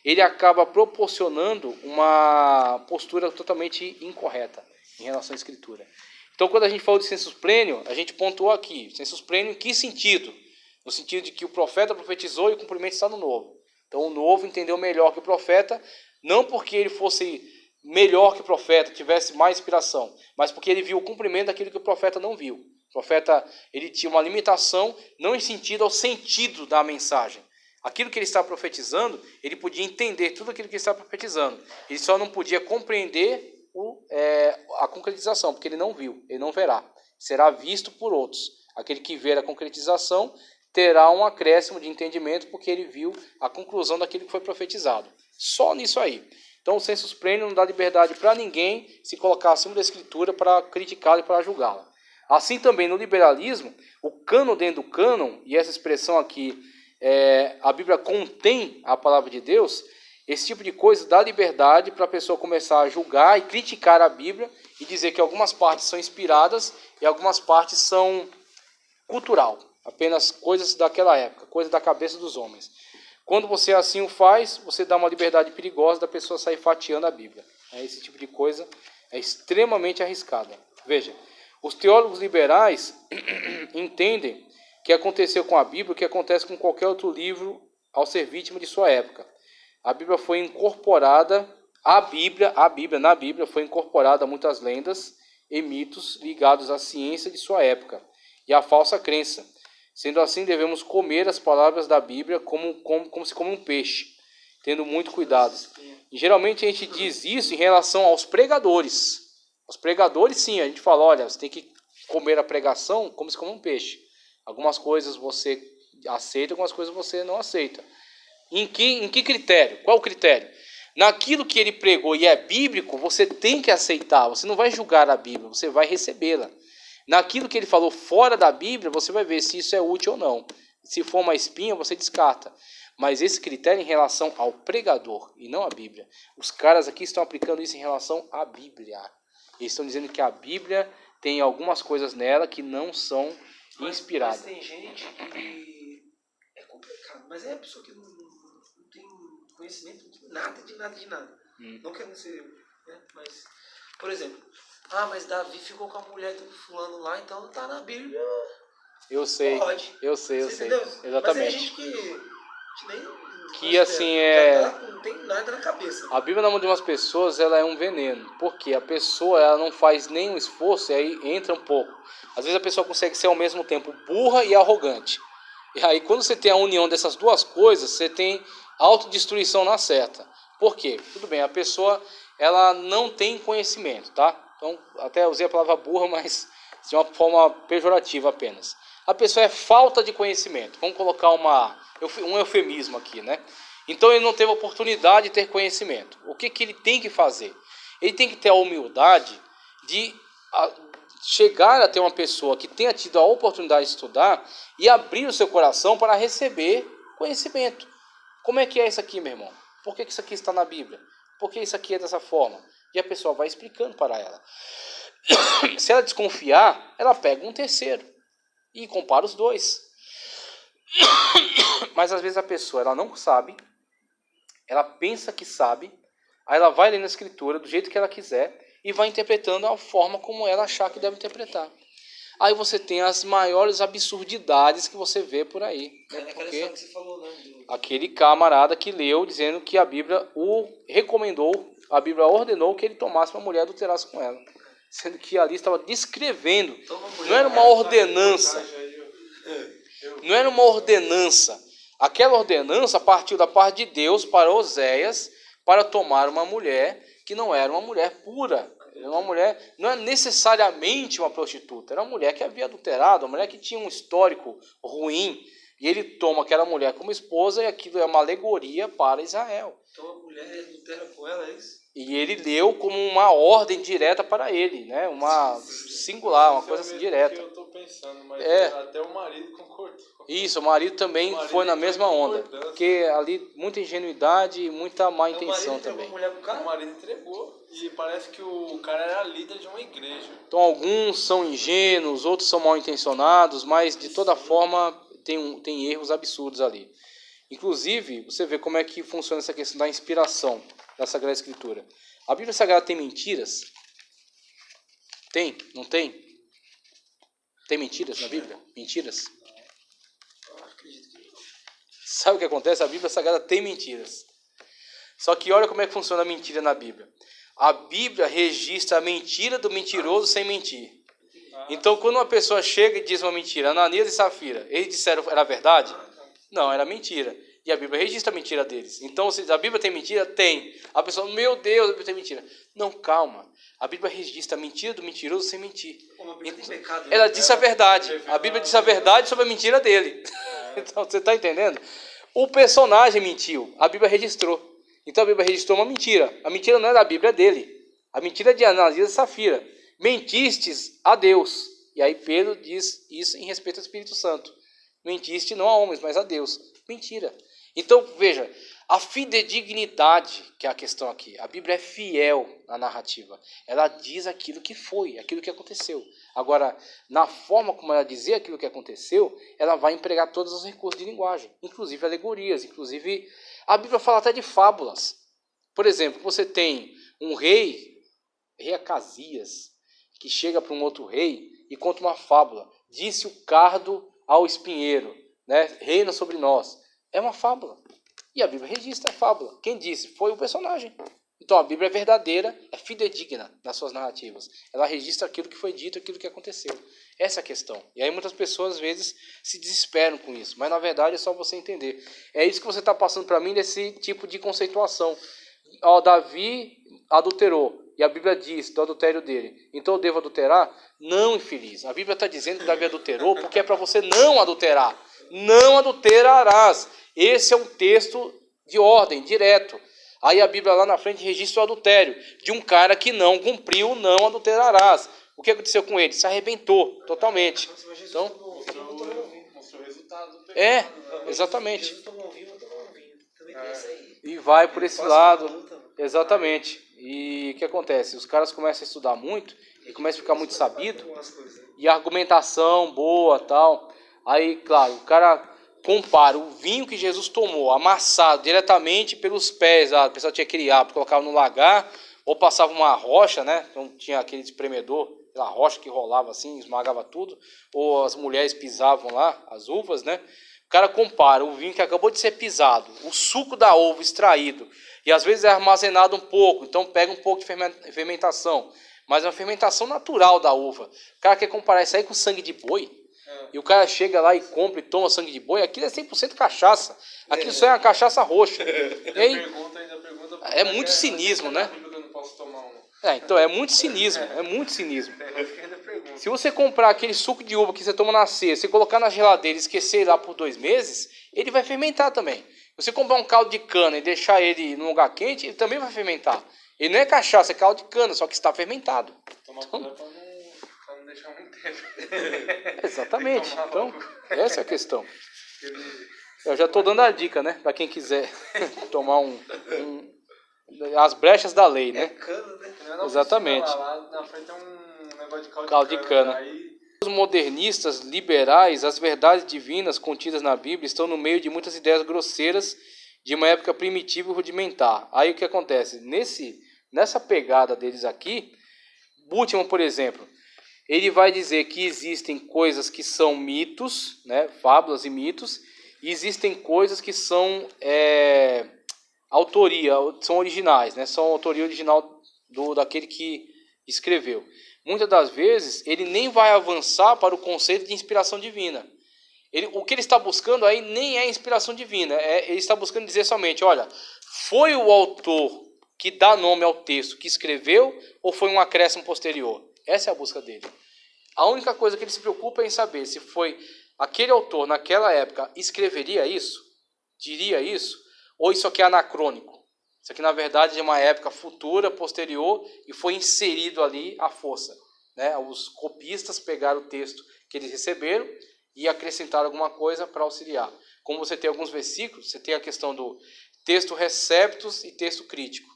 S1: ele acaba proporcionando uma postura totalmente incorreta em relação à Escritura. Então, quando a gente falou de sensus plenior, a gente pontuou aqui, sensus plenior em que sentido? No sentido de que o profeta profetizou e o cumprimento está no novo. Então o novo entendeu melhor que o profeta, não porque ele fosse melhor que o profeta, tivesse mais inspiração, mas porque ele viu o cumprimento daquilo que o profeta não viu. O profeta ele tinha uma limitação, não em sentido ao sentido da mensagem. Aquilo que ele estava profetizando, ele podia entender tudo aquilo que ele estava profetizando. Ele só não podia compreender a concretização, porque ele não viu, ele não verá. Será visto por outros. Aquele que ver a concretização terá um acréscimo de entendimento porque ele viu a conclusão daquilo que foi profetizado. Só nisso aí. Então o sensus plenior não dá liberdade para ninguém se colocar acima da Escritura para criticá-la e para julgá-la. Assim também no liberalismo, o cânon dentro do cânon, e essa expressão aqui, a Bíblia contém a palavra de Deus, esse tipo de coisa dá liberdade para a pessoa começar a julgar e criticar a Bíblia e dizer que algumas partes são inspiradas e algumas partes são cultural. Apenas coisas daquela época, coisas da cabeça dos homens. Quando você assim o faz, você dá uma liberdade perigosa da pessoa sair fatiando a Bíblia. Esse tipo de coisa é extremamente arriscada. Veja, os teólogos liberais entendem que aconteceu com a Bíblia o que acontece com qualquer outro livro ao ser vítima de sua época. A Bíblia foi incorporada Na Bíblia foi incorporada muitas lendas e mitos ligados à ciência de sua época e à falsa crença. Sendo assim, devemos comer as palavras da Bíblia como se come um peixe, tendo muito cuidado. E geralmente a gente diz isso em relação aos pregadores. Os pregadores, sim, a gente fala, olha, você tem que comer a pregação como se come um peixe. Algumas coisas você aceita, algumas coisas você não aceita. Em que critério? Qual o critério? Naquilo que ele pregou e é bíblico, você tem que aceitar. Você não vai julgar a Bíblia, você vai recebê-la. Naquilo que ele falou fora da Bíblia, você vai ver se isso é útil ou não. Se for uma espinha, você descarta. Mas esse critério em relação ao pregador e não à Bíblia. Os caras aqui estão aplicando isso em relação à Bíblia. Eles estão dizendo que a Bíblia tem algumas coisas nela que não são inspiradas.
S2: Mas tem gente que é complicado. Mas é a pessoa que não tem conhecimento de nada. Não quero ser... Né? Mas, por exemplo... mas Davi ficou com a mulher do fulano lá, então não tá na Bíblia.
S1: Eu sei.
S2: Pode.
S1: Eu sei. Exatamente.
S2: Mas tem gente que nem...
S1: Que assim é...
S2: Não tem nada na cabeça.
S1: A Bíblia na mão de umas pessoas, ela é um veneno. Porque a pessoa, ela não faz nenhum esforço e aí entra um pouco. Às vezes a pessoa consegue ser ao mesmo tempo burra e arrogante. E aí quando você tem a união dessas duas coisas, você tem autodestruição na certa. Por quê? Tudo bem, a pessoa, ela não tem conhecimento, tá? Então, até usei a palavra burra, mas de uma forma pejorativa apenas. A pessoa é falta de conhecimento. Vamos colocar um eufemismo aqui, né? Então, ele não teve oportunidade de ter conhecimento. O que ele tem que fazer? Ele tem que ter a humildade de chegar a ter uma pessoa que tenha tido a oportunidade de estudar e abrir o seu coração para receber conhecimento. Como é que é isso aqui, meu irmão? Por que isso aqui está na Bíblia? Por que isso aqui é dessa forma? E a pessoa vai explicando para ela. Se ela desconfiar, ela pega um terceiro e compara os dois. Mas às vezes a pessoa ela não sabe, ela pensa que sabe, aí ela vai lendo a escritura do jeito que ela quiser e vai interpretando a forma como ela achar que deve interpretar. Aí você tem as maiores absurdidades que você vê por aí. Né? Porque
S2: que você falou, né?
S1: aquele camarada que leu dizendo que a Bíblia o recomendou, a Bíblia ordenou que ele tomasse uma mulher e adulterasse com ela. Sendo que ali estava descrevendo, não era uma ordenança. Não era uma ordenança. Aquela ordenança partiu da parte de Deus para Oséias para tomar uma mulher que não era uma mulher pura. Era uma mulher, não é necessariamente uma prostituta, era uma mulher que havia adulterado, uma mulher que tinha um histórico ruim. E ele toma aquela mulher como esposa e aquilo é uma alegoria para Israel.
S2: Então a mulher adultera com ela, é isso?
S1: E ele leu como uma ordem direta para ele, né? Uma singular, uma coisa assim direta.
S3: Que eu estou pensando, mas até o marido concordou.
S1: Isso, o marido também foi na mesma onda. Porque ali muita ingenuidade e muita má intenção também.
S3: O marido entregou. E parece que o cara era líder de uma igreja.
S1: Então alguns são ingênuos, outros são mal intencionados, mas de toda forma tem erros absurdos ali. Inclusive, você vê como é que funciona essa questão da inspiração da Sagrada Escritura. A Bíblia Sagrada tem mentiras? Tem? Não tem? Tem mentiras na Bíblia? Mentiras? Sabe o que acontece? A Bíblia Sagrada tem mentiras. Só que olha como é que funciona a mentira na Bíblia. A Bíblia registra a mentira do mentiroso sem mentir. Então, quando uma pessoa chega e diz uma mentira, Ananias e Safira, eles disseram era verdade? Não, era mentira. E a Bíblia registra a mentira deles. Então, se a Bíblia tem mentira? Tem. A pessoa, meu Deus, a Bíblia tem mentira. Não, calma. A Bíblia registra a mentira do mentiroso sem mentir. Ela disse a verdade. A Bíblia disse a verdade sobre a mentira dele. Então, você está entendendo? O personagem mentiu. A Bíblia registrou. Então, a Bíblia registrou uma mentira. A mentira não é da Bíblia, é dele. A mentira é de Ananias e Safira. Mentistes a Deus. E aí Pedro diz isso em respeito ao Espírito Santo. Mentiste não a homens, mas a Deus. Mentira. Então, veja, a fidedignidade, que é a questão aqui. A Bíblia é fiel na narrativa. Ela diz aquilo que foi, aquilo que aconteceu. Agora, na forma como ela dizer aquilo que aconteceu, ela vai empregar todos os recursos de linguagem, inclusive alegorias, inclusive... A Bíblia fala até de fábulas. Por exemplo, você tem um rei Acasias, que chega para um outro rei e conta uma fábula. Disse o cardo ao espinheiro, né? Reina sobre nós. É uma fábula. E a Bíblia registra a fábula. Quem disse? Foi o personagem. Então a Bíblia é verdadeira, é fidedigna nas suas narrativas. Ela registra aquilo que foi dito, aquilo que aconteceu. Essa é a questão. E aí muitas pessoas às vezes se desesperam com isso, mas na verdade é só você entender. É isso que você está passando para mim nesse tipo de conceituação. Davi adulterou, e a Bíblia diz do adultério dele, então eu devo adulterar? Não, infeliz. A Bíblia está dizendo que Davi adulterou porque é para você não adulterar. Não adulterarás. Esse é um texto de ordem, direto. Aí a Bíblia lá na frente registra o adultério de um cara que não cumpriu, não adulterarás. O que aconteceu com ele? Se arrebentou totalmente. Então,
S3: mostrou o resultado do pecado.
S1: exatamente.
S2: Jesus tomou vinho, eu tomou vinho. Também tem isso aí.
S1: E vai por esse lado. Exatamente. E o que acontece? Os caras começam a estudar muito e começam a ficar muito sabido. E a argumentação boa, tal. Aí, claro, o cara compara o vinho que Jesus tomou, amassado diretamente pelos pés, a pessoa tinha aquele hábito, colocava no lagar, ou passava uma rocha, né? Então tinha aquele espremedor, aquela rocha que rolava assim, esmagava tudo, ou as mulheres pisavam lá, as uvas, né? O cara compara o vinho que acabou de ser pisado, o suco da uva extraído, e às vezes é armazenado um pouco, então pega um pouco de fermentação, mas é uma fermentação natural da uva. O cara quer comparar isso aí com sangue de boi, e o cara chega lá e compra e toma sangue de boi, aquilo é 100% cachaça. Aquilo só é uma cachaça roxa. E aí, é muito cinismo, né? Então é muito cinismo, Se você comprar aquele suco de uva que você toma na ceia, você colocar na geladeira e esquecer lá por 2 meses, ele vai fermentar também. Se você comprar um caldo de cana e deixar ele num lugar quente, ele também vai fermentar. Ele não é cachaça, é caldo de cana, só que está fermentado.
S3: Tomar cuidado pra não deixar muito tempo.
S1: Exatamente. Então, essa é a questão. Eu já estou dando a dica, né? Para quem quiser tomar as brechas da lei, né? Exatamente.
S3: Lá na frente tem um negócio de
S1: caldo de cana.
S3: Aí...
S1: Os modernistas liberais, as verdades divinas contidas na Bíblia estão no meio de muitas ideias grosseiras de uma época primitiva e rudimentar. Aí o que acontece? Nessa pegada deles aqui, Bultmann, por exemplo, ele vai dizer que existem coisas que são mitos, né, fábulas e mitos, e existem coisas que são autoria, são originais, né, são autoria original daquele que escreveu. Muitas das vezes, ele nem vai avançar para o conceito de inspiração divina. O que ele está buscando aí nem é inspiração divina, ele está buscando dizer somente, olha, foi o autor que dá nome ao texto que escreveu ou foi um acréscimo posterior? Essa é a busca dele. A única coisa que ele se preocupa é em saber se foi aquele autor, naquela época, escreveria isso, diria isso, ou isso aqui é anacrônico. Isso aqui, na verdade, é uma época futura, posterior, e foi inserido ali à força. Né? Os copistas pegaram o texto que eles receberam e acrescentaram alguma coisa para auxiliar. Como você tem alguns versículos, você tem a questão do texto receptus e texto crítico.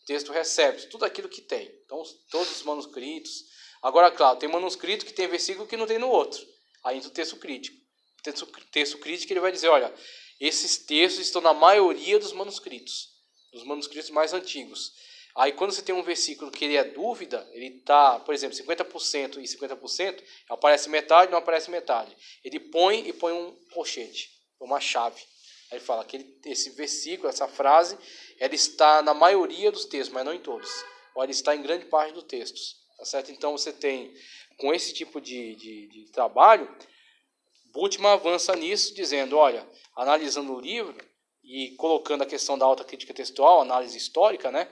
S1: Texto receptus, tudo aquilo que tem. Então, todos os manuscritos. Agora, claro, tem manuscrito que tem versículo que não tem no outro. Aí entra o texto crítico. O texto crítico ele vai dizer, olha, esses textos estão na maioria dos manuscritos mais antigos. Aí quando você tem um versículo que ele é dúvida, ele está, por exemplo, 50% e 50%, aparece metade, não aparece metade. Ele põe um colchete, uma chave. Aí ele fala que esse versículo, essa frase, ela está na maioria dos textos, mas não em todos. Ou ela está em grande parte dos textos. Tá certo? Então você tem, com esse tipo de trabalho, Bultmann avança nisso, dizendo, olha, analisando o livro e colocando a questão da autocrítica textual, análise histórica, né?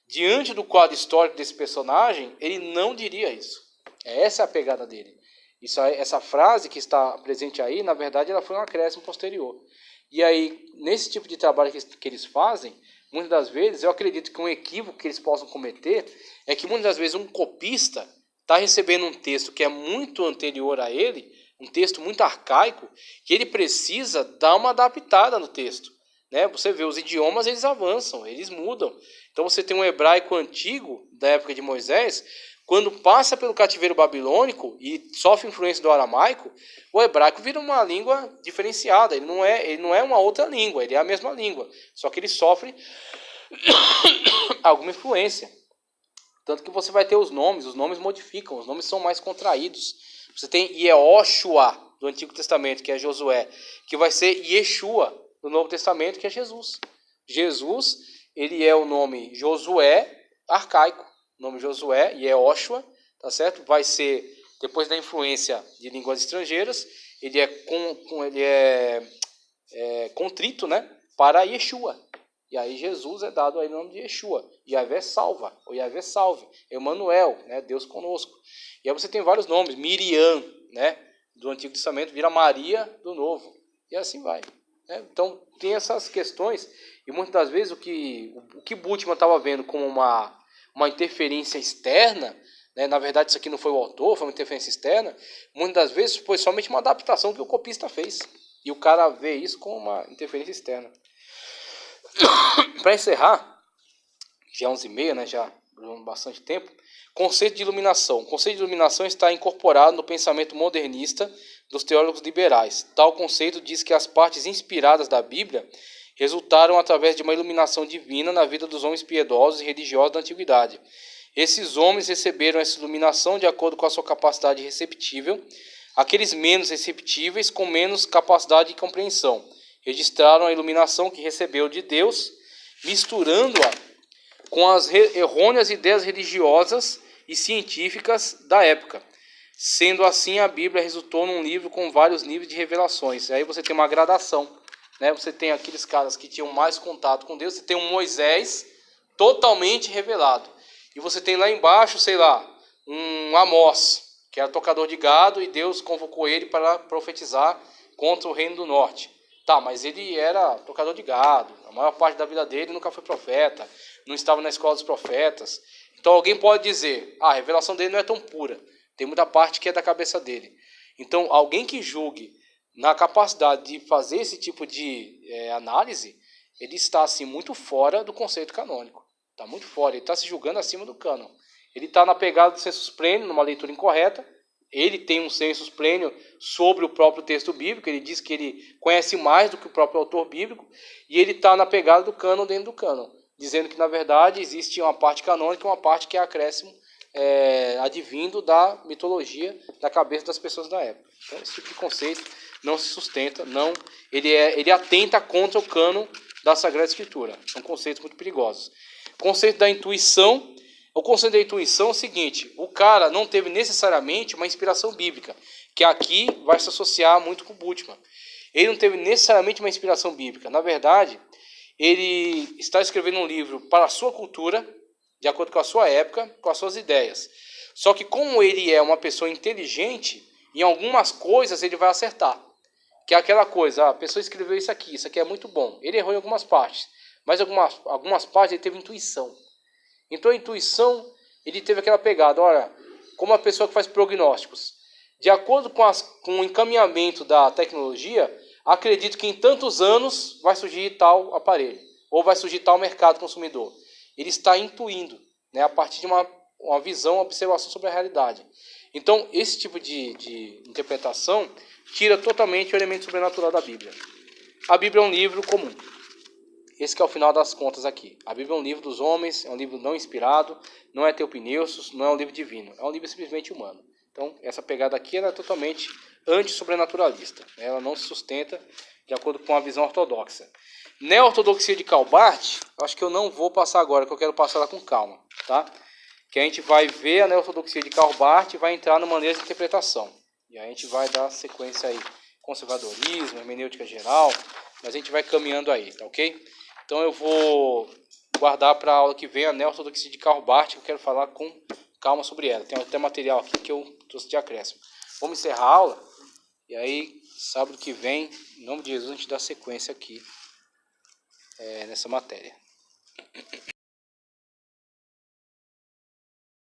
S1: Diante do quadro histórico desse personagem, ele não diria isso. Essa é a pegada dele. Essa frase que está presente aí, na verdade, ela foi um acréscimo posterior. E aí, nesse tipo de trabalho que eles fazem, muitas das vezes, eu acredito que um equívoco que eles possam cometer é que muitas das vezes um copista está recebendo um texto que é muito anterior a ele, um texto muito arcaico, que ele precisa dar uma adaptada no texto. Né? Você vê, os idiomas eles avançam, eles mudam. Então você tem um hebraico antigo, da época de Moisés, quando passa pelo cativeiro babilônico e sofre influência do aramaico, o hebraico vira uma língua diferenciada, ele não é uma outra língua, ele é a mesma língua, só que ele sofre alguma influência. Tanto que você vai ter os nomes modificam, os nomes são mais contraídos. Você tem Yehoshua, do Antigo Testamento, que é Josué, que vai ser Yeshua, do Novo Testamento, que é Jesus. Jesus, ele é o nome Josué arcaico, o nome Josué, e é Oshua, tá certo? Vai ser, depois da influência de línguas estrangeiras, ele é contrito, né, para Yeshua. E aí Jesus é dado aí o nome de Yeshua. Yahvé salva, ou Yahvé salve. Emanuel, né, Deus conosco. E aí você tem vários nomes. Miriam, né, do Antigo Testamento, vira Maria do Novo. E assim vai. Né? Então tem essas questões. E muitas das vezes o que Bultmann estava vendo como uma interferência externa, né, na verdade isso aqui não foi o autor, foi uma interferência externa, muitas das vezes foi somente uma adaptação que o copista fez. E o cara vê isso como uma interferência externa. Para encerrar, já é 11h30, né, já durante bastante tempo, conceito de iluminação. O conceito de iluminação está incorporado no pensamento modernista dos teólogos liberais. Tal conceito diz que as partes inspiradas da Bíblia resultaram através de uma iluminação divina na vida dos homens piedosos e religiosos da antiguidade. Esses homens receberam essa iluminação de acordo com a sua capacidade receptível. Aqueles menos receptíveis, com menos capacidade de compreensão, registraram a iluminação que recebeu de Deus, misturando-a com as errôneas ideias religiosas e científicas da época. Sendo assim, a Bíblia resultou num livro com vários níveis de revelações. Aí você tem uma gradação, né? Você tem aqueles caras que tinham mais contato com Deus, você tem um Moisés totalmente revelado. E você tem lá embaixo, sei lá, um Amós, que era tocador de gado, e Deus convocou ele para profetizar contra o reino do norte. Tá, mas ele era tocador de gado, a maior parte da vida dele nunca foi profeta, não estava na escola dos profetas. Então alguém pode dizer, a revelação dele não é tão pura, tem muita parte que é da cabeça dele. Então alguém que julgue na capacidade de fazer esse tipo de análise, ele está assim muito fora do conceito canônico. Está muito fora, ele está se julgando acima do cânon. Ele está na pegada do sensus plenior, numa leitura incorreta. Ele tem um sensus plenior sobre o próprio texto bíblico. Ele diz que ele conhece mais do que o próprio autor bíblico. E ele está na pegada do cânon dentro do cânon, dizendo que, na verdade, existe uma parte canônica e uma parte que é acréscimo advindo da mitologia da cabeça das pessoas da época. Então, esse tipo de conceito não se sustenta, não, ele atenta contra o cânon da Sagrada Escritura. São conceitos muito perigosos. Conceito da intuição. O conceito da intuição é o seguinte: o cara não teve necessariamente uma inspiração bíblica, que aqui vai se associar muito com Bultmann. Ele não teve necessariamente uma inspiração bíblica. Na verdade, ele está escrevendo um livro para a sua cultura, de acordo com a sua época, com as suas ideias. Só que como ele é uma pessoa inteligente, em algumas coisas ele vai acertar. Que é aquela coisa, a pessoa escreveu isso aqui é muito bom. Ele errou em algumas partes, mas algumas partes ele teve intuição. Então a intuição, ele teve aquela pegada, olha, como a pessoa que faz prognósticos. De acordo com o encaminhamento da tecnologia, acredito que em tantos anos vai surgir tal aparelho, ou vai surgir tal mercado consumidor. Ele está intuindo, né, a partir de uma visão, uma observação sobre a realidade. Então, esse tipo de interpretação tira totalmente o elemento sobrenatural da Bíblia. A Bíblia é um livro comum. Esse que é o final das contas aqui. A Bíblia é um livro dos homens, é um livro não inspirado, não é teopneusos, não é um livro divino. É um livro simplesmente humano. Então, essa pegada aqui ela é totalmente anti-sobrenaturalista. Ela não se sustenta de acordo com a visão ortodoxa. Neo-ortodoxia de Karl Barth, acho que eu não vou passar agora, que eu quero passar ela com calma, tá? Que a gente vai ver a neo-ortodoxia de Karl Barth e vai entrar no maneira de interpretação. E aí a gente vai dar sequência aí, conservadorismo, hermenêutica geral, mas a gente vai caminhando aí, tá ok? Então eu vou guardar para a aula que vem a neo-ortodoxia de Karl Barth, que eu quero falar com calma sobre ela. Tem até material aqui que eu trouxe de acréscimo. Vamos encerrar a aula, e aí sábado que vem, em nome de Jesus, a gente dá sequência aqui nessa matéria.